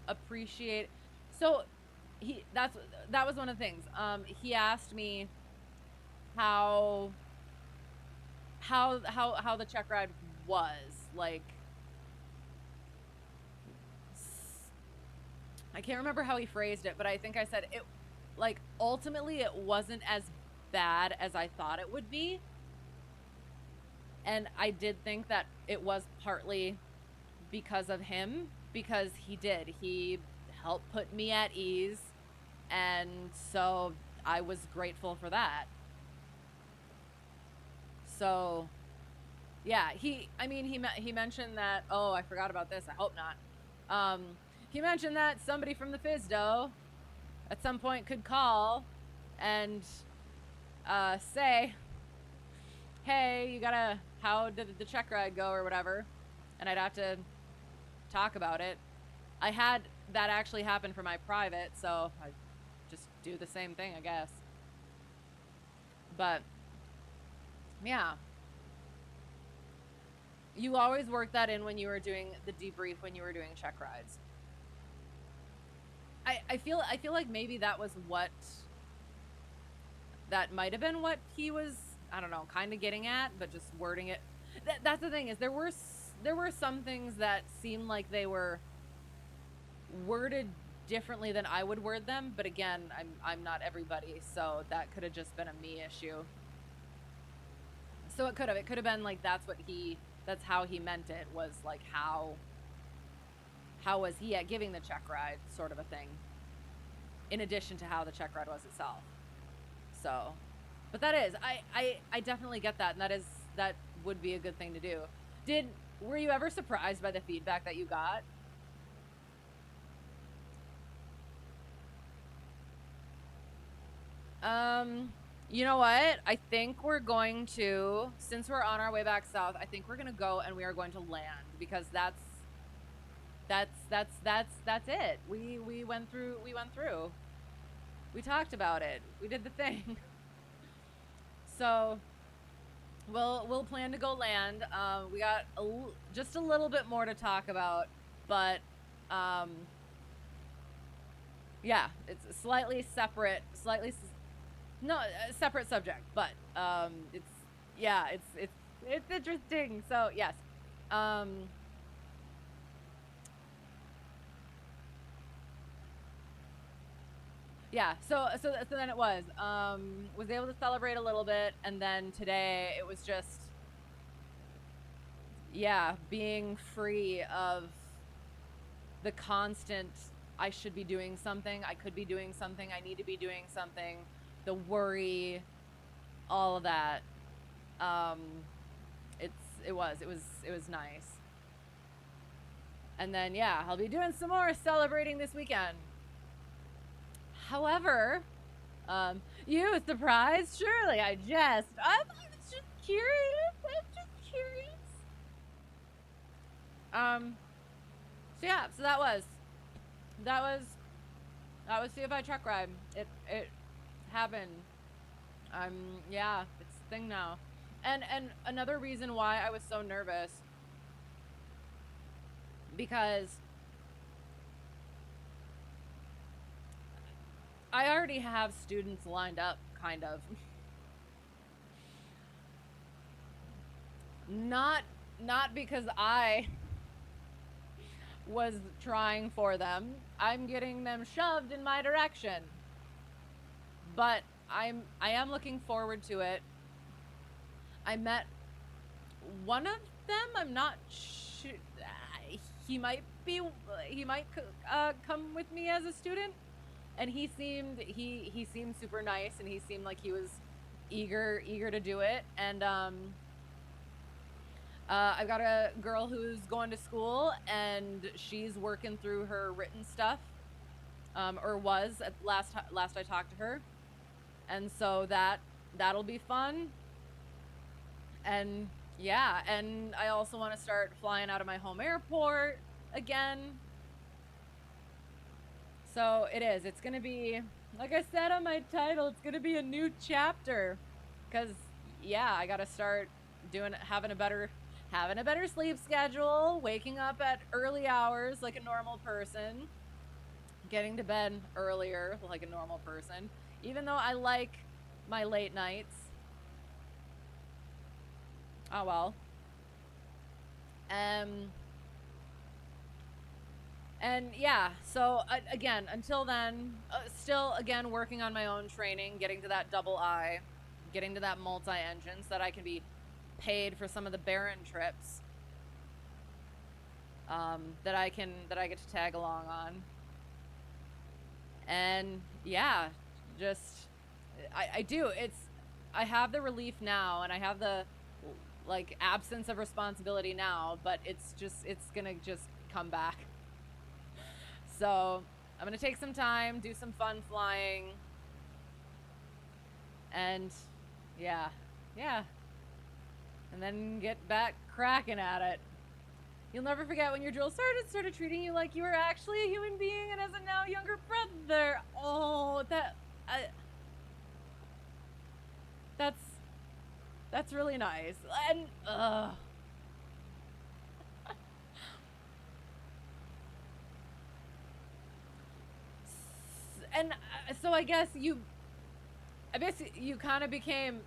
appreciate. So that was one of the things. He asked me how the check ride was like. I can't remember how he phrased it, but I think I said it, like, ultimately it wasn't as bad as I thought it would be. And I did think that it was partly because of him, because he helped put me at ease, and so I was grateful for that. So Yeah, he mentioned that, oh, I forgot about this, I hope not. He mentioned that somebody from the FISDO at some point could call and say, hey, how did the check ride go or whatever, and I'd have to talk about it. I had that actually happen for my private, so I just do the same thing, I guess. But yeah, you always work that in when you were doing the debrief, when you were doing check rides. I feel like maybe that might have been what he was, I don't know, kind of getting at, but just wording it. That's the thing, is there were some things that seemed like they were worded differently than I would word them, but again, I'm not everybody, so that could have just been a me issue. So it could have been like that's how he meant it, was like how was he at giving the check ride, sort of a thing, in addition to how the check ride was itself. So, but that is, I definitely get that, and that would be a good thing to do. Were you ever surprised by the feedback that you got? You know what? I think we're going to, since we're on our way back south, I think we're going to go and we are going to land, because that's it. We went through. We talked about it. We did the thing. So we'll plan to go land. We got just a little bit more to talk about, but yeah, it's a separate subject, but it's interesting. So yes, yeah, so then it was able to celebrate a little bit, and then today it was just, yeah, being free of the constant, I should be doing something, I could be doing something, I need to be doing something, the worry, all of that. It was nice. And then yeah, I'll be doing some more celebrating this weekend. However, you surprised? Surely I was just curious. So yeah, so that was CFI truck ride. It happened. Yeah, it's a thing now. And another reason why I was so nervous, because I already have students lined up, kind of. Not because I was trying for them. I'm getting them shoved in my direction. But I am looking forward to it. I met one of them. I'm not sure. He might come with me as a student, and he seemed super nice, and he seemed like he was eager to do it. And I've got a girl who's going to school, and she's working through her written stuff, or was at last I talked to her, and so that'll be fun. And yeah, and I also want to start flying out of my home airport again. So it's gonna be, like I said on my title, it's gonna be a new chapter, because yeah, I gotta start having a better sleep schedule, waking up at early hours like a normal person, getting to bed earlier like a normal person, even though I like my late nights. Oh well. And yeah, so again, until then, still again working on my own training, getting to that double I, getting to that multi-engine, so that I can be paid for some of the barren trips that I get to tag along on. And yeah, just I have the relief now, and I have the like absence of responsibility now, but it's gonna just come back. So I'm gonna take some time, do some fun flying, and yeah, and then get back cracking at it. You'll never forget when your drill sergeant started treating you like you were actually a human being and as a now younger brother. Oh, that's really nice. And and so I guess you kind of became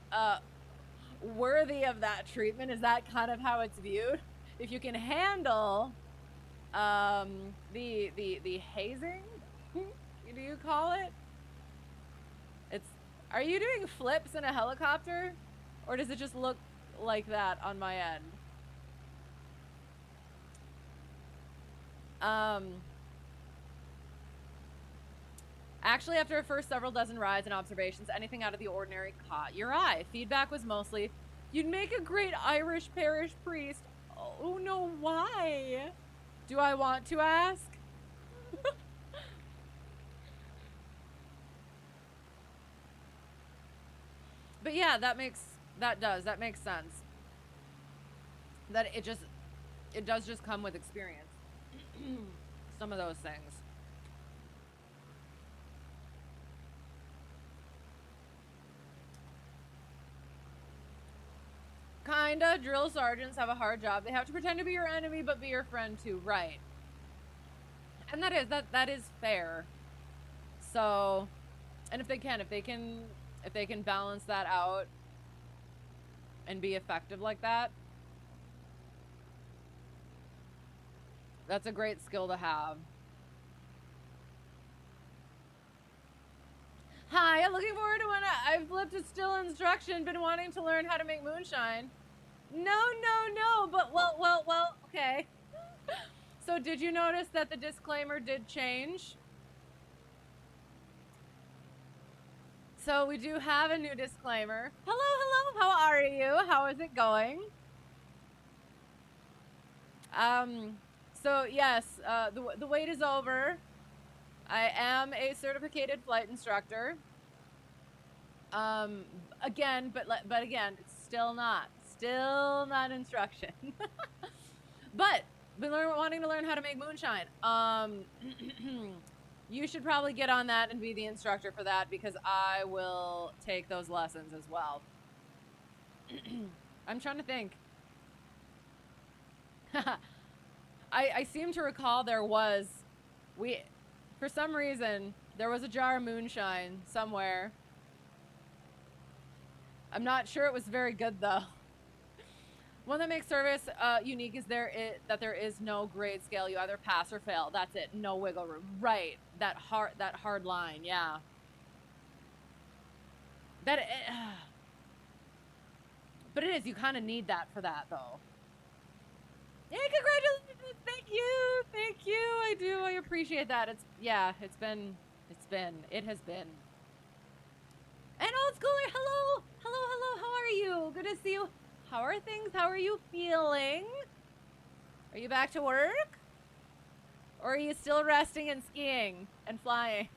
worthy of that treatment. Is that kind of how it's viewed? If you can handle the hazing, do you call it? Are you doing flips in a helicopter, or does it just look like that on my end? Actually, after our first several dozen rides and observations, anything out of the ordinary caught your eye. Feedback was mostly, "You'd make a great Irish parish priest." Oh no, why? Do I want to ask? But yeah, that makes sense. That it does just come with experience. Some of those things. Kinda. Drill sergeants have a hard job. They have to pretend to be your enemy, but be your friend too. Right. And that is fair. So, and if they can balance that out and be effective like that, that's a great skill to have. Hi, I'm looking forward to when I've flipped a still instruction, been wanting to learn how to make moonshine. No, but well, okay. So did you notice that the disclaimer did change? So we do have a new disclaimer. Hello, how are you? How is it going? So yes, the wait is over. I am a certificated flight instructor. Again, but again, it's still not instruction. But been wanting to learn how to make moonshine. You should probably get on that and be the instructor for that, because I will take those lessons as well. I'm trying to think. I seem to recall for some reason, there was a jar of moonshine somewhere. I'm not sure it was very good though. One that makes service unique is that there is no grade scale. You either pass or fail. That's it. No wiggle room. Right. That hard line. Yeah. But it is. You kind of need that for that though. Yeah, congratulations. Thank you. I do. I appreciate that. It has been. And old schooler, hello. How are you? Good to see you. How are things? How are you feeling? Are you back to work? Or are you still resting and skiing and flying?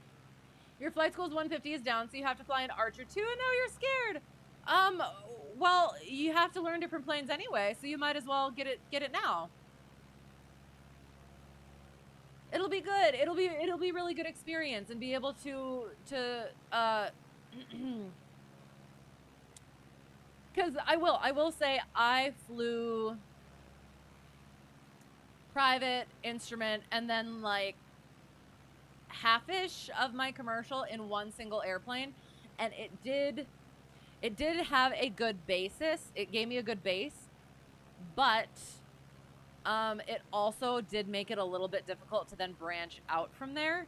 Your flight school's 150 is down, so you have to fly an Archer 2, and now you're scared. Well, you have to learn different planes anyway, so you might as well get it now. It'll be good. It'll be really good experience, and be able to because I will say I flew private, instrument, and then like half-ish of my commercial in one single airplane, and it did have a good basis. It gave me a good base, but it also did make it a little bit difficult to then branch out from there.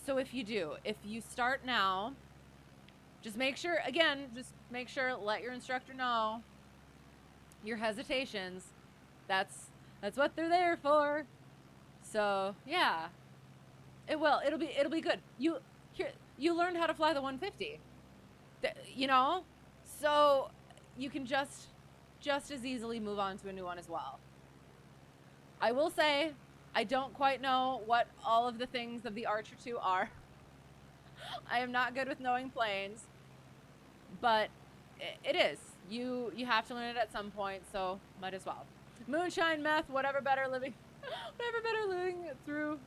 So if you start now, just make sure, let your instructor know your hesitations. That's what they're there for. So yeah, it'll be good. You learned how to fly the 150, you know, so you can just just as easily move on to a new one as well. I will say, I don't quite know what all of the things of the Archer 2 are. I am not good with knowing planes, but it is. You have to learn it at some point, so might as well. Moonshine, meth, whatever, better living through.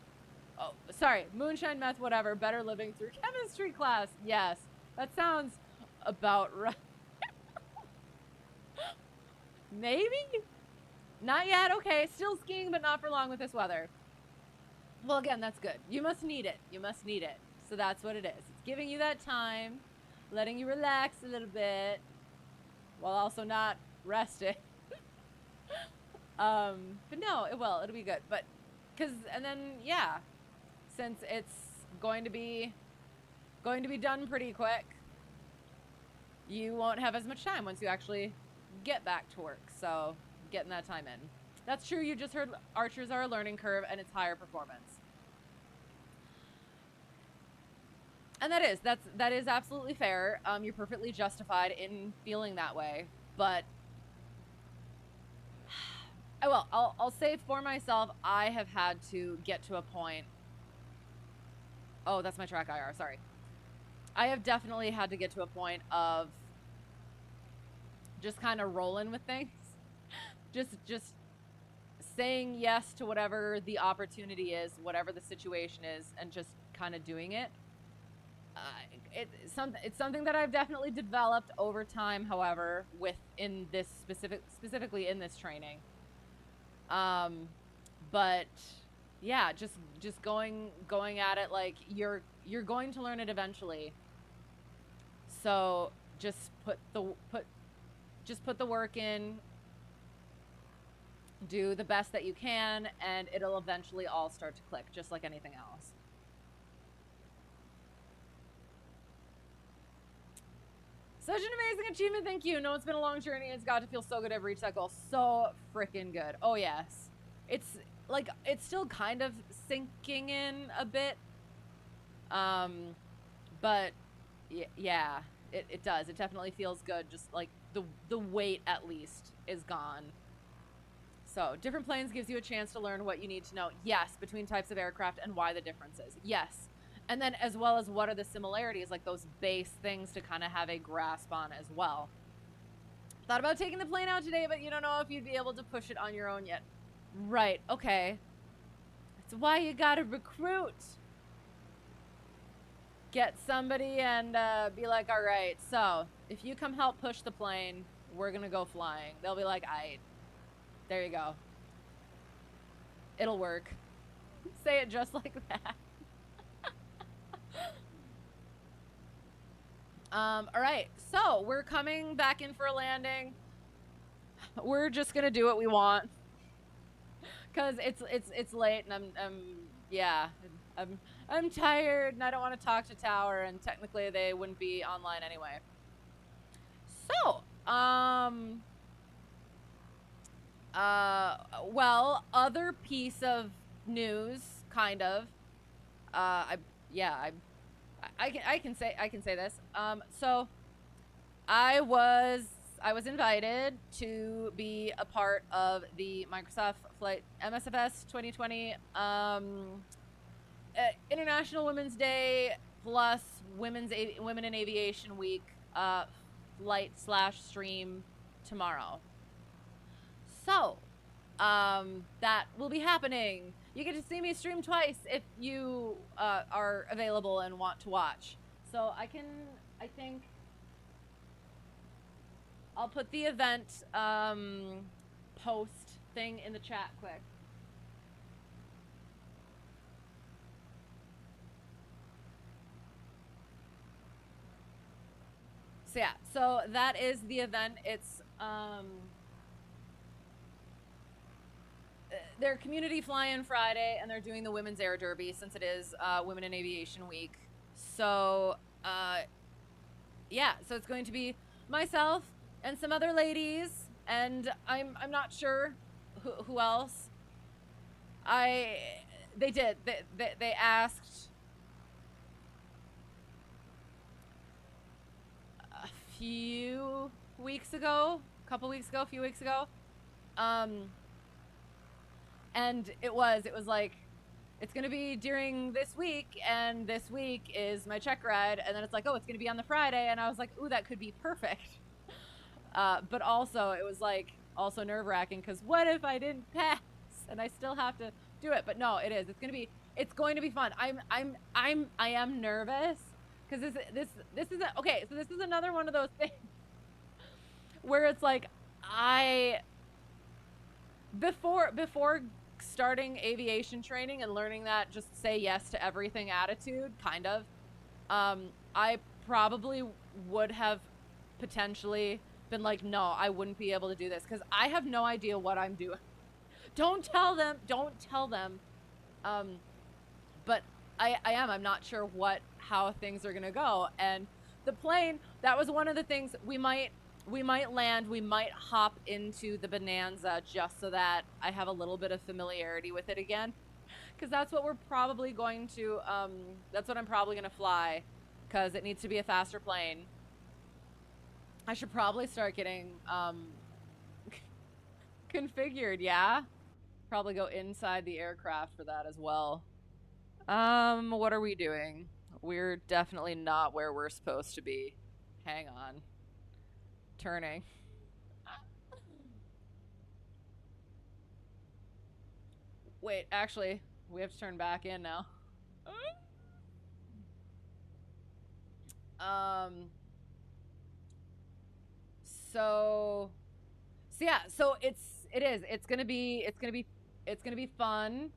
Oh, sorry. Moonshine, meth, whatever, better living through chemistry class. Yes, that sounds about right. Maybe? Not yet. Okay, still skiing, but not for long with this weather. Well, again, that's good. You must need it. You must need it. So that's what it is. It's giving you that time, letting you relax a little bit, while also not resting. But no, it will. It'll be good. But, and then, yeah, since it's going to be done pretty quick, you won't have as much time once you actually get back to work. So, getting that time in. That's true. You just heard archers are a learning curve and it's higher performance. And that is absolutely fair. You're perfectly justified in feeling that way. But I'll say for myself, I have had to get to a point. Oh, that's my track IR. Sorry. I have definitely had to get to a point of just kind of rolling with things. Just saying yes to whatever the opportunity is, whatever the situation is, and just kind of doing it. It's something that I've definitely developed over time, however, within this specifically in this training. But yeah, just going at it like you're going to learn it eventually. So just put the work in, do the best that you can, and it'll eventually all start to click, just like anything else. Such an amazing achievement, thank you. No, it's been a long journey. It's got to feel so good to have reached that goal. So freaking good. Oh, yes. It's like, it's still kind of sinking in a bit. But yeah, it does. It definitely feels good. Just like the weight, at least, is gone. So, different planes gives you a chance to learn what you need to know. Yes, between types of aircraft and why the difference is. Yes. And then as well as what are the similarities, like those base things to kind of have a grasp on as well. Thought about taking the plane out today, but you don't know if you'd be able to push it on your own yet. Right, okay. That's why you gotta recruit. Get somebody and be like, all right, so if you come help push the plane, we're gonna go flying. They'll be like, aight. There you go. It'll work. Say it just like that. All right, so we're coming back in for a landing. We're just gonna do what we want, cause it's late and I'm tired and I don't want to talk to Tower, and technically they wouldn't be online anyway. So, well, other piece of news, kind of. I can say this. So I was invited to be a part of the Microsoft Flight MSFS 2020 International Women's Day plus Women in Aviation Week flight/stream tomorrow. So that will be happening. You get to see me stream twice if you are available and want to watch. So I think I'll put the event post thing in the chat quick. So yeah, so that is the event. It's they're community fly-in Friday, and they're doing the Women's Air Derby since it is Women in Aviation Week. So, yeah, so it's going to be myself and some other ladies, and I'm not sure who else. They asked a few weeks ago couple weeks ago, a few weeks ago. And it was like, it's going to be during this week, and this week is my check ride. And then it's like, oh, it's going to be on the Friday. And I was like, ooh, that could be perfect. But also it was like also nerve wracking, because what if I didn't pass and I still have to do it? But no, it is. It's going to be fun. I am nervous because this is okay. So this is another one of those things where it's like, before starting aviation training and learning that just say yes to everything attitude, kind of, I probably would have potentially been like, no, I wouldn't be able to do this because I have no idea what I'm doing. Don't tell them. But I'm not sure how things are gonna go. And the plane, that was one of the things we might land, we might hop into the Bonanza just so that I have a little bit of familiarity with it again. Because that's what we're probably going to, that's what I'm probably going to fly, because it needs to be a faster plane. I should probably start getting configured, yeah? Probably go inside the aircraft for that as well. What are we doing? We're definitely not where we're supposed to be. Hang on. Turning. Wait, actually, we have to turn back in now. So yeah, so it's gonna be fun.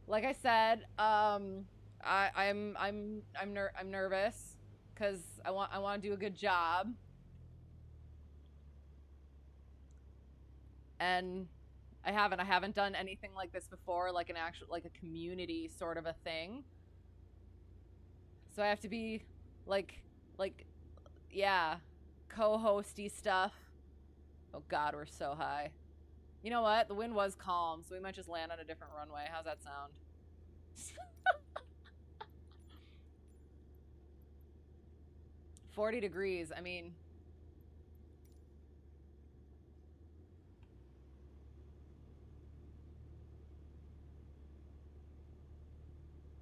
Like I said, I'm nervous because I want to do a good job. And I haven't done anything like this before, like like a community sort of a thing. So I have to be like, yeah, co-hosty stuff. Oh God, we're so high. You know what? The wind was calm, so we might just land on a different runway. How's that sound? 40 degrees. I mean,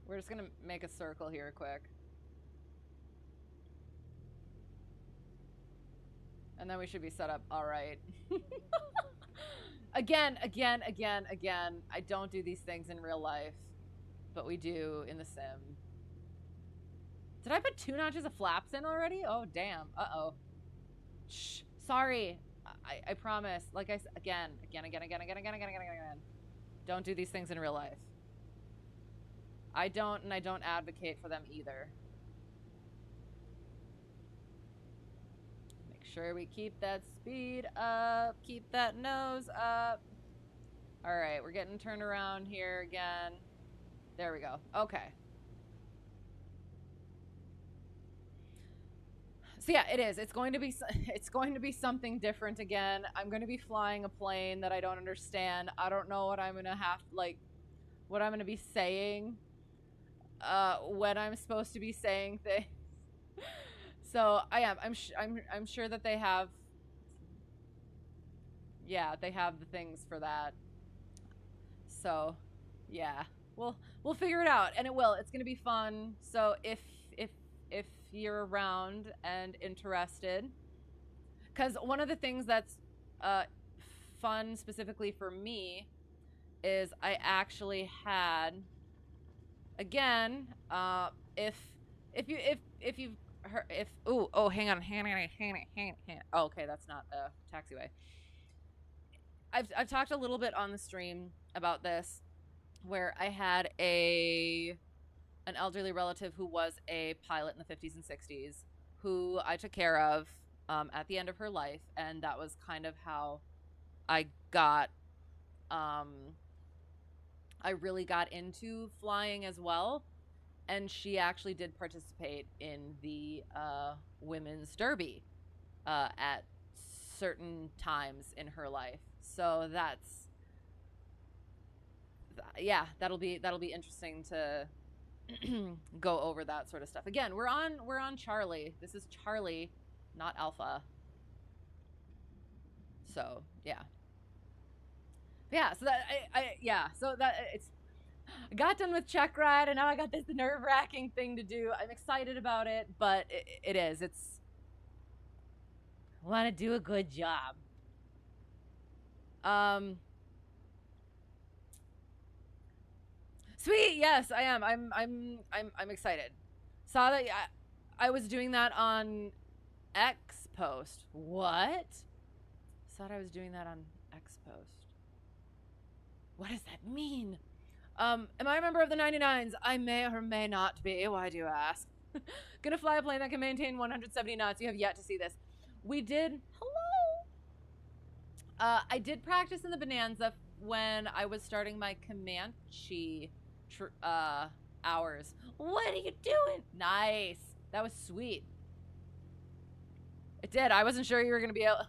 we're just gonna make a circle here quick. And then we should be set up all right. Again, I don't do these things in real life, but we do in the sim. Did I put 2 notches of flaps in already? Oh, damn. Uh-oh. Shh. Sorry. I promise. Like I said, again. Don't do these things in real life. I don't advocate for them either. Make sure we keep that speed up. Keep that nose up. All right, we're getting turned around here again. There we go. Okay. So yeah, it is. It's going to be something different again. I'm going to be flying a plane that I don't understand. I don't know what I'm going to what I'm going to be saying when I'm supposed to be saying things. So I'm sure that they have, yeah, they have the things for that. So yeah, we'll figure it out, and it's going to be fun. So if you're around and interested, because one of the things that's fun specifically for me is I actually had, again, if you've heard, hang on. Oh, okay, that's not a taxiway. I've talked a little bit on the stream about this, where I had an elderly relative who was a pilot in the 50s and 60s, who I took care of at the end of her life, and that was kind of how I got, I really got into flying as well. And she actually did participate in the women's derby at certain times in her life. So that'll be interesting to go over that sort of stuff. Again, we're on Charlie. This is Charlie, not Alpha. So yeah. Yeah, so that I got done with checkride, and now I got this nerve-wracking thing to do. I'm excited about it, but I want to do a good job. Sweet, yes, I am. I'm excited. Saw that I was doing that on X post. What? Thought I was doing that on X post. What does that mean? Am I a member of the 99s? I may or may not be. Why do you ask? Gonna fly a plane that can maintain 170 knots. You have yet to see this. We did. Hello. I did practice in the Bonanza when I was starting my Comanche hours. What are you doing? Nice. That was sweet. It did. I wasn't sure you were gonna be able.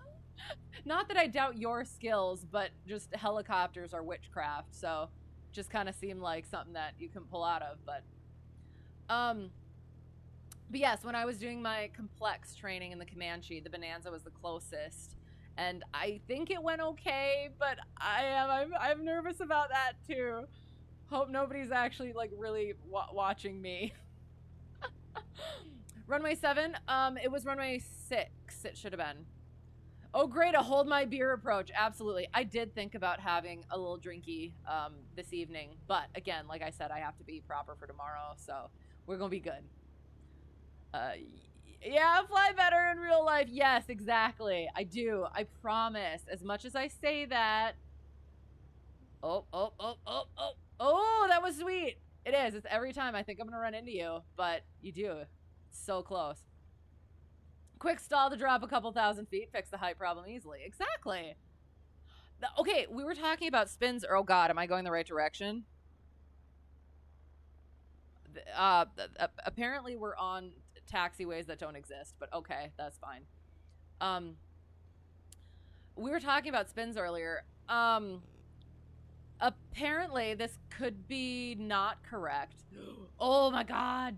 Not that I doubt your skills, but just helicopters are witchcraft, so just kind of seemed like something that you can pull out of. But yes, when I was doing my complex training in the Comanche, the Bonanza was the closest, and I think it went okay, but I'm nervous about that too. Hope nobody's actually like really watching me. Runway 7, it was runway 6, it should have been. Oh, great, a hold my beer approach. Absolutely. I did think about having a little drinky this evening. But again, like I said, I have to be proper for tomorrow. So we're going to be good. Yeah, fly better in real life. Yes, exactly. I do. I promise. As much as I say that. Oh, that was sweet. It is. It's every time I think I'm going to run into you. But you do. It's so close. Quick stall to drop a couple thousand feet, fix the height problem easily. Exactly. Okay, we were talking about spins. Oh God, am I going the right direction? Apparently we're on taxiways that don't exist, but okay, that's fine. We were talking about spins earlier. Apparently this could be not correct. Oh my God.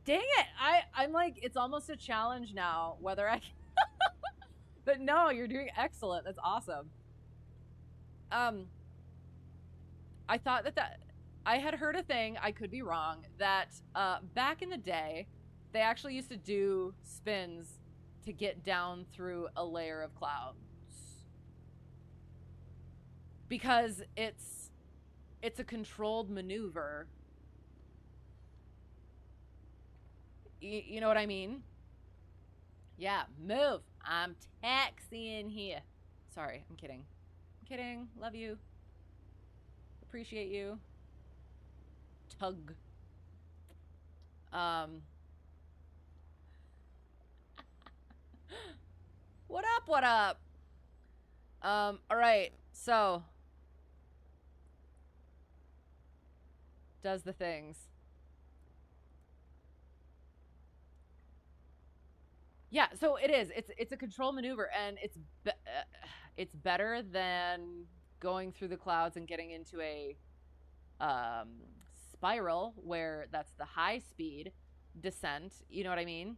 Dang it. I'm like, it's almost a challenge now whether I can. But no, you're doing excellent. That's awesome. I thought that I had heard a thing, I could be wrong, that back in the day, they actually used to do spins to get down through a layer of clouds. Because it's a controlled maneuver. You know what I mean? Yeah, move. I'm taxiing here. Sorry, I'm kidding. I'm kidding. Love you. Appreciate you. Tug. What up? What up? All right. So, does the things. Yeah, so it is. It's a control maneuver, and it's better than going through the clouds and getting into a spiral where that's the high speed descent. You know what I mean?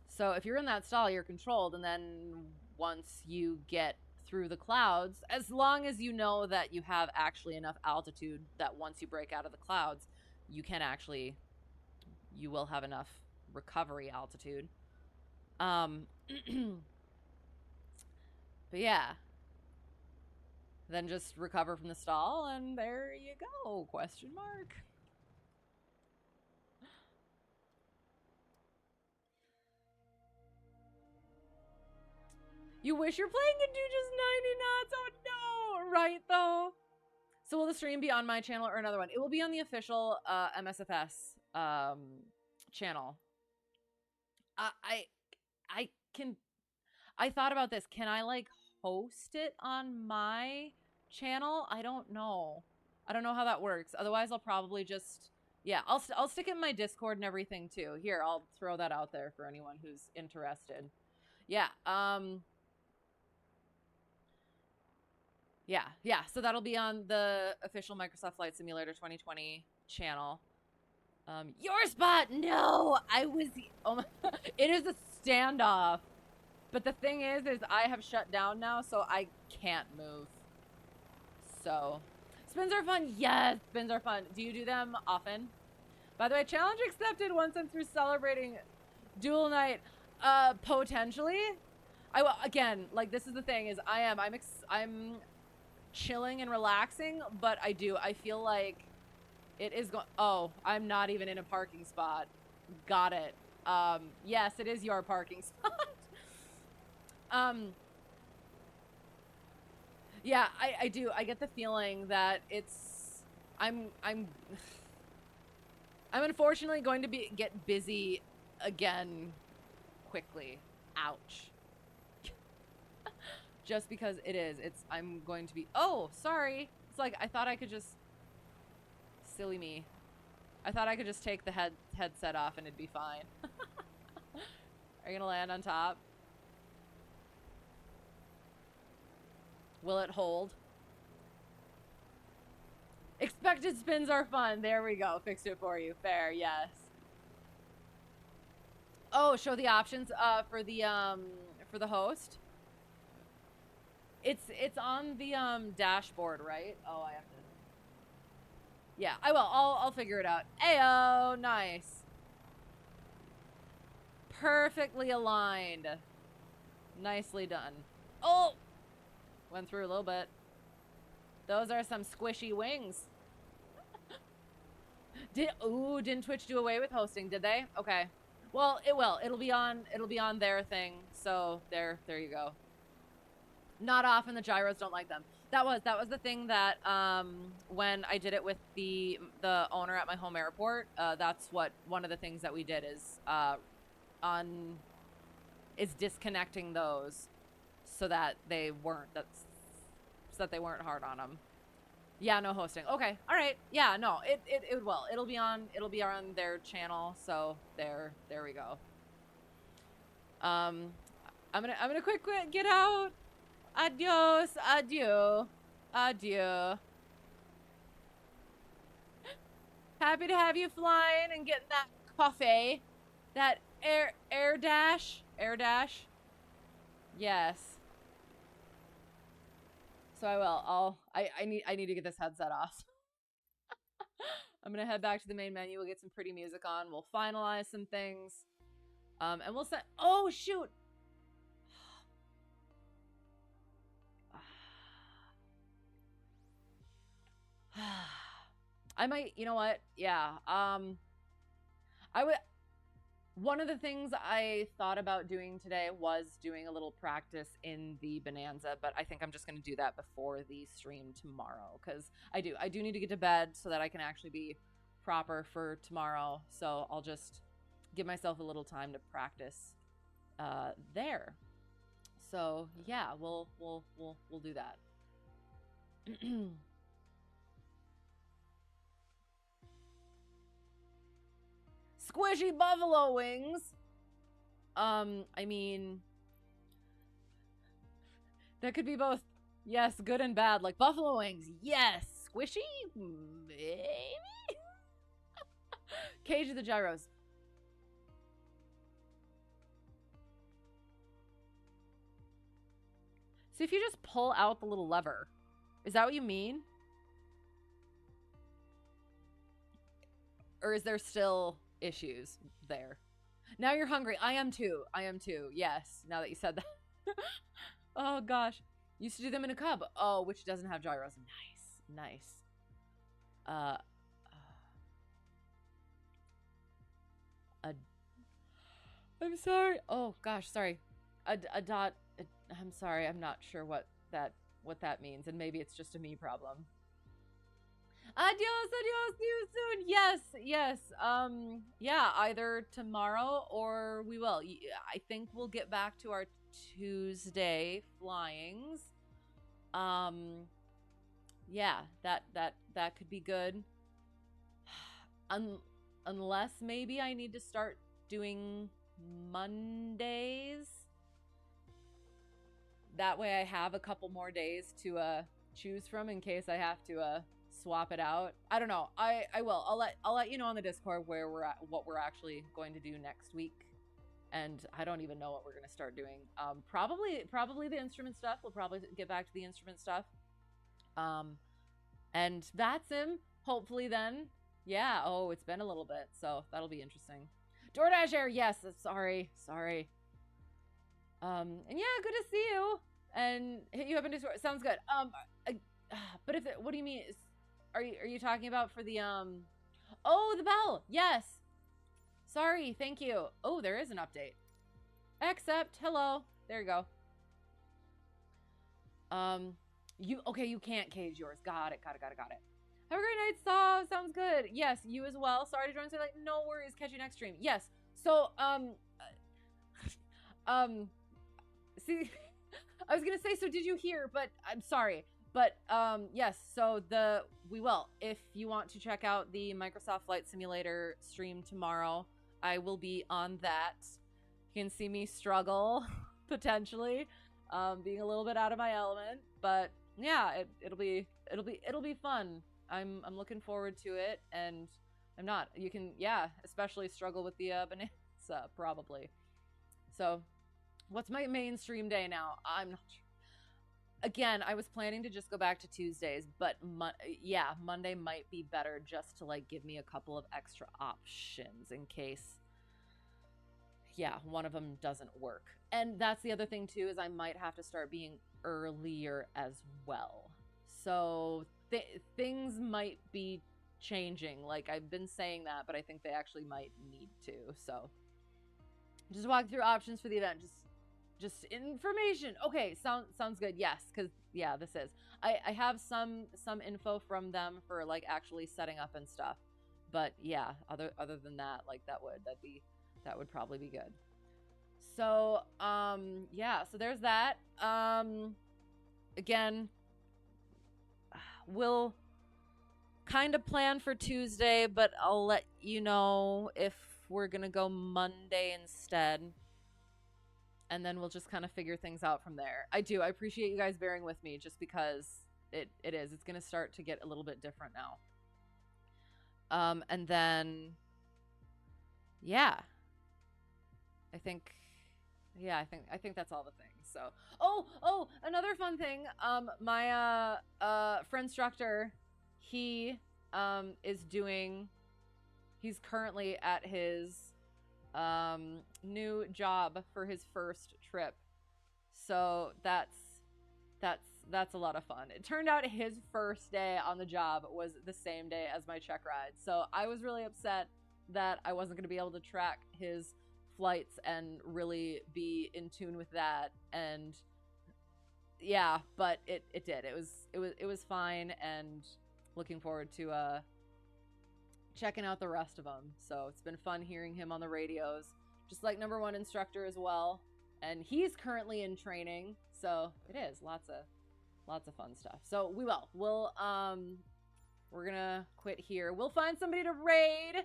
So if you're in that stall, you're controlled, and then once you get through the clouds, as long as you know that you have actually enough altitude that once you break out of the clouds, you will have enough recovery altitude. But yeah, then just recover from the stall, and there you go, question mark. You wish your plane could do just 90 knots. Oh no, right though. So will the stream be on my channel or another one? It will be on the official MSFS channel. I thought about this. Can I like host it on my channel? I don't know. I don't know how that works. Otherwise, I'll probably just, yeah, I'll stick it in my Discord and everything too. Here, I'll throw that out there for anyone who's interested. Yeah. Yeah. So that'll be on the official Microsoft Flight Simulator 2020 channel. Your spot? No, I was. Oh my, it is a standoff. But the thing is I have shut down now, so I can't move. So, spins are fun. Yes, spins are fun. Do you do them often? By the way, challenge accepted once I'm through celebrating dual night. Potentially. I will, again, like, this is the thing, is I'm chilling and relaxing, but I feel like it is going, oh, I'm not even in a parking spot. Got it. Yes, it is your parking spot. Yeah, I do. I get the feeling that I'm unfortunately going to get busy again quickly. Ouch. Just because I'm going to be, oh, sorry. It's like, I thought I could just, silly me. I thought I could just take the headset off and it'd be fine. Are you gonna land on top? Will it hold? Expected spins are fun. There we go. Fixed it for you. Fair, yes. Oh, show the options for the host. It's on the dashboard, right? Oh, I have to. Yeah, I will. I'll figure it out. Ayo, nice. Perfectly aligned. Nicely done. Oh, went through a little bit. Those are some squishy wings. Didn't Twitch do away with hosting, did they? Okay. Well, it will. It'll be on their thing. So there you go. Not often the gyros don't like them. That was the thing that when I did it with the owner at my home airport, that's one of the things that we did is disconnecting those so that they weren't hard on them. Yeah, no hosting. Okay. All right. Yeah, no. It will. It'll be on their channel, so there we go. I'm gonna quick get out. Adios, adieu, adieu. Happy to have you flying and getting that coffee, that air dash. Yes. So I will. I need to get this headset off. I'm gonna head back to the main menu. We'll get some pretty music on. We'll finalize some things, and we'll set. Oh shoot. I might, you know what? Yeah. One of the things I thought about doing today was doing a little practice in the Bonanza, but I think I'm just going to do that before the stream tomorrow, because I do need to get to bed so that I can actually be proper for tomorrow. So I'll just give myself a little time to practice there. So yeah, we'll do that. Squishy buffalo wings. I mean, that could be both. Yes, good and bad. Like buffalo wings. Yes. Squishy? Maybe? Cage of the gyros. So if you just pull out the little lever, is that what you mean? Or is there still issues there? Now you're hungry. I am too. Yes, now that you said that. Oh gosh. Used to do them in a cub. Oh, which doesn't have gyros. Nice. I'm sorry. Oh gosh, sorry. A dot. I'm sorry. I'm not sure what that means, and maybe it's just a me problem. Adios. See you soon. Yes. Yeah, either tomorrow or we will. I think we'll get back to our Tuesday flyings. Yeah, that could be good. Unless maybe I need to start doing Mondays. That way I have a couple more days to choose from in case I have to swap it out. I don't know. I will. I'll let you know on the Discord where we're at, what we're actually going to do next week, and I don't even know what we're going to start doing. Probably the instrument stuff. We'll probably get back to the instrument stuff. And that's him. Hopefully then. Yeah. Oh, it's been a little bit, so that'll be interesting. DoorDash Air. Yes. Sorry. And yeah, good to see you. And hit you up in Discord. Sounds good. But if it, what do you mean? Are you talking about for the Oh, the bell. Yes. Sorry. Thank you. Oh, there is an update. Accept. Hello. There you go. You can't cage yours. Got it. Have a great night, Saw. Sounds good. Yes, you as well. Sorry to join. Say like, no worries. Catch you next stream. Yes. So, see, I was gonna say, so did you hear? But I'm sorry. But yes. So we will. If you want to check out the Microsoft Flight Simulator stream tomorrow, I will be on that. You can see me struggle potentially, being a little bit out of my element, but yeah, it'll be fun. I'm looking forward to it, and I'm not. You can, yeah, especially struggle with the bananas probably. So, what's my mainstream day now? I'm not sure. Again, I was planning to just go back to Tuesdays, but yeah, Monday might be better just to like give me a couple of extra options in case, yeah, one of them doesn't work. And that's the other thing too, is I might have to start being earlier as well. So things might be changing. Like I've been saying that, but I think they actually might need to. So just walk through options for the event. Just information. Okay, sounds good. Yes, because yeah, this is. I have some info from them for like actually setting up and stuff. But yeah, other than that, like that would probably be good. So yeah, so there's that. Again, we'll kind of plan for Tuesday, but I'll let you know if we're gonna go Monday instead. And then we'll just kind of figure things out from there. I appreciate you guys bearing with me just because it's going to start to get a little bit different now. And then, yeah, I think that's all the things. So, oh, another fun thing. My friend instructor, he's currently at his new job for his first trip. So that's a lot of fun. It turned out his first day on the job was the same day as my check ride. So I was really upset that I wasn't going to be able to track his flights and really be in tune with that. And yeah, but it did. It was fine, and looking forward to checking out the rest of them. So it's been fun hearing him on the radios, just like number one instructor as well. And he's currently in training, so it is lots of fun stuff. So we're gonna quit here. We'll find somebody to raid,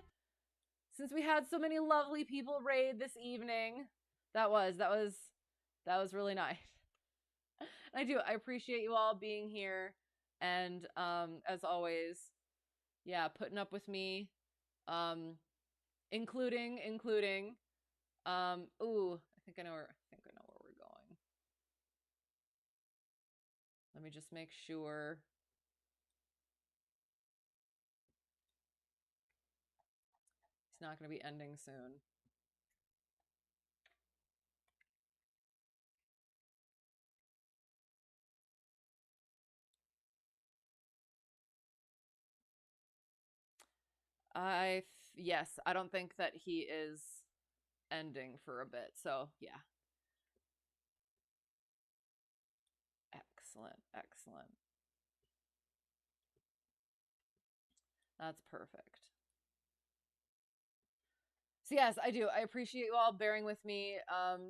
since we had so many lovely people raid this evening. That was really nice. I appreciate you all being here, and as always, yeah, putting up with me, including ooh, I think I know where we're going. Let me just make sure. It's not going to be ending soon. Yes, I don't think that he is ending for a bit. So, yeah. Excellent. That's perfect. So yes, I do. I appreciate you all bearing with me.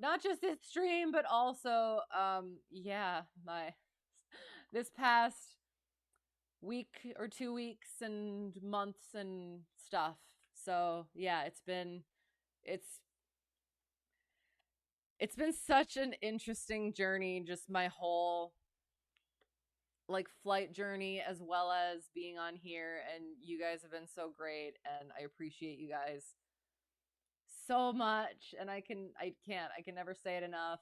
Not just this stream, but also, yeah, this past week or 2 weeks and months and stuff. So yeah, it's been such an interesting journey, just my whole like flight journey, as well as being on here, and you guys have been so great, and I appreciate you guys so much, and I can never say it enough.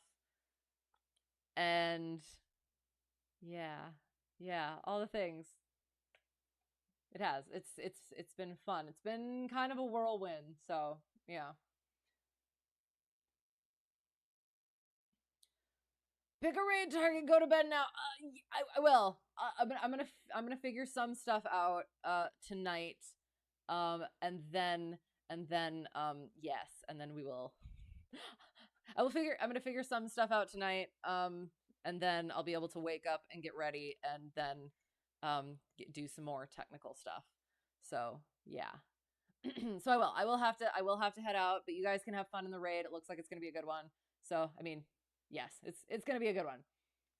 And yeah, all the things. It has. It's been fun. It's been kind of a whirlwind. So yeah. Pick a raid target. Go to bed now. I will. I'm gonna figure some stuff out tonight. And then yes, and then we will. I'm gonna figure some stuff out tonight. And then I'll be able to wake up and get ready, and then do some more technical stuff. So yeah. So I will have to head out, but you guys can have fun in the raid. It looks like it's gonna be a good one. So I mean, yes, it's gonna be a good one.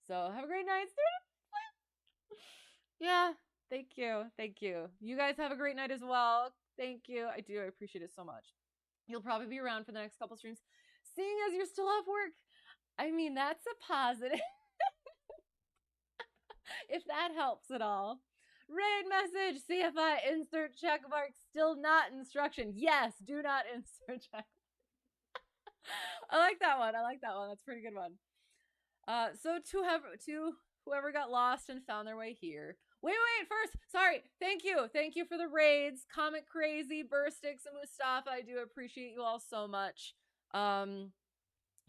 So have a great night. Yeah, thank you. You guys have a great night as well. Thank you. I appreciate it so much. You'll probably be around for the next couple streams. Seeing as you're still off work, I mean, that's a positive. If that helps at all. Raid message, CFI, insert check mark, still not instruction. Yes, do not insert check. I like that one. That's a pretty good one. So to whoever got lost and found their way here. Wait, first, sorry. Thank you for the raids. Comet Crazy, Burstix, and Mustafa. I do appreciate you all so much. And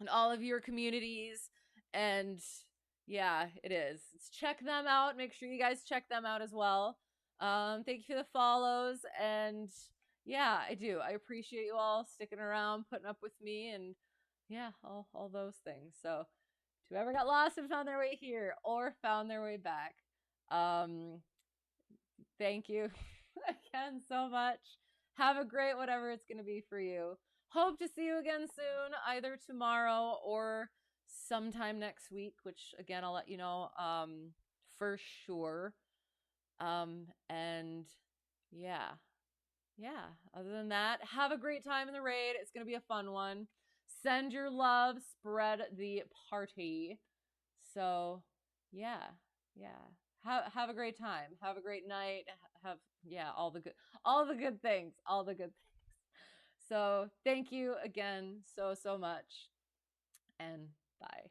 all of your communities. And yeah, it is. Check them out. Make sure you guys check them out as well. Thank you for the follows. And yeah, I do. I appreciate you all sticking around, putting up with me, and yeah, all those things. So to whoever got lost and found their way here or found their way back, thank you again so much. Have a great whatever it's going to be for you. Hope to see you again soon, either tomorrow or sometime next week, which again, I'll let you know for sure. And yeah. Other than that, have a great time in the raid. It's going to be a fun one. Send your love, spread the party. So yeah. Have a great time. Have a great night. Have all the good things. So thank you again so much, and bye.